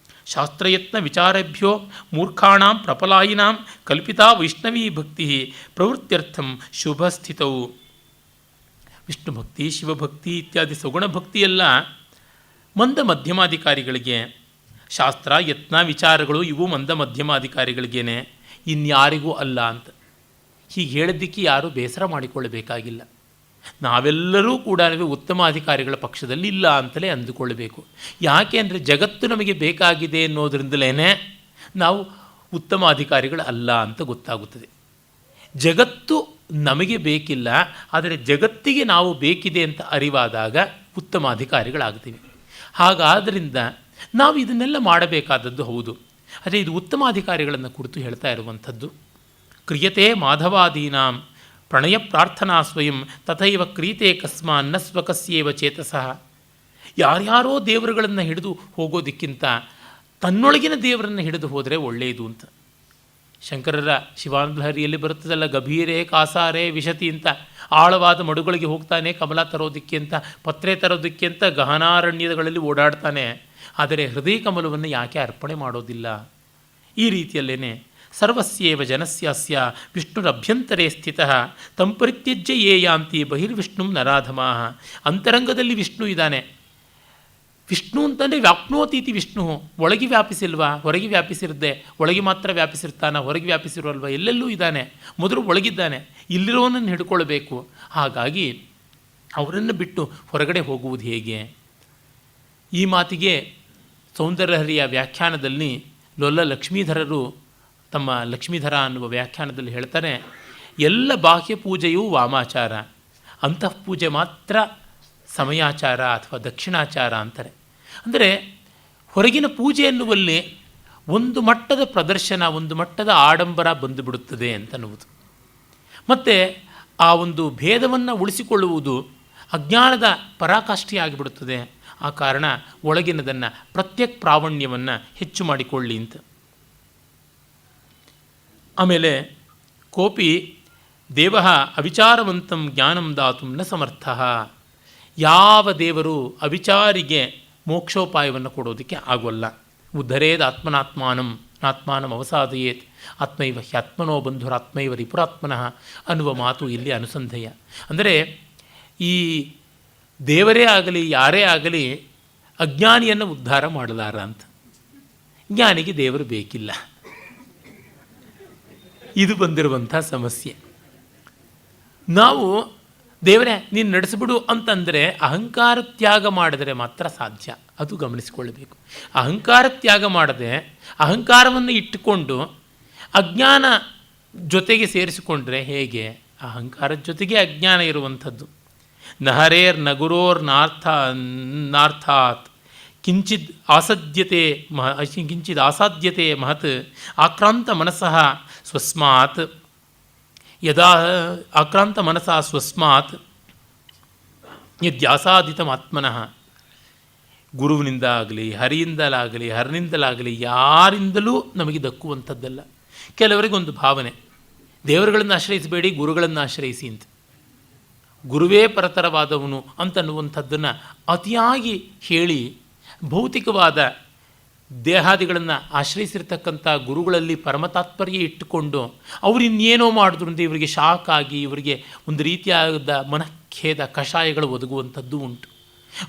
ಶಾಸ್ತ್ರಯತ್ನ ವಿಚಾರೇಭ್ಯೋ ಮೂರ್ಖಾಣಾಂ ಪ್ರಪಲಾಯಿನಾಂ ಕಲ್ಪಿತಾ ವೈಷ್ಣವೀ ಭಕ್ತಿ ಪ್ರವೃತ್ತ್ಯರ್ಥಂ ಶುಭಸ್ಥಿತವು. ವಿಷ್ಣು ಭಕ್ತಿ, ಶಿವಭಕ್ತಿ ಇತ್ಯಾದಿ ಸಗುಣ ಭಕ್ತಿಯೆಲ್ಲ ಮಂದ ಮಧ್ಯಮಾಧಿಕಾರಿಗಳಿಗೆ, ಶಾಸ್ತ್ರ ಯತ್ನ ವಿಚಾರಗಳು ಇವು ಮಂದ ಮಧ್ಯಮಾಧಿಕಾರಿಗಳಿಗೇನೆ, ಇನ್ಯಾರಿಗೂ ಅಲ್ಲ ಅಂತ. ಹೀಗೆ ಹೇಳಿದ್ದಕ್ಕೆ ಯಾರೂ ಬೇಸರ ಮಾಡಿಕೊಳ್ಳಬೇಕಾಗಿಲ್ಲ. ನಾವೆಲ್ಲರೂ ಕೂಡ ಉತ್ತಮ ಅಧಿಕಾರಿಗಳ ಪಕ್ಷದಲ್ಲಿ ಇಲ್ಲ ಅಂತಲೇ ಅಂದುಕೊಳ್ಳಬೇಕು. ಯಾಕೆ ಅಂದರೆ ಜಗತ್ತು ನಮಗೆ ಬೇಕಾಗಿದೆ ಅನ್ನೋದ್ರಿಂದಲೇ ನಾವು ಉತ್ತಮ ಅಧಿಕಾರಿಗಳು ಅಲ್ಲ ಅಂತ ಗೊತ್ತಾಗುತ್ತದೆ. ಜಗತ್ತು ನಮಗೆ ಬೇಕಿಲ್ಲ, ಆದರೆ ಜಗತ್ತಿಗೆ ನಾವು ಬೇಕಿದೆ ಅಂತ ಅರಿವಾದಾಗ ಉತ್ತಮ ಅಧಿಕಾರಿಗಳಾಗ್ತೀವಿ. ಹಾಗಾದ್ದರಿಂದ ನಾವು ಇದನ್ನೆಲ್ಲ ಮಾಡಬೇಕಾದದ್ದು ಹೌದು. ಆದರೆ ಇದು ಉತ್ತಮ ಅಧಿಕಾರಿಗಳನ್ನು ಕುರಿತು ಹೇಳ್ತಾ ಇರುವಂಥದ್ದು. ಕ್ರಿಯತೆ ಮಾಧವಾದೀನಾಂ ಪ್ರಣಯ ಪ್ರಾರ್ಥನಾ ಸ್ವಯಂ ತಥೈವ ಕ್ರಿಯತೆ ಕಸ್ಮಾನ್ನ ಸ್ವಕಸ್ಯೇವ ಚೇತಸಃ. ಯಾರ್ಯಾರೋ ದೇವರುಗಳನ್ನು ಹಿಡಿದು ಹೋಗೋದಕ್ಕಿಂತ ತನ್ನೊಳಗಿನ ದೇವರನ್ನು ಹಿಡಿದು ಹೋದರೆ ಒಳ್ಳೆಯದು ಅಂತ. ಶಂಕರರ ಶಿವಾನಂದಲಹರಿಯಲ್ಲಿ ಬರುತ್ತದಲ್ಲ, ಗಭೀರೇ ಕಾಸಾರೇ ವಿಶತಿ ಅಂತ. ಆಳವಾದ ಮಡುಗಳಿಗೆ ಹೋಗ್ತಾನೆ ಕಮಲ ತರೋದಕ್ಕೆ ಅಂತ, ಪತ್ರೆ ತರೋದಕ್ಕೆ ಅಂತ ಗಹನಾರಣ್ಯಗಳಲ್ಲಿ ಓಡಾಡ್ತಾನೆ. ಆದರೆ ಹೃದಯ ಕಮಲವನ್ನು ಯಾಕೆ ಅರ್ಪಣೆ ಮಾಡೋದಿಲ್ಲ? ಈ ರೀತಿಯಲ್ಲೇ ಸರ್ವಸ್ಯೇವ ಜನಸ್ಯಾಸ್ಯ ವಿಷ್ಣುರಭ್ಯಂತರೇ ಸ್ಥಿತಃ ತಂ ಪರಿತ್ಯಜ್ಯ ಯೇ ಯಾಂತಿ ಬಹಿರ್ವಿಷ್ಣು ನರಾಧಮಾಃ. ಅಂತರಂಗದಲ್ಲಿ ವಿಷ್ಣು ಇದ್ದಾನೆ. ವಿಷ್ಣು ಅಂತಂದರೆ ವ್ಯಾಪ್ನೋತೀತಿ ವಿಷ್ಣು. ಒಳಗೆ ವ್ಯಾಪಿಸಿಲ್ವಾ? ಹೊರಗೆ ವ್ಯಾಪಿಸಿರದೆ ಒಳಗೆ ಮಾತ್ರ ವ್ಯಾಪಿಸಿರ್ತಾನ, ಹೊರಗೆ ವ್ಯಾಪಿಸಿರೋಲ್ವ? ಎಲ್ಲೆಲ್ಲೂ ಇದ್ದಾನೆ. ಮೊದಲು ಒಳಗಿದ್ದಾನೆ, ಇಲ್ಲಿರೋನನ್ನು ಹಿಡ್ಕೊಳ್ಬೇಕು. ಹಾಗಾಗಿ ಅವರನ್ನು ಬಿಟ್ಟು ಹೊರಗಡೆ ಹೋಗುವುದು ಹೇಗೆ? ಈ ಮಾತಿಗೆ ಸೌಂದರ್ಯಹರಿಯ ವ್ಯಾಖ್ಯಾನದಲ್ಲಿ ಲೊಲ್ಲ ಲಕ್ಷ್ಮೀಧರರು ತಮ್ಮ ಲಕ್ಷ್ಮೀಧರ ಅನ್ನುವ ವ್ಯಾಖ್ಯಾನದಲ್ಲಿ ಹೇಳ್ತಾರೆ, ಎಲ್ಲ ಬಾಹ್ಯ ಪೂಜೆಯೂ ವಾಮಾಚಾರ, ಅಂತಃಪೂಜೆ ಮಾತ್ರ ಸಮಯಾಚಾರ ಅಥವಾ ದಕ್ಷಿಣಾಚಾರ ಅಂತಾರೆ. ಅಂದರೆ ಹೊರಗಿನ ಪೂಜೆ ಎನ್ನುವಲ್ಲಿ ಒಂದು ಮಟ್ಟದ ಪ್ರದರ್ಶನ, ಒಂದು ಮಟ್ಟದ ಆಡಂಬರ ಬಂದುಬಿಡುತ್ತದೆ ಅಂತನ್ನುವುದು. ಮತ್ತು ಆ ಒಂದು ಭೇದವನ್ನು ಉಳಿಸಿಕೊಳ್ಳುವುದು ಅಜ್ಞಾನದ ಪರಾಕಾಷ್ಠೆಯಾಗಿಬಿಡುತ್ತದೆ. ಆ ಕಾರಣ ಒಳಗಿನದನ್ನು ಪ್ರತ್ಯಕ್ ಪ್ರಾವಣ್ಯವನ್ನು ಹೆಚ್ಚು ಮಾಡಿಕೊಳ್ಳಿ ಅಂತ. ಆಮೇಲೆ ಕೋಪಿ ದೇವ ಅವಿಚಾರವಂತಂ ಜ್ಞಾನಂ ದಾತುಂ ನ ಸಮರ್ಥ. ಯಾವ ದೇವರು ಅವಿಚಾರಿಗೆ ಮೋಕ್ಷೋಪಾಯವನ್ನು ಕೊಡೋದಕ್ಕೆ ಆಗೋಲ್ಲ. ಉದ್ಧರೇದ್ ಆತ್ಮನಾತ್ಮಾನಂ ನಾತ್ಮಾನಂ ಅವಸಾದಯೇತ್ ಆತ್ಮೈವ ಹ್ಯಾತ್ಮನೋ ಬಂಧುರಾತ್ಮೈವ ರಿಪುರಾತ್ಮನಃ ಅನ್ನುವ ಮಾತು ಇಲ್ಲಿ ಅನುಸಂಧೇಯ. ಅಂದರೆ ಈ ದೇವರೇ ಆಗಲಿ ಯಾರೇ ಆಗಲಿ ಅಜ್ಞಾನಿಯನ್ನು ಉದ್ಧಾರ ಮಾಡಲಾರ ಅಂತ. ಜ್ಞಾನಿಗೆ ದೇವರು ಬೇಕಿಲ್ಲ. ಇದು ಬಂದಿರುವಂಥ ಸಮಸ್ಯೆ. ನಾವು ದೇವರೇ ನೀನು ನಡೆಸಿಬಿಡು ಅಂತಂದರೆ ಅಹಂಕಾರ ತ್ಯಾಗ ಮಾಡಿದರೆ ಮಾತ್ರ ಸಾಧ್ಯ. ಅದು ಗಮನಿಸಿಕೊಳ್ಳಬೇಕು. ಅಹಂಕಾರ ತ್ಯಾಗ ಮಾಡದೆ ಅಹಂಕಾರವನ್ನು ಇಟ್ಟುಕೊಂಡು ಅಜ್ಞಾನ ಜೊತೆಗೆ ಸೇರಿಸಿಕೊಂಡ್ರೆ ಹೇಗೆ? ಅಹಂಕಾರದ ಜೊತೆಗೆ ಅಜ್ಞಾನ ಇರುವಂಥದ್ದು. ನಹರೇರ್ ನಗುರೋರ್ ನಾರ್ಥಾತ್ ಕಿಂಚಿದ್ ಆಸಾಧ್ಯತೆ ಮಹತ್ ಆಕ್ರಾಂತ ಮನಸಃ ಸ್ವಸ್ಮಾತ್ ಯದ್ಯಾಸಾದಿತಮಾತ್ಮನಃ. ಗುರುವಿನಿಂದ ಆಗಲಿ, ಹರಿಯಿಂದಲಾಗಲಿ, ಹರನಿಂದಲಾಗಲಿ, ಯಾರಿಂದಲೂ ನಮಗೆ ದಕ್ಕುವಂಥದ್ದಲ್ಲ. ಕೆಲವರಿಗೊಂದು ಭಾವನೆ, ದೇವರುಗಳನ್ನು ಆಶ್ರಯಿಸಬೇಡಿ, ಗುರುಗಳನ್ನು ಆಶ್ರಯಿಸಿ ಅಂತ. ಗುರುವೇ ಪರತರವಾದವನು ಅಂತನ್ನುವಂಥದ್ದನ್ನು ಅತಿಯಾಗಿ ಹೇಳಿ ಭೌತಿಕವಾದ ದೇಹಾದಿಗಳನ್ನು ಆಶ್ರಯಿಸಿರ್ತಕ್ಕಂಥ ಗುರುಗಳಲ್ಲಿ ಪರಮತಾತ್ಪರ್ಯ ಇಟ್ಟುಕೊಂಡು ಅವರು ಇನ್ನೇನೋ ಮಾಡಿದ್ರು ಅಂತ ಇವರಿಗೆ ಶಾಕ್ ಆಗಿ ಇವರಿಗೆ ಒಂದು ರೀತಿಯಾದ ಮನಃಖೇದ ಕಷಾಯಗಳು ಒದಗುವಂಥದ್ದು ಉಂಟು.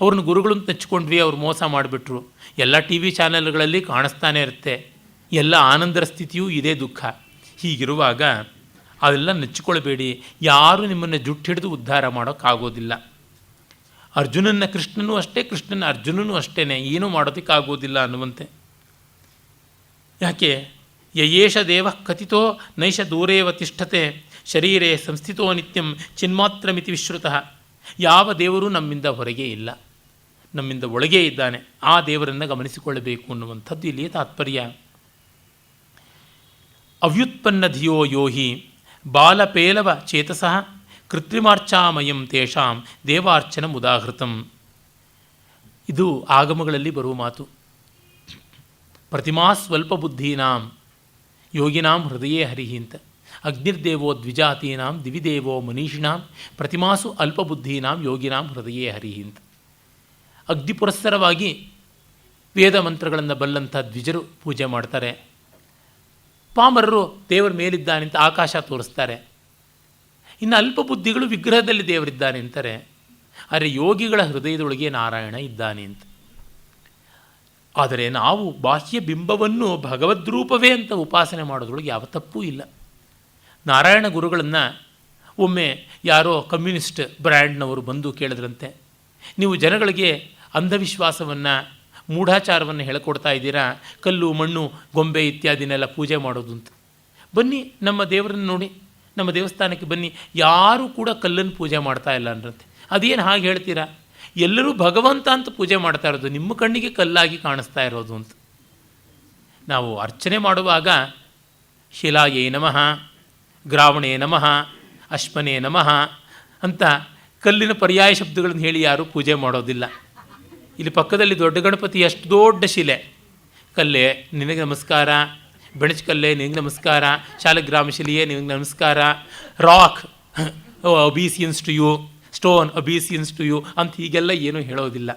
ಅವ್ರನ್ನ ಗುರುಗಳನ್ನು ತೆಚ್ಕೊಂಡ್ವಿ, ಅವ್ರು ಮೋಸ ಮಾಡಿಬಿಟ್ರು. ಎಲ್ಲ ಟಿ ವಿ ಚಾನೆಲ್ಗಳಲ್ಲಿ ಕಾಣಿಸ್ತಾನೆ ಇರುತ್ತೆ. ಎಲ್ಲ ಆನಂದರ ಸ್ಥಿತಿಯೂ ಇದೇ ದುಃಖ. ಹೀಗಿರುವಾಗ ಅವೆಲ್ಲ ನೆಚ್ಚಿಕೊಳ್ಬೇಡಿ. ಯಾರೂ ನಿಮ್ಮನ್ನು ಜುಟ್ಟು ಹಿಡಿದು ಉದ್ಧಾರ ಮಾಡೋಕ್ಕಾಗೋದಿಲ್ಲ. ಅರ್ಜುನನ ಕೃಷ್ಣನೂ ಅಷ್ಟೇ, ಕೃಷ್ಣನ ಅರ್ಜುನನೂ ಅಷ್ಟೇ, ಏನೂ ಮಾಡೋದಕ್ಕಾಗೋದಿಲ್ಲ ಅನ್ನುವಂತೆ. ಯಾಕೆ? ಯಯೇಷ ದೇವ ಕಥಿತೋ ನೈಷ ದೂರೇವ ತಿಷ್ಠತೆ ಶರೀರೇ ಸಂಸ್ಥಿತೋ ನಿತ್ಯಂ ಚಿನ್ಮಾತ್ರಮಿತಿ ವಿಶ್ರುತಃ. ಯಾವ ದೇವರು ನಮ್ಮಿಂದ ಹೊರಗೆ ಇಲ್ಲ, ನಮ್ಮಿಂದ ಒಳಗೇ ಇದ್ದಾನೆ. ಆ ದೇವರನ್ನು ಗಮನಿಸಿಕೊಳ್ಳಬೇಕು ಅನ್ನುವಂಥದ್ದು ಇಲ್ಲಿಯೇ ತಾತ್ಪರ್ಯ. ಅವ್ಯುತ್ಪನ್ನ ಧಿಯೋ ಯೋಹಿ ಬಾಲಪೇಲವ ಚೇತಸಃ ಕೃತ್ರಿಮಾರ್ಚಾಮಯಂ ತೇಷಾಂ ದೇವಾರ್ಚನ ಮುದಾಹೃತಂ. ಇದು ಆಗಮಗಳಲ್ಲಿ ಬರುವ ಮಾತು. ಪ್ರತಿಮಾ ಸ್ವಲ್ಪ ಬುದ್ಧೀನಾಂ ಯೋಗಿನಾಂ ಹೃದಯೇ ಹರಿಹಿ ಅಂತ. ಅಗ್ನಿರ್ದೇವೋ ದ್ವಿಜಾತೀನಾಂ ದಿವಿದೇವೋ ಮನೀಷಿಣಾಂ ಪ್ರತಿಮಾಸು ಅಲ್ಪಬುದ್ಧೀನಾಂ ಯೋಗಿನಾಂ ಹೃದಯೇ ಹರಿಹಿ ಅಂತ. ಅಗ್ನಿ ಪುರಸ್ಸರವಾಗಿ ವೇದ ಮಂತ್ರಗಳನ್ನು ಬಲ್ಲಂಥ ದ್ವಿಜರು ಪೂಜೆ ಮಾಡ್ತಾರೆ. ಪಾಮರರು ದೇವರ ಮೇಲಿದ್ದಾನೆ ಅಂತ ಆಕಾಶ ತೋರಿಸ್ತಾರೆ. ಇನ್ನು ಅಲ್ಪ ಬುದ್ಧಿಗಳು ವಿಗ್ರಹದಲ್ಲಿ ದೇವರಿದ್ದಾನೆ ಅಂತಾರೆ. ಆದರೆ ಯೋಗಿಗಳ ಹೃದಯದೊಳಗೆ ನಾರಾಯಣ ಇದ್ದಾನೆ ಅಂತ. ಆದರೆ ನಾವು ಬಾಹ್ಯ ಬಿಂಬವನ್ನು ಭಗವದ್ರೂಪವೇ ಅಂತ ಉಪಾಸನೆ ಮಾಡೋದ್ರೊಳಗೆ ಯಾವ ತಪ್ಪೂ ಇಲ್ಲ. ನಾರಾಯಣ ಗುರುಗಳನ್ನು ಒಮ್ಮೆ ಯಾರೋ ಕಮ್ಯುನಿಸ್ಟ್ ಬ್ರ್ಯಾಂಡ್ನವರು ಬಂದು ಕೇಳಿದ್ರಂತೆ, ನೀವು ಜನಗಳಿಗೆ ಅಂಧವಿಶ್ವಾಸವನ್ನು ಮೂಢಾಚಾರವನ್ನು ಹೇಳ್ಕೊಡ್ತಾ ಇದ್ದೀರಾ, ಕಲ್ಲು ಮಣ್ಣು ಗೊಂಬೆ ಇತ್ಯಾದಿನೆಲ್ಲ ಪೂಜೆ ಮಾಡೋದು ಅಂತ. ಬನ್ನಿ ನಮ್ಮ ದೇವರನ್ನು ನೋಡಿ, ನಮ್ಮ ದೇವಸ್ಥಾನಕ್ಕೆ ಬನ್ನಿ, ಯಾರೂ ಕೂಡ ಕಲ್ಲನ್ನು ಪೂಜೆ ಮಾಡ್ತಾ ಇಲ್ಲ ಅಂದ್ರಂತೆ. ಅದೇನು ಹಾಗೆ ಹೇಳ್ತೀರಾ? ಎಲ್ಲರೂ ಭಗವಂತ ಅಂತ ಪೂಜೆ ಮಾಡ್ತಾ ಇರೋದು, ನಿಮ್ಮ ಕಣ್ಣಿಗೆ ಕಲ್ಲಾಗಿ ಕಾಣಿಸ್ತಾ ಇರೋದು ಅಂತ. ನಾವು ಅರ್ಚನೆ ಮಾಡುವಾಗ ಶಿಲಾಯೇ ನಮಃ, ಗ್ರಾವಣೇ ನಮಃ, ಅಶ್ಮನೇ ನಮಃ ಅಂತ ಕಲ್ಲಿನ ಪರ್ಯಾಯ ಶಬ್ದಗಳನ್ನು ಹೇಳಿ ಯಾರೂ ಪೂಜೆ ಮಾಡೋದಿಲ್ಲ. ಇಲ್ಲಿ ಪಕ್ಕದಲ್ಲಿ ದೊಡ್ಡ ಗಣಪತಿ ಅಷ್ಟು ದೊಡ್ಡ ಶಿಲೆ, ಕಲ್ಲೇ ನಿನಗೆ ನಮಸ್ಕಾರ, ಬೆಣಚ್ ಕಲ್ಲೇ ನಿನಗೆ ನಮಸ್ಕಾರ, ಶಾಲಗ್ರಾಮ ಶಿಲೆಯೇ ನಿನಗೆ ನಮಸ್ಕಾರ, rock obeisance to you, stone obeisance to you ಅಂತ ಹೀಗೆಲ್ಲ ಏನೂ ಹೇಳೋದಿಲ್ಲ.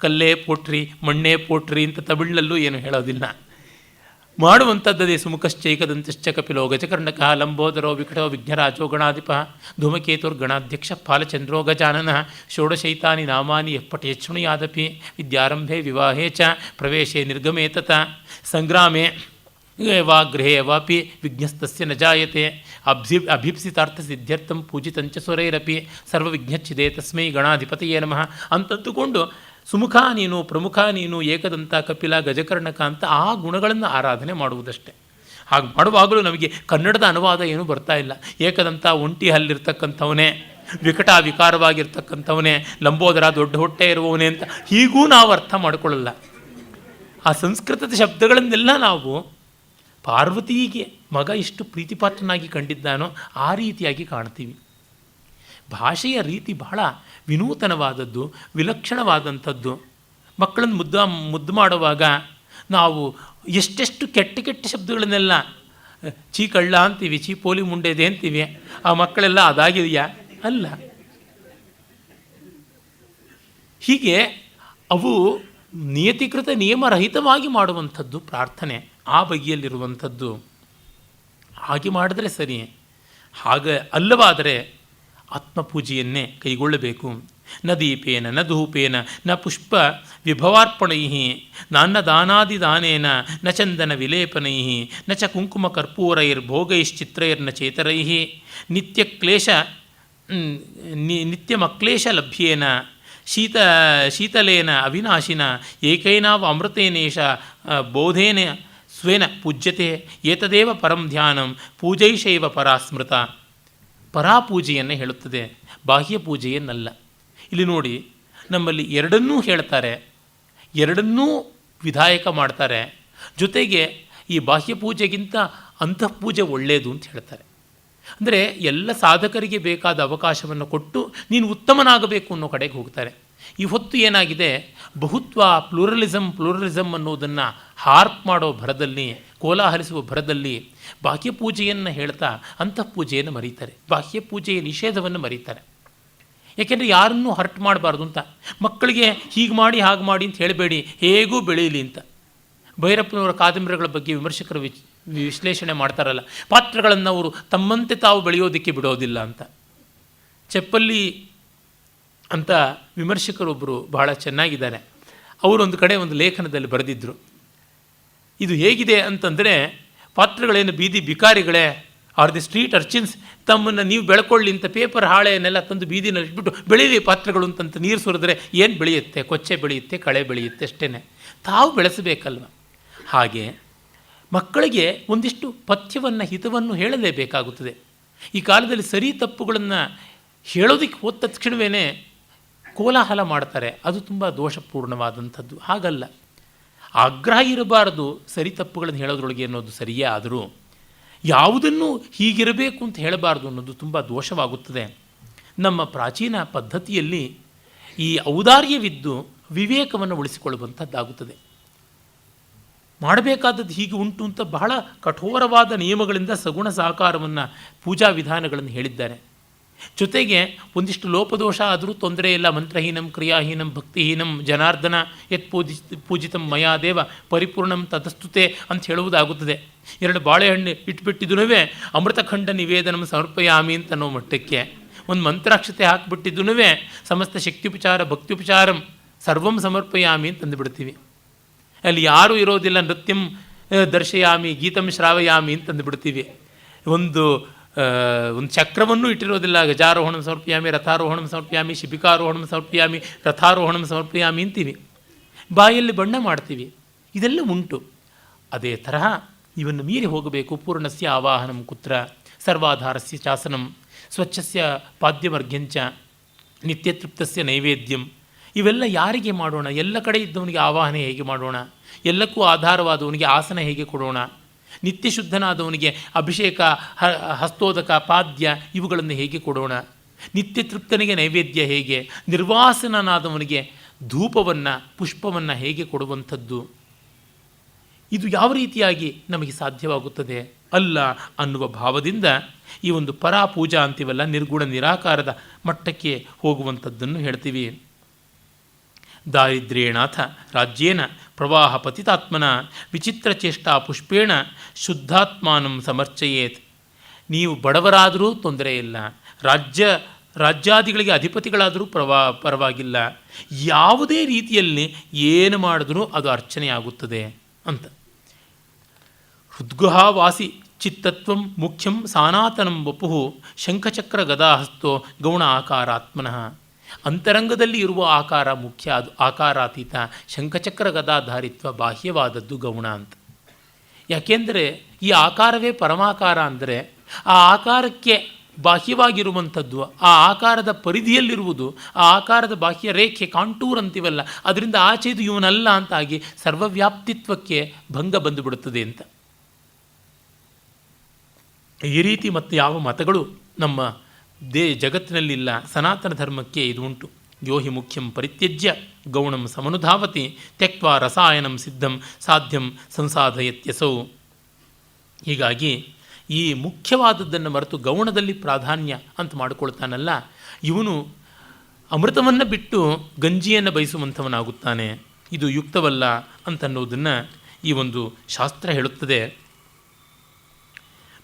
ಕಲ್ಲೇ ಪೋಟ್ರಿ, ಮಣ್ಣೇ ಪೋಟ್ರಿ ಅಂತ ತಮಿಳಿನಲ್ಲೂ ಏನೂ ಹೇಳೋದಿಲ್ಲ. ಮಾಡುವಂಥದ್ದೇ ಸುಮುಖಶ್ಚೈಕದಂತಶ್ಚ ಕಪಿಲೋ ಗಜಕರ್ಣಕ ಲಂಬೋದರೋ ವಿಕಟೋ ವಿಘ್ನರಾಜೋ ಗಣಾಧಿಪ ಧೂಮಕೇತುರ್ಗಣಾಧ್ಯಕ್ಷ ಫಾಲಚಂದ್ರೋ ಗಜಾನನ ಷೋಡಶೈತಾನಿ ನಾಮಾನಿ ಯಪ್ಪಟೇಚ್ಛೃಣುಯಾದಪಿ ವಿದ್ಯಾರಂಭೆ ವಿವಾಹೇ ಚ ಪ್ರವೇಶೇ ನಿರ್ಗಮೇ ತತ ಸಂಗ್ರಾಮೇ ವಾ ಗೃಹೇ ವಾಪಿ ವಿಘ್ನಸ್ತಸ್ಯ ನ ಜಾಯತೆ ಅಭೀಪ್ಸಿತಾರ್ಥಸಿದ್ಧ್ಯರ್ಥಂ ಪೂಜಿತಂಚ ಸುರೈರಪಿ ಸರ್ವವಿಘ್ನಚ್ಛಿದೆ ತಸ್ಮೈ ಗಣಾಧಿಪತಿಯೇ ನಮಃ ಅಂತಂದುಕೊಂಡು ಸುಮುಖ ನೀನು, ಪ್ರಮುಖ ನೀನು, ಏಕದಂತ, ಕಪಿಲ, ಗಜಕರ್ಣಕ ಅಂತ ಆ ಗುಣಗಳನ್ನು ಆರಾಧನೆ ಮಾಡುವುದಷ್ಟೇ. ಹಾಗೆ ಮಾಡುವಾಗಲೂ ನಮಗೆ ಕನ್ನಡದ ಅನುವಾದ ಏನೂ ಬರ್ತಾ ಇಲ್ಲ. ಏಕದಂತ ಒಂಟಿ ಹಲ್ಲಿರ್ತಕ್ಕಂಥವನೇ, ವಿಕಟ ವಿಕಾರವಾಗಿರ್ತಕ್ಕಂಥವನೇ, ಲಂಬೋದರ ದೊಡ್ಡ ಹೊಟ್ಟೆ ಇರುವವನೇ ಅಂತ ಹೀಗೂ ನಾವು ಅರ್ಥ ಮಾಡಿಕೊಳ್ಳಲ್ಲ. ಆ ಸಂಸ್ಕೃತದ ಶಬ್ದಗಳನ್ನೆಲ್ಲ ನಾವು ಪಾರ್ವತಿಗೆ ಮಗ ಎಷ್ಟು ಪ್ರೀತಿಪಾತ್ರನಾಗಿ ಕಂಡಿದ್ದಾನೋ ಆ ರೀತಿಯಾಗಿ ಕಾಣ್ತೀವಿ. ಭಾಷೆಯ ರೀತಿ ಬಹಳ ವಿನೂತನವಾದದ್ದು, ವಿಲಕ್ಷಣವಾದಂಥದ್ದು. ಮಕ್ಕಳನ್ನು ಮುದ್ದು ಮಾಡುವಾಗ ನಾವು ಎಷ್ಟೆಷ್ಟು ಕೆಟ್ಟ ಕೆಟ್ಟ ಶಬ್ದಗಳನ್ನೆಲ್ಲ ಚೀ ಕಳ್ಳ ಅಂತೀವಿ, ಚೀ ಪೋಲಿ ಮುಂಡೆದೆ ಅಂತೀವಿ. ಆ ಮಕ್ಕಳೆಲ್ಲ ಅದಾಗಿದೆಯಾ? ಅಲ್ಲ. ಹೀಗೆ ಅವು ನಿಯತಿಕೃತ ನಿಯಮರಹಿತವಾಗಿ ಮಾಡುವಂಥದ್ದು ಪ್ರಾರ್ಥನೆ, ಆ ಬಗೆಯಲ್ಲಿರುವಂಥದ್ದು. ಹಾಗೆ ಮಾಡಿದ್ರೆ ಸರಿ. ಹಾಗೆ ಅಲ್ಲವಾದರೆ ಆತ್ಮಪೂಜೆಯನ್ನೇ ಕೈಗೊಳ್ಳಬೇಕು. ನ ದೀಪೇನ ನ ಧೂಪೇನ ನ ಪುಷ್ಪ ವಿಭವಾರ್ಪಣೈ ನಾನ್ನ ದಾನಾದಿದಾನೇನ ನ ಚಂದನ ವಿಲೇಪನೈ ನ ಚ ಕುಂಕುಮ ಕರ್ಪೂರೈರ್ಭೋಗೈಶ್ಚಿತ್ರೈರ್ನ ಚೇತರೈ ನಿತ್ಯಕ್ಲೇಶ ನಿತ್ಯಮಕ್ಲೇಶ ಲಭ್ಯೇನ ಶೀತಲೇನ ಅವಿನಾಶಿನ ಏಕೈನಾವ ಅಮೃತೇನೇಶ ಬೋಧೇನ ಸ್ವೇನ ಪೂಜ್ಯತೆ ಏತದೇವ ಪರಂ ಧ್ಯಾನಂ ಪೂಜೈಶೈವ ಪರಾಸ್ಮೃತ. ಪರಾಪೂಜೆಯನ್ನು ಹೇಳುತ್ತದೆ, ಬಾಹ್ಯ ಪೂಜೆಯನ್ನಲ್ಲ. ಇಲ್ಲಿ ನೋಡಿ, ನಮ್ಮಲ್ಲಿ ಎರಡನ್ನೂ ಹೇಳ್ತಾರೆ, ಎರಡನ್ನೂ ವಿಧಾಯಕ ಮಾಡ್ತಾರೆ. ಜೊತೆಗೆ ಈ ಬಾಹ್ಯ ಪೂಜೆಗಿಂತ ಅಂತಃಪೂಜೆ ಒಳ್ಳೆಯದು ಅಂತ ಹೇಳ್ತಾರೆ. ಅಂದರೆ ಎಲ್ಲ ಸಾಧಕರಿಗೆ ಬೇಕಾದ ಅವಕಾಶವನ್ನು ಕೊಟ್ಟು ನೀನು ಉತ್ತಮನಾಗಬೇಕು ಅನ್ನೋ ಕಡೆಗೆ ಹೋಗ್ತಾರೆ. ಈ ಹೊತ್ತು ಏನಾಗಿದೆ, ಬಹುತ್ವ, ಪ್ಲೂರಲಿಸಮ್ ಅನ್ನೋದನ್ನು ಹಾರ್ಪ್ ಮಾಡೋ ಭರದಲ್ಲಿ, ಕೋಲಾಹಲಿಸುವ ಭರದಲ್ಲಿ ಬಾಹ್ಯ ಪೂಜೆಯನ್ನು ಹೇಳ್ತಾ ಅಂತಃಪೂಜೆಯನ್ನು ಮರೀತಾರೆ, ಬಾಹ್ಯ ಪೂಜೆಯ ನಿಷೇಧವನ್ನು ಮರೀತಾರೆ. ಯಾಕೆಂದರೆ ಯಾರನ್ನೂ ಹರ್ಟ್ ಮಾಡಬಾರ್ದು ಅಂತ. ಮಕ್ಕಳಿಗೆ ಹೀಗೆ ಮಾಡಿ ಹಾಗೆ ಮಾಡಿ ಅಂತ ಹೇಳಬೇಡಿ, ಹೇಗೂ ಬೆಳೀಲಿ ಅಂತ. ಭೈರಪ್ಪನವರ ಕಾದಂಬರಿಗಳ ಬಗ್ಗೆ ವಿಮರ್ಶಕರು ವಿಶ್ಲೇಷಣೆ ಮಾಡ್ತಾರಲ್ಲ, ಪಾತ್ರಗಳನ್ನು ಅವರು ತಮ್ಮಂತೆ ತಾವು ಬೆಳೆಯೋದಕ್ಕೆ ಬಿಡೋದಿಲ್ಲ ಅಂತ. ಚೆಪ್ಪಲ್ಲಿ ಅಂತ ವಿಮರ್ಶಕರೊಬ್ಬರು ಬಹಳ ಚೆನ್ನಾಗಿದ್ದಾರೆ. ಅವರೊಂದು ಕಡೆ ಒಂದು ಲೇಖನದಲ್ಲಿ ಬರೆದಿದ್ದರು, ಇದು ಹೇಗಿದೆ ಅಂತಂದರೆ, ಪಾತ್ರಗಳೇನು ಬೀದಿ ಬಿಕಾರಿಗಳೇ, ಆರ್ ದಿ ಸ್ಟ್ರೀಟ್ ಅರ್ಚಿನ್ಸ್, ತಮ್ಮನ್ನು ನೀವು ಬೆಳ್ಕೊಳ್ಳಿ ಅಂತ ಪೇಪರ್ ಹಾಳೆಯನ್ನೆಲ್ಲ ತಂದು ಬೀದಿನಲ್ಲಿ ಇಟ್ಬಿಟ್ಟು ಬೆಳೀಲಿ ಪಾತ್ರಗಳು ಅಂತಂತ ನೀರು ಸುರಿದ್ರೆ ಏನು ಬೆಳೆಯುತ್ತೆ? ಕೊಚ್ಚೆ ಬೆಳೆಯುತ್ತೆ, ಕಳೆ ಬೆಳೆಯುತ್ತೆ, ಅಷ್ಟೇ. ತಾವು ಬೆಳೆಸಬೇಕಲ್ವ. ಹಾಗೆ ಮಕ್ಕಳಿಗೆ ಒಂದಿಷ್ಟು ಪಥ್ಯವನ್ನು, ಹಿತವನ್ನು ಹೇಳಲೇಬೇಕಾಗುತ್ತದೆ. ಈ ಕಾಲದಲ್ಲಿ ಸರಿ ತಪ್ಪುಗಳನ್ನು ಹೇಳೋದಕ್ಕೆ ಹೋದ ತಕ್ಷಣವೇ ಕೋಲಾಹಲ ಮಾಡ್ತಾರೆ. ಅದು ತುಂಬ ದೋಷಪೂರ್ಣವಾದಂಥದ್ದು. ಹಾಗಲ್ಲ, ಆಗ್ರಹ ಇರಬಾರದು ಸರಿ ತಪ್ಪುಗಳನ್ನು ಹೇಳೋದ್ರೊಳಗೆ ಅನ್ನೋದು ಸರಿಯೇ. ಆದರೂ ಯಾವುದನ್ನು ಹೀಗಿರಬೇಕು ಅಂತ ಹೇಳಬಾರ್ದು ಅನ್ನೋದು ತುಂಬ ದೋಷವಾಗುತ್ತದೆ. ನಮ್ಮ ಪ್ರಾಚೀನ ಪದ್ಧತಿಯಲ್ಲಿ ಈ ಔದಾರ್ಯವಿದ್ದು ವಿವೇಕವನ್ನು ಉಳಿಸಿಕೊಳ್ಳುವಂಥದ್ದಾಗುತ್ತದೆ. ಮಾಡಬೇಕಾದದ್ದು ಹೀಗೆ ಉಂಟು ಅಂತ ಬಹಳ ಕಠೋರವಾದ ನಿಯಮಗಳಿಂದ ಸಗುಣ ಸಾಕಾರವನ್ನು, ಪೂಜಾ ವಿಧಾನಗಳನ್ನು ಹೇಳಿದ್ದಾರೆ. ಜೊತೆಗೆ ಒಂದಿಷ್ಟು ಲೋಪದೋಷ ಆದರೂ ತೊಂದರೆ ಇಲ್ಲ. ಮಂತ್ರಹೀನಂ ಕ್ರಿಯಾಹೀನಂ ಭಕ್ತಿಹೀನಂ ಜನಾರ್ದನ ಯತ್ ಪೂಜಿತಂ ಮಯಾದೇವ ಪರಿಪೂರ್ಣಂ ತತಸ್ತುತೆ ಅಂತ ಹೇಳುವುದಾಗುತ್ತದೆ. 2 ಬಾಳೆಹಣ್ಣು ಇಟ್ಬಿಟ್ಟಿದ್ದೂ ಅಮೃತಖಂಡ ನಿವೇದನಂ ಸಮರ್ಪಯಾಮಿ ಅಂತ ಅನ್ನೋ ಮಟ್ಟಕ್ಕೆ, ಒಂದು ಮಂತ್ರಾಕ್ಷತೆ ಹಾಕಿಬಿಟ್ಟಿದ್ದೂ ಸಮಸ್ತ ಶಕ್ತ್ಯುಪಚಾರ ಭಕ್ತ್ಯುಪಚಾರಂ ಸರ್ವಂ ಸಮರ್ಪಯಾಮಿ ಅಂತ ಅಂದುಬಿಡ್ತೀವಿ. ಅಲ್ಲಿ ಯಾರೂ ಇರೋದಿಲ್ಲ, ನೃತ್ಯಂ ದರ್ಶಯಾಮಿ ಗೀತಂ ಶ್ರಾವಯಾಮಿ ಅಂತ ಅಂದುಬಿಡ್ತೀವಿ. ಒಂದು ಚಕ್ರವನ್ನು ಇಟ್ಟಿರೋದಿಲ್ಲ, ಗಜಾರೋಹಣಂ ಸಮರ್ಪಯಾಮಿ ರಥಾರೋಹಣಂ ಸಮರ್ಪಯಾಮಿ ಶಿಬಿಕಾರೋಹಣಂ ಸಮರ್ಪಯಾಮಿ ರಥಾರೋಹಣಂ ಸಮರ್ಪಯಾಮಿ ಅಂತೀವಿ. ಬಾಯಲ್ಲಿ ಬಣ್ಣ ಮಾಡ್ತೀವಿ, ಇದೆಲ್ಲ ಉಂಟು. ಅದೇ ತರಹ ಇವನ್ನು ಮೀರಿ ಹೋಗಬೇಕು. ಪೂರ್ಣಸ್ಯ ಆವಾಹನಂ ಕುತ್ರ ಸರ್ವಾಧಾರಸ್ಯ ಶಾಸನಂ ಸ್ವಚ್ಛಸ್ಯ ಪಾದ್യമರ್ಘ್ಯಂಚ ನಿತ್ಯತೃಪ್ತಸ್ಯ ನೈವೇದ್ಯಂ. ಇವೆಲ್ಲ ಯಾರಿಗೆ ಮಾಡೋಣ? ಎಲ್ಲ ಕಡೆ ಇದ್ದವನಿಗೆ ಆವಾಹನೆ ಹೇಗೆ ಮಾಡೋಣ? ಎಲ್ಲಕ್ಕೂ ಆಧಾರವಾದವನಿಗೆ ಆಸನ ಹೇಗೆ ಕೊಡೋಣ? ನಿತ್ಯ ಶುದ್ಧನಾದವನಿಗೆ ಅಭಿಷೇಕ, ಹಸ್ತೋದಕ, ಪಾದ್ಯ ಇವುಗಳನ್ನು ಹೇಗೆ ಕೊಡೋಣ? ನಿತ್ಯ ತೃಪ್ತನಿಗೆ ನೈವೇದ್ಯ ಹೇಗೆ? ನಿರ್ವಾಸನನಾದವನಿಗೆ ಧೂಪವನ್ನು, ಪುಷ್ಪವನ್ನು ಹೇಗೆ ಕೊಡುವಂಥದ್ದು? ಇದು ಯಾವ ರೀತಿಯಾಗಿ ನಮಗೆ ಸಾಧ್ಯವಾಗುತ್ತದೆ? ಅಲ್ಲ ಅನ್ನುವ ಭಾವದಿಂದ ಈ ಒಂದು ಪರಾಪೂಜಾ ಅಂತೀವಲ್ಲ, ನಿರ್ಗುಣ ನಿರಾಕಾರದ ಮಟ್ಟಕ್ಕೆ ಹೋಗುವಂಥದ್ದನ್ನು ಹೇಳ್ತೀವಿ. ದಾರಿದ್ರ್ಯೇಣಾಥ ರಾಜ್ಯೇನ ಪ್ರವಾಹ ಪತಿತಾತ್ಮನ ವಿಚಿತ್ರ ಚೇಷ್ಟಾ ಪುಷ್ಪೇಣ ಶುದ್ಧಾತ್ಮಾನಂ ಸಮರ್ಚಯೇತ್. ನೀವು ಬಡವರಾದರೂ ತೊಂದರೆ ಇಲ್ಲ, ರಾಜ್ಯಾದಿಗಳಿಗೆ ಅಧಿಪತಿಗಳಾದರೂ ಪರವಾಗಿಲ್ಲ, ಯಾವುದೇ ರೀತಿಯಲ್ಲಿ ಏನು ಮಾಡಿದ್ರೂ ಅದು ಅರ್ಚನೆಯಾಗುತ್ತದೆ ಅಂತ. ಹೃದ್ಗುಹಾವಾಸಿ ಚಿತ್ತತ್ವಂ ಮುಖ್ಯಂ ಸಾನಾತನಂ ವಪುಃ ಶಂಖಚಕ್ರ ಗದಾಹಸ್ತೋ ಗೌಣ ಆಕಾರಾತ್ಮನಃ. ಅಂತರಂಗದಲ್ಲಿ ಇರುವ ಆಕಾರ ಮುಖ್ಯ, ಅದು ಆಕಾರಾತೀತ. ಶಂಖಚಕ್ರ ಗದಾಧಾರಿತ್ವ ಬಾಹ್ಯವಾದದ್ದು ಗೌಣ ಅಂತ. ಯಾಕೆಂದರೆ ಈ ಆಕಾರವೇ ಪರಮಾಕಾರ ಅಂದರೆ ಆ ಆಕಾರಕ್ಕೆ ಬಾಹ್ಯವಾಗಿರುವಂಥದ್ದು, ಆ ಆಕಾರದ ಪರಿಧಿಯಲ್ಲಿರುವುದು, ಆ ಆಕಾರದ ಬಾಹ್ಯ ರೇಖೆ ಕಾಂಟೂರ್ ಅಂತೀವಲ್ಲ, ಅದರಿಂದ ಆಚೆದು ಇವನಲ್ಲ ಅಂತಾಗಿ ಸರ್ವವ್ಯಾಪ್ತಿತ್ವಕ್ಕೆ ಭಂಗ ಬಂದುಬಿಡುತ್ತದೆ ಅಂತ. ಈ ರೀತಿ ಮತ್ತು ಯಾವ ಮತಗಳು ನಮ್ಮ ಜಗತ್ತಿನಲ್ಲಿಲ್ಲ. ಸನಾತನ ಧರ್ಮಕ್ಕೆ ಇದು ಉಂಟು. ಯೋ ಹಿ ಮುಖ್ಯಂ ಪರಿತ್ಯಜ್ಯ ಗೌಣಂ ಸಮನುಧಾವತಿ ತ್ಯಕ್ವಾ ರಸಾಯನಂ ಸಿದ್ಧಂ ಸಾಧ್ಯಂ ಸಂಸಾಧಯತ್ಯಸೌ. ಹೀಗಾಗಿ ಈ ಮುಖ್ಯವಾದದ್ದನ್ನು ಮರೆತು ಗೌಣದಲ್ಲಿ ಪ್ರಾಧಾನ್ಯ ಅಂತ ಮಾಡಿಕೊಳ್ತಾನಲ್ಲ, ಇವನು ಅಮೃತವನ್ನು ಬಿಟ್ಟು ಗಂಜಿಯನ್ನು ಬಯಸುವಂಥವನಾಗುತ್ತಾನೆ. ಇದು ಯುಕ್ತವಲ್ಲ ಅಂತನ್ನೋದನ್ನು ಈ ಒಂದು ಶಾಸ್ತ್ರ ಹೇಳುತ್ತದೆ.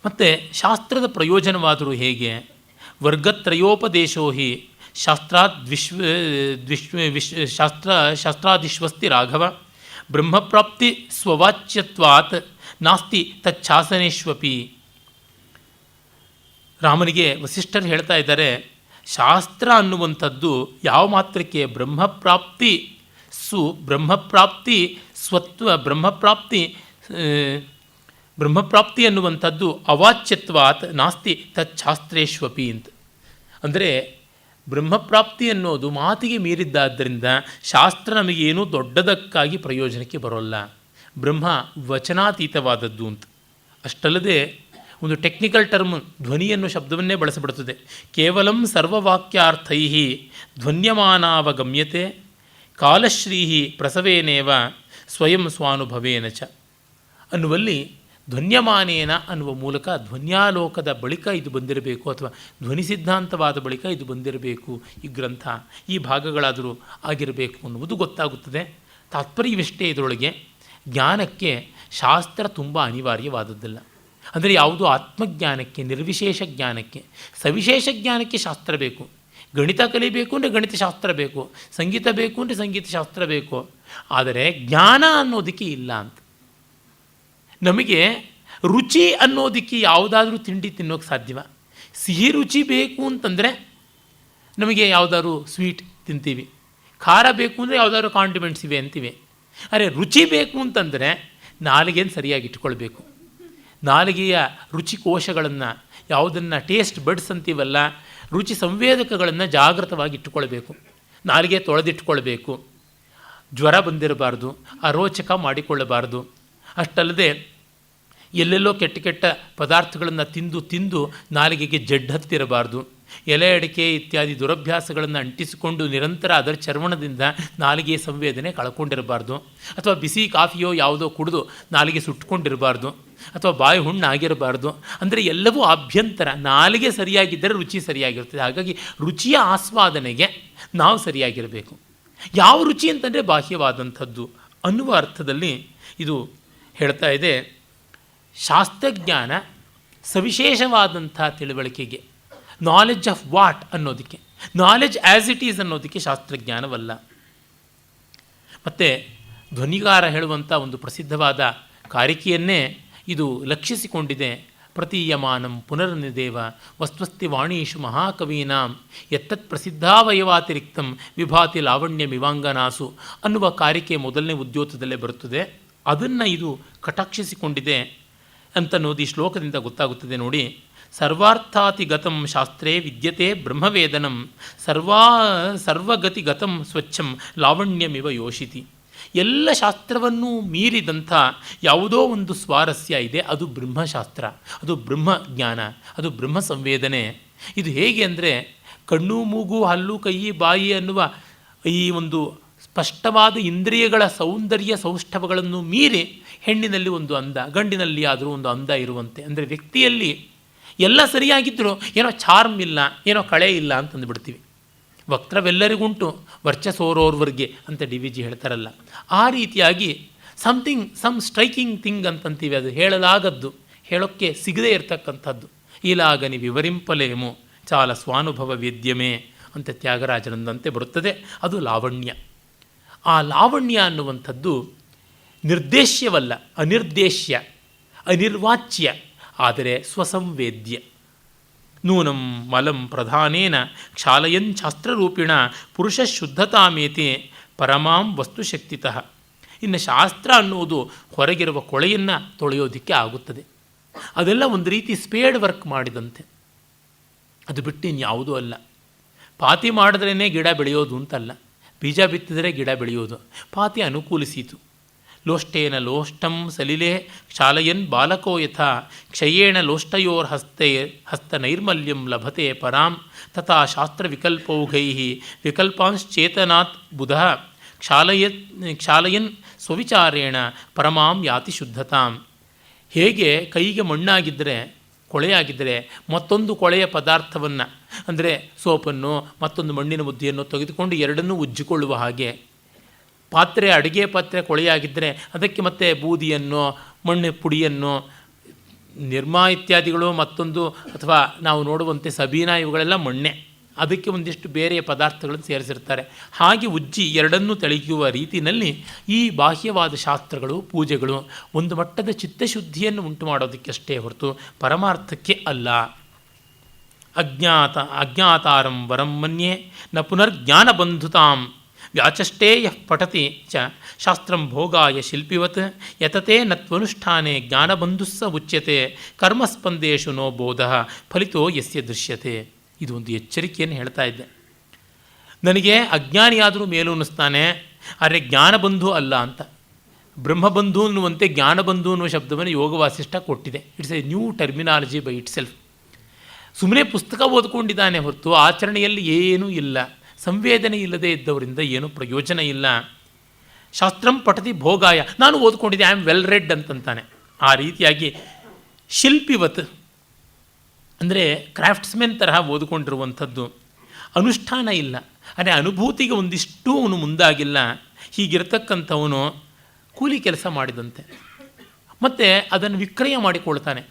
ಮತ್ತು ಶಾಸ್ತ್ರದ ಪ್ರಯೋಜನವಾದರೂ ಹೇಗೆ? ವರ್ಗತ್ರಯೋಪದೇಶೋ ಹಿ ಶಾಸ್ತ್ರಾದಿಶ್ವಸ್ತಿ ರಾಘವ ಬ್ರಹ್ಮಪ್ರಾಪ್ತಿ ಸ್ವವಾಚ್ಯತ್ವಾತ್ ನಾಸ್ತಿ ತಚ್ಛಾಸನೇಶ್ವಪಿ. ರಾಮನಿಗೆ ವಸಿಷ್ಠರು ಹೇಳ್ತಾ ಇದ್ದಾರೆ, ಶಾಸ್ತ್ರ ಅನ್ನುವಂಥದ್ದು ಯಾವ ಮಾತ್ರಕ್ಕೆ ಬ್ರಹ್ಮಪ್ರಾಪ್ತಿ ಬ್ರಹ್ಮಪ್ರಾಪ್ತಿ ಅನ್ನುವಂಥದ್ದು ಅವಾಚ್ಯತ್ವಾತ್ ನಾಸ್ತಿ ತಚ್ಛಾಸ್ತ್ರೇಶ್ವಪಿ ಅಂತ. ಅಂದರೆ ಬ್ರಹ್ಮಪ್ರಾಪ್ತಿ ಅನ್ನೋದು ಮಾತಿಗೆ ಮೀರಿದ್ದಾದ್ದರಿಂದ ಶಾಸ್ತ್ರ ನಮಗೇನೂ ದೊಡ್ಡದಕ್ಕಾಗಿ ಪ್ರಯೋಜನಕ್ಕೆ ಬರೋಲ್ಲ. ಬ್ರಹ್ಮ ವಚನಾತೀತವಾದದ್ದು ಅಂತ. ಅಷ್ಟಲ್ಲದೆ ಒಂದು ಟೆಕ್ನಿಕಲ್ ಟರ್ಮ್ ಧ್ವನಿ ಅನ್ನೋ ಶಬ್ದವನ್ನೇ ಬಳಸಬಿಡುತ್ತದೆ. ಕೇವಲಂ ಸರ್ವವಾಕ್ಯಾರ್ಥೈ ಧ್ವನ್ಯಮಾನಾವಗಮ್ಯತೆ ಕಾಲಶ್ರೀ ಪ್ರಸವೇನೇವ ಸ್ವಯಂ ಸ್ವಾನುಭವೇನ ಚ ಅನ್ನುವಲ್ಲಿ ಧ್ವನ್ಯಮಾನೇನ ಅನ್ನುವ ಮೂಲಕ ಧ್ವನ್ಯಾಲೋಕದ ಬಳಿಕ ಇದು ಬಂದಿರಬೇಕು, ಅಥವಾ ಧ್ವನಿ ಸಿದ್ಧಾಂತವಾದ ಬಳಿಕ ಇದು ಬಂದಿರಬೇಕು ಈ ಗ್ರಂಥ, ಈ ಭಾಗಗಳಾದರೂ ಆಗಿರಬೇಕು ಅನ್ನುವುದು ಗೊತ್ತಾಗುತ್ತದೆ. ತಾತ್ಪರ್ಯವಿಷ್ಟೇ ಇದರೊಳಗೆ. ಜ್ಞಾನಕ್ಕೆ ಶಾಸ್ತ್ರ ತುಂಬ ಅನಿವಾರ್ಯವಾದದ್ದಲ್ಲ. ಅಂದರೆ ಯಾವುದು ಆತ್ಮಜ್ಞಾನಕ್ಕೆ, ನಿರ್ವಿಶೇಷ ಜ್ಞಾನಕ್ಕೆ, ಸವಿಶೇಷ ಜ್ಞಾನಕ್ಕೆ ಶಾಸ್ತ್ರ ಬೇಕು. ಗಣಿತ ಕಲಿಬೇಕು ಅಂದರೆ ಗಣಿತಶಾಸ್ತ್ರ ಬೇಕು, ಸಂಗೀತ ಬೇಕು ಅಂದರೆ ಸಂಗೀತಶಾಸ್ತ್ರ ಬೇಕು. ಆದರೆ ಜ್ಞಾನ ಅನ್ನೋದಕ್ಕೆ ಇಲ್ಲ ಅಂತ. ನಮಗೆ ರುಚಿ ಅನ್ನೋದಕ್ಕೆ ಯಾವುದಾದ್ರೂ ತಿಂಡಿ ತಿನ್ನೋಕ್ಕೆ ಸಾಧ್ಯವ? ಸಿಹಿ ರುಚಿ ಬೇಕು ಅಂತಂದರೆ ನಮಗೆ ಯಾವುದಾದ್ರು ಸ್ವೀಟ್ ತಿಂತೀವಿ, ಖಾರ ಬೇಕು ಅಂದರೆ ಯಾವುದಾದ್ರು ಕಾಂಡಿಮೆಂಟ್ಸ್ ಇವೆ ಅಂತೀವಿ. ಅರೆ ರುಚಿ ಬೇಕು ಅಂತಂದರೆ ನಾಲಿಗೆಯನ್ನು ಸರಿಯಾಗಿ ಇಟ್ಕೊಳ್ಬೇಕು. ನಾಲಿಗೆಯ ರುಚಿ ಕೋಶಗಳನ್ನು, ಯಾವುದನ್ನು ಟೇಸ್ಟ್ ಬಡ್ಸ್ ಅಂತೀವಲ್ಲ, ರುಚಿ ಸಂವೇದಕಗಳನ್ನು ಜಾಗೃತವಾಗಿ ಇಟ್ಟುಕೊಳ್ಬೇಕು. ನಾಲಿಗೆ ತೊಳೆದಿಟ್ಕೊಳ್ಬೇಕು. ಜ್ವರ ಬಂದಿರಬಾರ್ದು, ಅರೋಚಕ ಮಾಡಿಕೊಳ್ಳಬಾರ್ದು. ಅಷ್ಟಲ್ಲದೆ ಎಲ್ಲೆಲ್ಲೋ ಕೆಟ್ಟ ಕೆಟ್ಟ ಪದಾರ್ಥಗಳನ್ನು ತಿಂದು ನಾಲಿಗೆಗೆ ಜಡ್ಡು ಹತ್ತಿರಬಾರ್ದು. ಎಲೆ ಅಡಿಕೆ ಇತ್ಯಾದಿ ದುರಭ್ಯಾಸಗಳನ್ನು ಅಂಟಿಸಿಕೊಂಡು ನಿರಂತರ ಅದರ ಚರ್ವಣದಿಂದ ನಾಲಿಗೆಯ ಸಂವೇದನೆ ಕಳ್ಕೊಂಡಿರಬಾರ್ದು. ಅಥವಾ ಬಿಸಿ ಕಾಫಿಯೋ ಯಾವುದೋ ಕುಡಿದು ನಾಲಿಗೆ ಸುಟ್ಕೊಂಡಿರಬಾರ್ದು, ಅಥವಾ ಬಾಯಿ ಹುಣ್ಣಾಗಿರಬಾರ್ದು. ಅಂದರೆ ಎಲ್ಲವೂ ಆಭ್ಯಂತರ. ನಾಲಿಗೆ ಸರಿಯಾಗಿದ್ದರೆ ರುಚಿ ಸರಿಯಾಗಿರ್ತದೆ. ಹಾಗಾಗಿ ರುಚಿಯ ಆಸ್ವಾದನೆಗೆ ನಾವು ಸರಿಯಾಗಿರಬೇಕು. ಯಾವ ರುಚಿ ಅಂತಂದರೆ ಬಾಹ್ಯವಾದಂಥದ್ದು ಅನ್ನುವ ಅರ್ಥದಲ್ಲಿ ಇದು ಹೇಳ್ತಾ ಇದೆ. ಶಾಸ್ತ್ರಜ್ಞಾನ ಸವಿಶೇಷವಾದಂಥ ತಿಳುವಳಿಕೆಗೆ, ನಾಲೆಡ್ಜ್ ಆಫ್ ವಾಟ್ ಅನ್ನೋದಕ್ಕೆ, ನಾಲೆಡ್ಜ್ ಆ್ಯಸ್ ಇಟ್ ಈಸ್ ಅನ್ನೋದಕ್ಕೆ ಶಾಸ್ತ್ರಜ್ಞಾನವಲ್ಲ. ಮತ್ತು ಧ್ವನಿಗಾರ ಹೇಳುವಂಥ ಒಂದು ಪ್ರಸಿದ್ಧವಾದ ಕಾರಿಕೆಯನ್ನೇ ಇದು ಲಕ್ಷಿಸಿಕೊಂಡಿದೆ. ಪ್ರತೀಯಮಾನಂ ಪುನರ್ನಿದೇವ ವಸ್ತ್ವಸ್ತಿ ವಾಣೀಷು ಮಹಾಕವೀನಾಂ ಎತ್ತತ್ ಪ್ರಸಿದ್ಧಾವಯವಾತಿರಿಕ್ತಂ ವಿಭಾತಿ ಲಾವಣ್ಯಮಿವಾಂಗನಾಸು ಅನ್ನುವ ಕಾರಿಕೆ ಮೊದಲನೇ ಉದ್ಯೋತದಲ್ಲೇ ಬರುತ್ತದೆ. ಅದನ್ನು ಇದು ಕಟಾಕ್ಷಿಸಿಕೊಂಡಿದೆ ಅಂತನ್ನೋದು ಈ ಶ್ಲೋಕದಿಂದ ಗೊತ್ತಾಗುತ್ತದೆ ನೋಡಿ. ಸರ್ವಾರ್ಥಾತಿಗತಂ ಶಾಸ್ತ್ರೇ ವಿದ್ಯತೆ ಬ್ರಹ್ಮವೇದನಂ ಸರ್ವಗತಿಗತಂ ಸ್ವಚ್ಛಂ ಲಾವಣ್ಯಮಿವ ಯೋಷಿತಿ. ಎಲ್ಲ ಶಾಸ್ತ್ರವನ್ನೂ ಮೀರಿದಂಥ ಯಾವುದೋ ಒಂದು ಸ್ವಾರಸ್ಯ ಇದೆ, ಅದು ಬ್ರಹ್ಮಶಾಸ್ತ್ರ, ಅದು ಬ್ರಹ್ಮಜ್ಞಾನ, ಅದು ಬ್ರಹ್ಮ ಸಂವೇದನೆ. ಇದು ಹೇಗೆ ಅಂದರೆ ಕಣ್ಣು, ಮೂಗು, ಹಲ್ಲು, ಕೈ, ಬಾಯಿ ಅನ್ನುವ ಈ ಒಂದು ಸ್ಪಷ್ಟವಾದ ಇಂದ್ರಿಯಗಳ ಸೌಂದರ್ಯ ಸೌಷ್ಠವಗಳನ್ನು ಮೀರಿ ಹೆಣ್ಣಿನಲ್ಲಿ ಒಂದು ಅಂದ, ಗಂಡಿನಲ್ಲಿ ಆದರೂ ಒಂದು ಅಂದ ಇರುವಂತೆ. ಅಂದರೆ ವ್ಯಕ್ತಿಯಲ್ಲಿ ಎಲ್ಲ ಸರಿಯಾಗಿದ್ದರೂ ಏನೋ ಚಾರ್ಮ್ ಇಲ್ಲ, ಏನೋ ಕಳೆ ಇಲ್ಲ ಅಂತಂದುಬಿಡ್ತೀವಿ. ವಕ್ರವೆಲ್ಲರಿಗುಂಟು ವರ್ಚಸೋರೋರ್ವರ್ಗೆ ಅಂತ DVG ಹೇಳ್ತಾರಲ್ಲ, ಆ ರೀತಿಯಾಗಿ ಸಮ್ ಸ್ಟ್ರೈಕಿಂಗ್ ಥಿಂಗ್ ಅಂತಂತೀವಿ. ಅದು ಹೇಳಲಾಗದ್ದು, ಹೇಳೋಕ್ಕೆ ಸಿಗದೇ ಇರತಕ್ಕಂಥದ್ದು. ಈಲಾಗನಿ ವಿವರಿಂಪಲೇಮು ಚಾಲ ಸ್ವಾನುಭವ ವೇದ್ಯಮೇ ಅಂತ ತ್ಯಾಗರಾಜನಂದಂತೆ ಬರುತ್ತದೆ. ಅದು ಲಾವಣ್ಯ. ಆ ಲಾವಣ್ಯ ಅನ್ನುವಂಥದ್ದು ನಿರ್ದೇಶ್ಯವಲ್ಲ, ಅನಿರ್ದೇಶ್ಯ, ಅನಿರ್ವಾಚ್ಯ, ಆದರೆ ಸ್ವಸಂವೇದ್ಯ. ನೂನಂ ಮಲಂ ಪ್ರಧಾನೇನ ಕ್ಷಾಲಯಂಚಾಸ್ತ್ರರೂಪಿಣ ಪುರುಷ ಶುದ್ಧತಾಮೇತಿ ಪರಮಾಂ ವಸ್ತುಶಕ್ತಿತಃ. ಇನ್ನು ಶಾಸ್ತ್ರ ಅನ್ನುವುದು ಹೊರಗಿರುವ ಕೊಳೆಯನ್ನು ತೊಳೆಯೋದಕ್ಕೆ ಆಗುತ್ತದೆ. ಅದೆಲ್ಲ ಒಂದು ರೀತಿ ಸ್ಪೇಡ್ ವರ್ಕ್ ಮಾಡಿದಂತೆ, ಅದು ಬಿಟ್ಟು ಇನ್ಯಾವುದೂ ಅಲ್ಲ. ಪಾತಿ ಮಾಡಿದ್ರೇ ಗಿಡ ಬೆಳೆಯೋದು ಅಂತಲ್ಲ, ಬೀಜ ಬಿತ್ತಿದರೆ ಗಿಡ ಬೆಳೆಯೋದು. ಪಾತಿ ಅನುಕೂಲಿಸಿತು. ಲೋಷ್ಟೇನ ಲೋಷ್ಟಂ ಸಲಿಲೆ ಕ್ಷಾಲಯನ್ ಬಾಲಕೋ ಯಥಾ ಕ್ಷಯೇಣ ಲೋಷ್ಟಯೋರ್ ಹಸ್ತನೈರ್ಮಲ್ಯಂ ಲಭತೆ ಪರಾಂ ತಥಾ ಶಾಸ್ತ್ರವಿಕಲ್ಪೌಘೈ ವಿಕಲ್ಪಾಂಶ್ಚೇತನಾತ್ ಬುಧಃ ಕ್ಷಾಲಯನ್ ಸ್ವವಿಚಾರೇಣ ಪರಮಾಂ ಯಾತಿ ಶುದ್ಧತಾಂ. ಹೇಗೆ ಕೈಗೆ ಮಣ್ಣಾಗಿದ್ದರೆ, ಕೊಳೆಯಾಗಿದ್ದರೆ ಮತ್ತೊಂದು ಕೊಳೆಯ ಪದಾರ್ಥವನ್ನು, ಅಂದರೆ ಸೋಪನ್ನು ಮತ್ತೊಂದು ಮಣ್ಣಿನ ಮುದ್ದೆಯನ್ನು ತೆಗೆದುಕೊಂಡು ಎರಡನ್ನೂ ಉಜ್ಜಿಕೊಳ್ಳುವ ಹಾಗೆ, ಪಾತ್ರೆ, ಅಡುಗೆ ಪಾತ್ರೆ ಕೊಳೆಯಾಗಿದ್ದರೆ ಅದಕ್ಕೆ ಮತ್ತೆ ಬೂದಿಯನ್ನು, ಮಣ್ಣು ಪುಡಿಯನ್ನು, ನಿರ್ಮಾ ಇತ್ಯಾದಿಗಳು ಮತ್ತೊಂದು, ಅಥವಾ ನಾವು ನೋಡುವಂತೆ ಸಬೀನಾ, ಇವುಗಳೆಲ್ಲ ಮಣ್ಣೆ, ಅದಕ್ಕೆ ಒಂದಿಷ್ಟು ಬೇರೆ ಪದಾರ್ಥಗಳನ್ನು ಸೇರಿಸಿರ್ತಾರೆ. ಹಾಗೆ ಉಜ್ಜಿ ಎರಡನ್ನೂ ತೆಳೆಯುವ ರೀತಿಯಲ್ಲಿ ಈ ಬಾಹ್ಯವಾದ ಶಾಸ್ತ್ರಗಳು, ಪೂಜೆಗಳು ಒಂದು ಮಟ್ಟದ ಚಿತ್ತಶುದ್ಧಿಯನ್ನು ಉಂಟು ಮಾಡೋದಕ್ಕಷ್ಟೇ ಹೊರತು ಪರಮಾರ್ಥಕ್ಕೆ ಅಲ್ಲ ಅಜ್ಞಾತಾರಂ ವರಂ ಮನ್ಯೆ ನ ಪುನರ್ಜ್ಞಾನಬಂಧುತಾಂ ವ್ಯಾಚಷ್ಟೇ ಯಃ ಪಠತಿ ಚ ಶಾಸ್ತ್ರಂ ಭೋಗಾಯ ಶಿಲ್ಪಿವತ್ ಯತತೆ ನತ್ವನುಷ್ಠಾನೆ ಜ್ಞಾನಬಂಧುಸ್ಸ ಉಚ್ಯತೆ ಕರ್ಮಸ್ಪಂದೇಶು ನೋ ಬೋಧ ಫಲಿತೋ ಯಸ್ಯ ದೃಶ್ಯತೆ. ಇದು ಒಂದು ಎಚ್ಚರಿಕೆಯನ್ನು ಹೇಳ್ತಾ ಇದ್ದೆ. ನನಗೆ ಅಜ್ಞಾನಿಯಾದರೂ ಮೇಲು ಅನ್ನಿಸ್ತಾನೆ, ಆದರೆ ಜ್ಞಾನಬಂಧು ಅಲ್ಲ ಅಂತ. ಬ್ರಹ್ಮಬಂಧು ಅನ್ನುವಂತೆ ಜ್ಞಾನಬಂಧು ಅನ್ನುವ ಶಬ್ದವನ್ನು ಯೋಗ ವಾಸಿಷ್ಠ ಕೊಟ್ಟಿದೆ. It's A new terminology by it self. ಸುಮ್ಮನೆ ಪುಸ್ತಕ ಓದ್ಕೊಂಡಿದ್ದಾನೆ ಹೊರತು ಆಚರಣೆಯಲ್ಲಿ ಏನೂ ಇಲ್ಲ. ಸಂವೇದನೆ ಇಲ್ಲದೆ ಇದ್ದವರಿಂದ ಏನೂ ಪ್ರಯೋಜನ ಇಲ್ಲ. ಶಾಸ್ತ್ರಂ ಪಠತಿ ಭೋಗಾಯ, ನಾನು ಓದ್ಕೊಂಡಿದ್ದೆ, ಐ ಆಮ್ ವೆಲ್ ರೆಡ್ ಅಂತಂತಾನೆ. ಆ ರೀತಿಯಾಗಿ ಶಿಲ್ಪಿವತ್ ಅಂದರೆ ಕ್ರಾಫ್ಟ್ಸ್ಮೆನ್ ತರಹ ಓದ್ಕೊಂಡಿರುವಂಥದ್ದು. ಅನುಷ್ಠಾನ ಇಲ್ಲ, ಅಂದರೆ ಅನುಭೂತಿಗೆ ಒಂದಿಷ್ಟು ಅವನು ಮುಂದಾಗಿಲ್ಲ. ಹೀಗಿರತಕ್ಕಂಥವನು ಕೂಲಿ ಕೆಲಸ ಮಾಡಿದಂತೆ. ಮತ್ತು ಅದನ್ನು ವಿಕ್ರಯ ಮಾಡಿಕೊಳ್ತಾನೆ.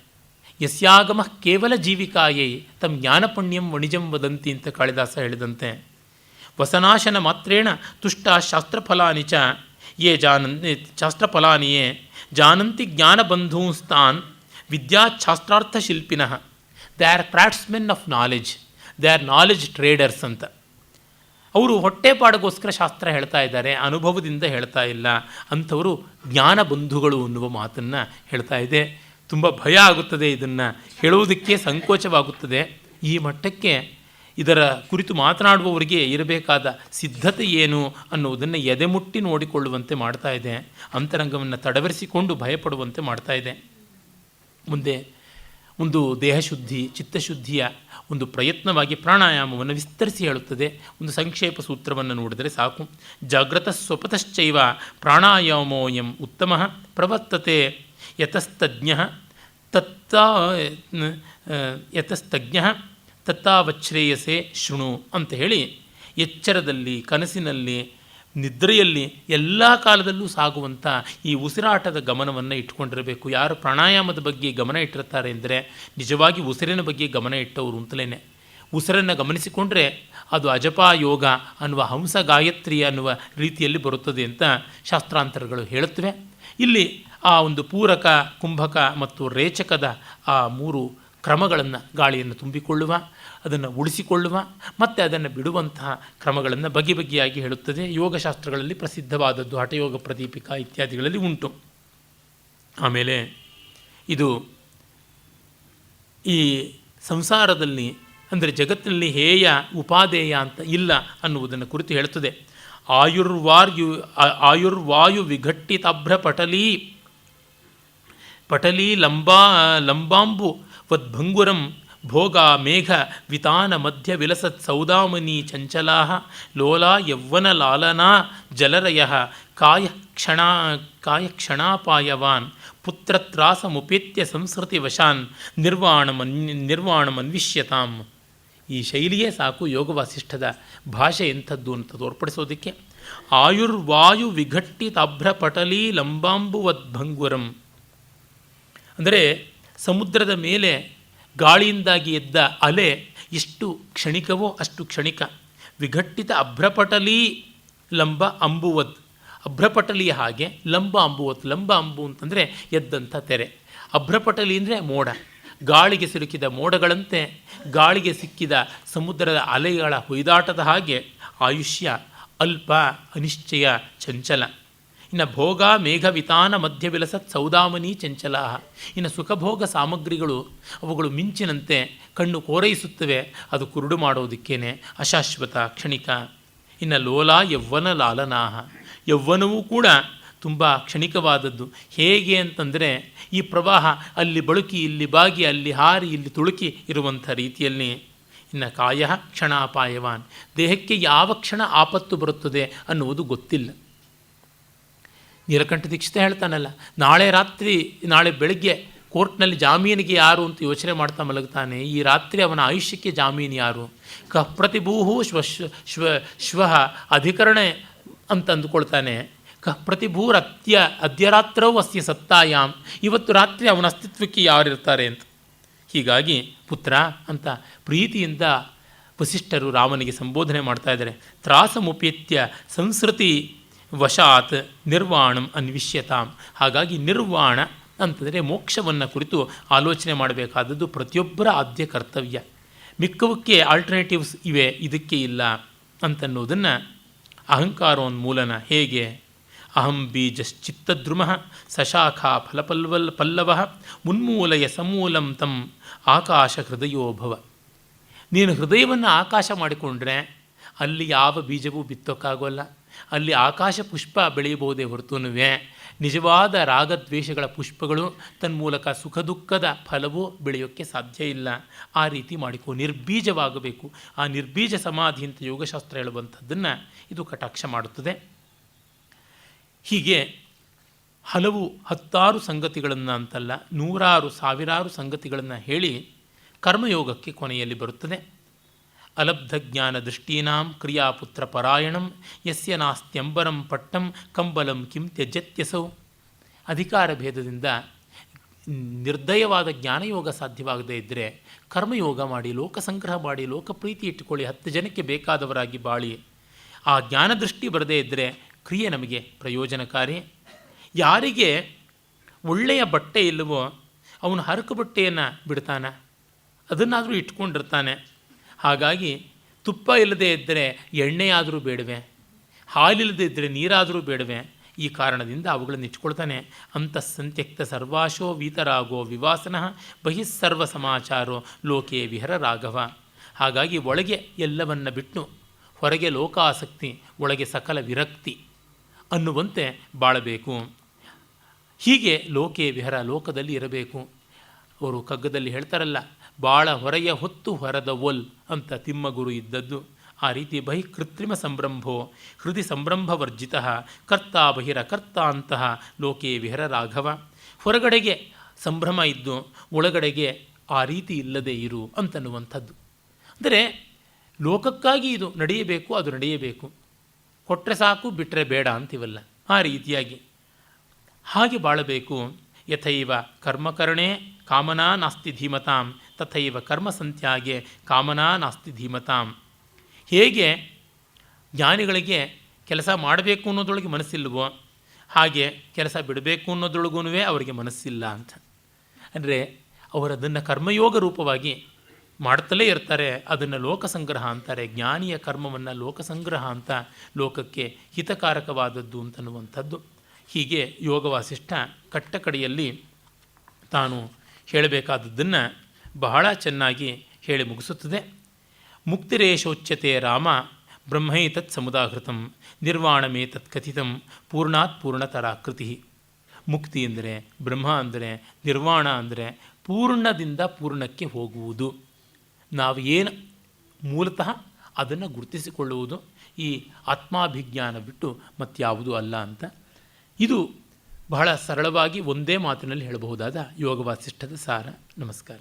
ಯಸ್ಯಾಗಮ ಕೇವಲ ಜೀವಿಕಾಯೇ ತಮ್ಮ ಜ್ಞಾನಪುಣ್ಯಂ ವಣಿಜಂ ವದಂತಿ ಅಂತ ಕಾಳಿದಾಸ ಹೇಳಿದಂತೆ. ವಸನಾಶನ ಮಾತ್ರೇಣ ತುಷ್ಟ ಶಾಸ್ತ್ರಫಲಾನಿ ಚ ಯೇ ಜಾನಂತಿ ಶಾಸ್ತ್ರಫಲಾನಿಯೇ ಜಾನಂತಿ ಜ್ಞಾನಬಂಧೂಸ್ತಾನ್ ವಿದ್ಯಾಶಾಸ್ತ್ರಾರ್ಥ ಶಿಲ್ಪಿನಃ. They are craftsmen of knowledge, they are knowledge traders ಅಂತ. ಅವರು ಹೊಟ್ಟೆಪಾಡಿಗೋಸ್ಕರ ಶಾಸ್ತ್ರ ಹೇಳ್ತಾ ಇದ್ದಾರೆ, ಅನುಭವದಿಂದ ಹೇಳ್ತಾ ಇಲ್ಲ. ಅಂಥವರು ಜ್ಞಾನ ಬಂಧುಗಳು ಅನ್ನುವ ಮಾತನ್ನು ಹೇಳ್ತಾ ಇದೆ. ತುಂಬ ಭಯ ಆಗುತ್ತದೆ, ಇದನ್ನು ಹೇಳುವುದಕ್ಕೆ ಸಂಕೋಚವಾಗುತ್ತದೆ. ಈ ಮಟ್ಟಕ್ಕೆ ಇದರ ಕುರಿತು ಮಾತನಾಡುವವರಿಗೆ ಇರಬೇಕಾದ ಸಿದ್ಧತೆ ಏನು ಅನ್ನುವುದನ್ನು ಎದೆಮುಟ್ಟಿ ನೋಡಿಕೊಳ್ಳುವಂತೆ ಮಾಡ್ತಾ ಇದೆ. ಅಂತರಂಗವನ್ನು ತಡವರಿಸಿಕೊಂಡು ಭಯಪಡುವಂತೆ ಮಾಡ್ತಾ ಇದೆ. ಮುಂದೆ ಒಂದು ದೇಹಶುದ್ಧಿ, ಚಿತ್ತಶುದ್ಧಿಯ ಒಂದು ಪ್ರಯತ್ನವಾಗಿ ಪ್ರಾಣಾಯಾಮವನ್ನು ವಿಸ್ತರಿಸಿ ಹೇಳುತ್ತದೆ. ಒಂದು ಸಂಕ್ಷೇಪ ಸೂತ್ರವನ್ನು ನೋಡಿದರೆ ಸಾಕು. ಜಾಗ್ರತ ಸ್ವಪತಶ್ಚೈವ ಪ್ರಾಣಾಯಾಮೋಯಂ ಉತ್ತಮ ಪ್ರವರ್ತತೆ ಯತಸ್ತಜ್ಞ ತತ್ತಾವಚ್ಛ್ರೇಯಸೆ ಶೃಣು ಅಂತ ಹೇಳಿ, ಎಚ್ಚರದಲ್ಲಿ, ಕನಸಿನಲ್ಲಿ, ನಿದ್ರೆಯಲ್ಲಿ ಎಲ್ಲ ಕಾಲದಲ್ಲೂ ಸಾಗುವಂಥ ಈ ಉಸಿರಾಟದ ಗಮನವನ್ನು ಇಟ್ಕೊಂಡಿರಬೇಕು. ಯಾರು ಪ್ರಾಣಾಯಾಮದ ಬಗ್ಗೆ ಗಮನ ಇಟ್ಟಿರ್ತಾರೆ ಅಂದರೆ ನಿಜವಾಗಿ ಉಸಿರಿನ ಬಗ್ಗೆ ಗಮನ ಇಟ್ಟವರು ಅಂತಲೇ. ಉಸಿರನ್ನು ಗಮನಿಸಿಕೊಂಡ್ರೆ ಅದು ಅಜಪಾ ಯೋಗ ಅನ್ನುವ ಹಂಸ ಗಾಯತ್ರಿ ಅನ್ನುವ ರೀತಿಯಲ್ಲಿ ಬರುತ್ತದೆ ಅಂತ ಶಾಸ್ತ್ರಾಂತರಗಳು ಹೇಳುತ್ತವೆ. ಇಲ್ಲಿ ಆ ಒಂದು ಪೂರಕ, ಕುಂಭಕ ಮತ್ತು ರೇಚಕದ ಆ 3 ಕ್ರಮಗಳನ್ನು, ಗಾಳಿಯನ್ನು ತುಂಬಿಕೊಳ್ಳುವ, ಅದನ್ನು ಉಳಿಸಿಕೊಳ್ಳುವ ಮತ್ತು ಅದನ್ನು ಬಿಡುವಂತಹ ಕ್ರಮಗಳನ್ನು ಬಗೆ ಬಗೆಯಾಗಿ ಹೇಳುತ್ತದೆ. ಯೋಗಶಾಸ್ತ್ರಗಳಲ್ಲಿ ಪ್ರಸಿದ್ಧವಾದದ್ದು ಹಠಯೋಗ ಪ್ರದೀಪಿಕಾ ಇತ್ಯಾದಿಗಳಲ್ಲಿ ಉಂಟು. ಆಮೇಲೆ ಇದು ಈ ಸಂಸಾರದಲ್ಲಿ ಅಂದರೆ ಜಗತ್ತಿನಲ್ಲಿ ಹೇಯ ಉಪಾದೇಯ ಅಂತ ಇಲ್ಲ ಅನ್ನುವುದನ್ನು ಕುರಿತು ಹೇಳುತ್ತದೆ. ಆಯುರ್ವಾಯು ವಿಘಟ್ಟಿತಾಭ್ರ ಪಟಲೀ ಲಂಬಾಂಬು ವದ್ಭಂಗುರಂ ಭೋಗ ಮೇಘ ವಿತಾನ ಮಧ್ಯ ವಿಲಸತ್ ಸೌದಾಮನಿ ಚಂಚಲಾ ಲೋಲಾ ಯೌವನ ಲಾಲನಾ ಜಲರಯ ಕಾಯ ಕ್ಷಣಾಪಾಯವಾನ್ ಪುತ್ರತ್ರಾಸಮುಪೇತ್ಯ ಸಂಸ್ಕೃತಿ ವಶಾನ್ ನಿರ್ವಾಣಮನ್ವಿಷ್ಯತಾಂ. ಈ ಶೈಲಿಯೇ ಸಾಕು ಯೋಗ ವಾಸಿಷ್ಠದ ಭಾಷೆ ಎಂಥದ್ದು ಅಂತ ತೋರ್ಪಡಿಸೋದಕ್ಕೆ. ಆಯುರ್ವಾಯು ವಿಘಟ್ಟಿತಾಭ್ರ ಪಟಲೀ ಲಂಬಾಂಬುವದ್ಭಂಗುರಂ ಅಂದರೆ ಸಮುದ್ರದ ಮೇಲೆ ಗಾಳಿಯಿಂದಾಗಿ ಎದ್ದ ಅಲೆ ಎಷ್ಟು ಕ್ಷಣಿಕವೋ ಅಷ್ಟು ಕ್ಷಣಿಕ. ವಿಘಟ್ಟಿತ ಅಭ್ರಪಟಲಿ ಲಂಬ ಅಂಬುವದ್, ಅಭ್ರಪಟಲಿಯ ಹಾಗೆ ಲಂಬ ಅಂಬುವತ್. ಲಂಬ ಅಂಬು ಅಂತಂದರೆ ಎದ್ದಂಥ ತೆರೆ. ಅಭ್ರಪಟಲಿ ಅಂದರೆ ಮೋಡ, ಗಾಳಿಗೆ ಸಿಲುಕಿದ ಮೋಡಗಳಂತೆ ಗಾಳಿಗೆ ಸಿಕ್ಕಿದ ಸಮುದ್ರದ ಅಲೆಗಳ ಹೊಯ್ದಾಟದ ಹಾಗೆ ಆಯುಷ್ಯ ಅಲ್ಪ, ಅನಿಶ್ಚಯ, ಚಂಚಲ. ಇನ್ನು ಭೋಗ ಮೇಘ ವಿತಾನ ಮಧ್ಯ ವಿಲಸತ್ ಸೌದಾಮನಿ ಚಂಚಲ. ಇನ್ನು ಸುಖಭೋಗ ಸಾಮಗ್ರಿಗಳು ಅವುಗಳು ಮಿಂಚಿನಂತೆ ಕಣ್ಣು ಕೋರೈಸುತ್ತವೆ, ಅದು ಕುರುಡು ಮಾಡೋದಕ್ಕೇನೆ, ಅಶಾಶ್ವತ, ಕ್ಷಣಿಕ. ಇನ್ನು ಲೋಲಾ ಯೌವನ ಲಾಲನಾಹ, ಯೌವನವೂ ಕೂಡ ತುಂಬ ಕ್ಷಣಿಕವಾದದ್ದು. ಹೇಗೆ ಅಂತಂದರೆ ಈ ಪ್ರವಾಹ ಅಲ್ಲಿ ಬಳುಕಿ ಇಲ್ಲಿ ಬಾಗಿ ಅಲ್ಲಿ ಹಾರಿ ಇಲ್ಲಿ ತುಳುಕಿ ಇರುವಂಥ ರೀತಿಯಲ್ಲಿ. ಇನ್ನು ಕಾಯ ಕ್ಷಣಾಪಾಯವಾನ್, ದೇಹಕ್ಕೆ ಯಾವ ಕ್ಷಣ ಆಪತ್ತು ಬರುತ್ತದೆ ಅನ್ನುವುದು ಗೊತ್ತಿಲ್ಲ. ನೀಲಕಂಠ ದೀಕ್ಷಿತ ಹೇಳ್ತಾನಲ್ಲ, ನಾಳೆ ಬೆಳಗ್ಗೆ ಕೋರ್ಟ್ನಲ್ಲಿ ಜಾಮೀನಿಗೆ ಯಾರು ಅಂತ ಯೋಚನೆ ಮಾಡ್ತಾ ಮಲಗ್ತಾನೆ. ಈ ರಾತ್ರಿ ಅವನ ಆಯುಷ್ಯಕ್ಕೆ ಜಾಮೀನು ಯಾರು? ಪ್ರತಿಭೂಹು ಶ್ವಃ ಅಧಿಕರಣ ಅಂತ ಅಂದುಕೊಳ್ತಾನೆ. ಅದ್ಯರಾತ್ರವು ಅಸ್ಯ ಸತ್ತಾಯಾಮ್, ಇವತ್ತು ರಾತ್ರಿ ಅವನ ಅಸ್ತಿತ್ವಕ್ಕೆ ಯಾರಿರ್ತಾರೆ ಅಂತ. ಹೀಗಾಗಿ ಪುತ್ರ ಅಂತ ಪ್ರೀತಿಯಿಂದ ವಸಿಷ್ಠರು ರಾಮನಿಗೆ ಸಂಬೋಧನೆ ಮಾಡ್ತಾ ಇದ್ದಾರೆ. ತ್ರಾಸಮುಪೇತ್ಯ ಸಂಸ್ಕೃತಿ ವಶಾತ್ ನಿರ್ವಾಣಂ ಅನ್ವಿಷ್ಯತಾಂ. ಹಾಗಾಗಿ ನಿರ್ವಾಣ ಅಂತಂದರೆ ಮೋಕ್ಷವನ್ನು ಕುರಿತು ಆಲೋಚನೆ ಮಾಡಬೇಕಾದದ್ದು ಪ್ರತಿಯೊಬ್ಬರ ಆದ್ಯ ಕರ್ತವ್ಯ. ಮಿಕ್ಕವಕ್ಕೆ ಆಲ್ಟರ್ನೇಟಿವ್ಸ್ ಇವೆ, ಇದಕ್ಕೆ ಇಲ್ಲ ಅಂತನ್ನೋದನ್ನು ಅಹಂಕಾರೋನ್ಮೂಲನ ಹೇಗೆ ಅಹಂ ಬೀಜಶ್ಚಿತ್ತದ್ರುಮ ಸಶಾಖಾ ಪಲ್ಲವ ಮುನ್ಮೂಲಯ ಸಮೂಲಂ ತಂ ಆಕಾಶ ಹೃದಯೋಭವ. ನೀನು ಹೃದಯವನ್ನು ಆಕಾಶ ಮಾಡಿಕೊಂಡ್ರೆ ಅಲ್ಲಿ ಯಾವ ಬೀಜವೂ ಬಿತ್ತೋಕ್ಕಾಗೋಲ್ಲ. ಅಲ್ಲಿ ಆಕಾಶ ಪುಷ್ಪ ಬೆಳೆಯಬಹುದೇ ಹೊರತುನುವೆ ನಿಜವಾದ ರಾಗದ್ವೇಷಗಳ ಪುಷ್ಪಗಳು ತನ್ಮೂಲಕ ಸುಖ ದುಃಖದ ಫಲವೂ ಬೆಳೆಯೋಕ್ಕೆ ಸಾಧ್ಯ ಇಲ್ಲ. ಆ ರೀತಿ ಮಾಡಿಕೊ, ನಿರ್ಬೀಜವಾಗಬೇಕು. ಆ ನಿರ್ಬೀಜ ಸಮಾಧಿ ಅಂತ ಯೋಗಶಾಸ್ತ್ರ ಹೇಳುವಂಥದ್ದನ್ನು ಇದು ಕಟಾಕ್ಷ ಮಾಡುತ್ತದೆ. ಹೀಗೆ ಹಲವು ಹತ್ತಾರು ಸಂಗತಿಗಳನ್ನು ಅಂತಲ್ಲ, ನೂರಾರು ಸಾವಿರಾರು ಸಂಗತಿಗಳನ್ನು ಹೇಳಿ ಕರ್ಮಯೋಗಕ್ಕೆ ಕೊನೆಯಲ್ಲಿ ಬರುತ್ತದೆ. ಅಲಬ್ಧ ಜ್ಞಾನ ದೃಷ್ಟೀನಾಂ ಕ್ರಿಯಾಪುತ್ರ ಪರಾಯಣಂ ಯಸ್ಯ ನಾಸ್ತ್ಯಂಬರಂ ಪಟ್ಟಂ ಕಂಬಲಂ ಕಿಂ ತ್ಯಜತ್ಯಸೌ. ಅಧಿಕಾರ ಭೇದದಿಂದ ನಿರ್ದಯವಾದ ಜ್ಞಾನಯೋಗ ಸಾಧ್ಯವಾಗದೇ ಇದ್ದರೆ ಕರ್ಮಯೋಗ ಮಾಡಿ, ಲೋಕಸಂಗ್ರಹ ಮಾಡಿ, ಲೋಕಪ್ರೀತಿ ಇಟ್ಟುಕೊಳ್ಳಿ, 10 ಜನಕ್ಕೆ ಬೇಕಾದವರಾಗಿ ಬಾಳಿ. ಆ ಜ್ಞಾನದೃಷ್ಟಿ ಬರದೇ ಇದ್ದರೆ ಕ್ರಿಯೆ ನಮಗೆ ಪ್ರಯೋಜನಕಾರಿ. ಯಾರಿಗೆ ಒಳ್ಳೆಯ ಬಟ್ಟೆ ಇಲ್ಲವೋ ಅವನು ಹರಕು ಬಟ್ಟೆಯನ್ನು ಬಿಡ್ತಾನೆ, ಅದನ್ನಾದರೂ ಇಟ್ಕೊಂಡಿರ್ತಾನೆ. ಹಾಗಾಗಿ ತುಪ್ಪ ಇಲ್ಲದೇ ಇದ್ದರೆ ಎಣ್ಣೆಯಾದರೂ ಬೇಡವೆ, ಹಾಲಿಲ್ಲದೇ ಇದ್ದರೆ ನೀರಾದರೂ ಬೇಡವೆ. ಈ ಕಾರಣದಿಂದ ಅವುಗಳನ್ನು ಇಟ್ಕೊಳ್ತಾನೆ. ಅಂತಸ್ಸಂತ್ಯಕ್ತ ಸರ್ವಾಶೋ ವೀತರಾಗೋ ವಿವಾಸನಃ ಬಹಿಸ್ಸರ್ವ ಸಮಾಚಾರೋ ಲೋಕೆ ವಿಹರ ರಾಘವ. ಹಾಗಾಗಿ ಒಳಗೆ ಎಲ್ಲವನ್ನ ಬಿಟ್ಟು ಹೊರಗೆ ಲೋಕಾಸಕ್ತಿ, ಒಳಗೆ ಸಕಲ ವಿರಕ್ತಿ ಅನ್ನುವಂತೆ ಬಾಳಬೇಕು. ಹೀಗೆ ಲೋಕೆ ವಿಹರ, ಲೋಕದಲ್ಲಿ ಇರಬೇಕು. ಅವರು ಕಗ್ಗದಲ್ಲಿ ಹೇಳ್ತಾರಲ್ಲ, ಬಾಳ ಹೊರೆಯ ಹೊತ್ತು ಹೊರದ ಒಲ್ ಅಂತ ತಿಮ್ಮಗುರು ಇದ್ದದ್ದು. ಆ ರೀತಿ ಬಹಿ ಕೃತ್ರಿಮ ಸಂಭ್ರಂಭೋ ಹೃದಯ ಸಂಭ್ರಂಭವರ್ಜಿತ ಕರ್ತ ಬಹಿರ ಕರ್ತ ಅಂತಹ ಲೋಕೆ ವಿಹರ ರಾಘವ. ಹೊರಗಡೆಗೆ ಸಂಭ್ರಮ ಇದ್ದು ಒಳಗಡೆಗೆ ಆ ರೀತಿ ಇಲ್ಲದೆ ಇರು ಅಂತನ್ನುವಂಥದ್ದು. ಅಂದರೆ ಲೋಕಕ್ಕಾಗಿ ಇದು ನಡೆಯಬೇಕು, ಅದು ನಡೆಯಬೇಕು. ಕೊಟ್ಟರೆ ಸಾಕು, ಬಿಟ್ಟರೆ ಬೇಡ ಅಂತೀವಲ್ಲ, ಆ ರೀತಿಯಾಗಿ ಹಾಗೆ ಬಾಳಬೇಕು. ಯಥೈವ ಕರ್ಮಕರಣೆ ಕಾಮನಾ ನಾಸ್ತಿ ಧೀಮತಾಂ ತಥೈವ ಕರ್ಮ ಸಂತ್ಯಾಗೆ ಕಾಮನಾ ನಾಸ್ತಿ ಧೀಮತಾಂ. ಹೇಗೆ ಜ್ಞಾನಿಗಳಿಗೆ ಕೆಲಸ ಮಾಡಬೇಕು ಅನ್ನೋದ್ರೊಳಗೆ ಮನಸ್ಸಿಲ್ವೋ ಹಾಗೆ ಕೆಲಸ ಬಿಡಬೇಕು ಅನ್ನೋದ್ರೊಳಗೂ ಅವರಿಗೆ ಮನಸ್ಸಿಲ್ಲ ಅಂತ. ಅಂದರೆ ಅವರದನ್ನು ಕರ್ಮಯೋಗ ರೂಪವಾಗಿ ಮಾಡ್ತಲೇ ಇರ್ತಾರೆ. ಅದನ್ನು ಲೋಕಸಂಗ್ರಹ ಅಂತಾರೆ. ಜ್ಞಾನಿಯ ಕರ್ಮವನ್ನು ಲೋಕಸಂಗ್ರಹ ಅಂತ, ಲೋಕಕ್ಕೆ ಹಿತಕಾರಕವಾದದ್ದು ಅಂತನ್ನುವಂಥದ್ದು. ಹೀಗೆ ಯೋಗ ವಾಸಿಷ್ಠ ಕಟ್ಟಕಡೆಯಲ್ಲಿ ತಾನು ಹೇಳಬೇಕಾದದ್ದನ್ನು ಬಹಳ ಚೆನ್ನಾಗಿ ಹೇಳಿ ಮುಗಿಸುತ್ತದೆ. ಮುಕ್ತಿರೇಶೋಚ್ಯತೆ ರಾಮ ಬ್ರಹ್ಮೈತತ್ ಸಮುದಾಹೃತಂ ನಿರ್ವಾಣಮೇತತ್ ಕಥಿತಂ ಪೂರ್ಣಾತ್ ಪೂರ್ಣತರಾಕೃತಿ. ಮುಕ್ತಿ ಅಂದರೆ, ಬ್ರಹ್ಮ ಅಂದರೆ, ನಿರ್ವಾಣ ಅಂದರೆ ಪೂರ್ಣದಿಂದ ಪೂರ್ಣಕ್ಕೆ ಹೋಗುವುದು. ನಾವು ಏನು ಮೂಲತಃ ಅದನ್ನು ಗುರುತಿಸಿಕೊಳ್ಳುವುದು. ಈ ಆತ್ಮಾಭಿಜ್ಞಾನ ಬಿಟ್ಟು ಮತ್ಯಾವುದೂ ಅಲ್ಲ ಅಂತ. ಇದು ಬಹಳ ಸರಳವಾಗಿ ಒಂದೇ ಮಾತಿನಲ್ಲಿ ಹೇಳಬಹುದಾದ ಯೋಗ ವಾಸಿಷ್ಠದ ಸಾರ. ನಮಸ್ಕಾರ.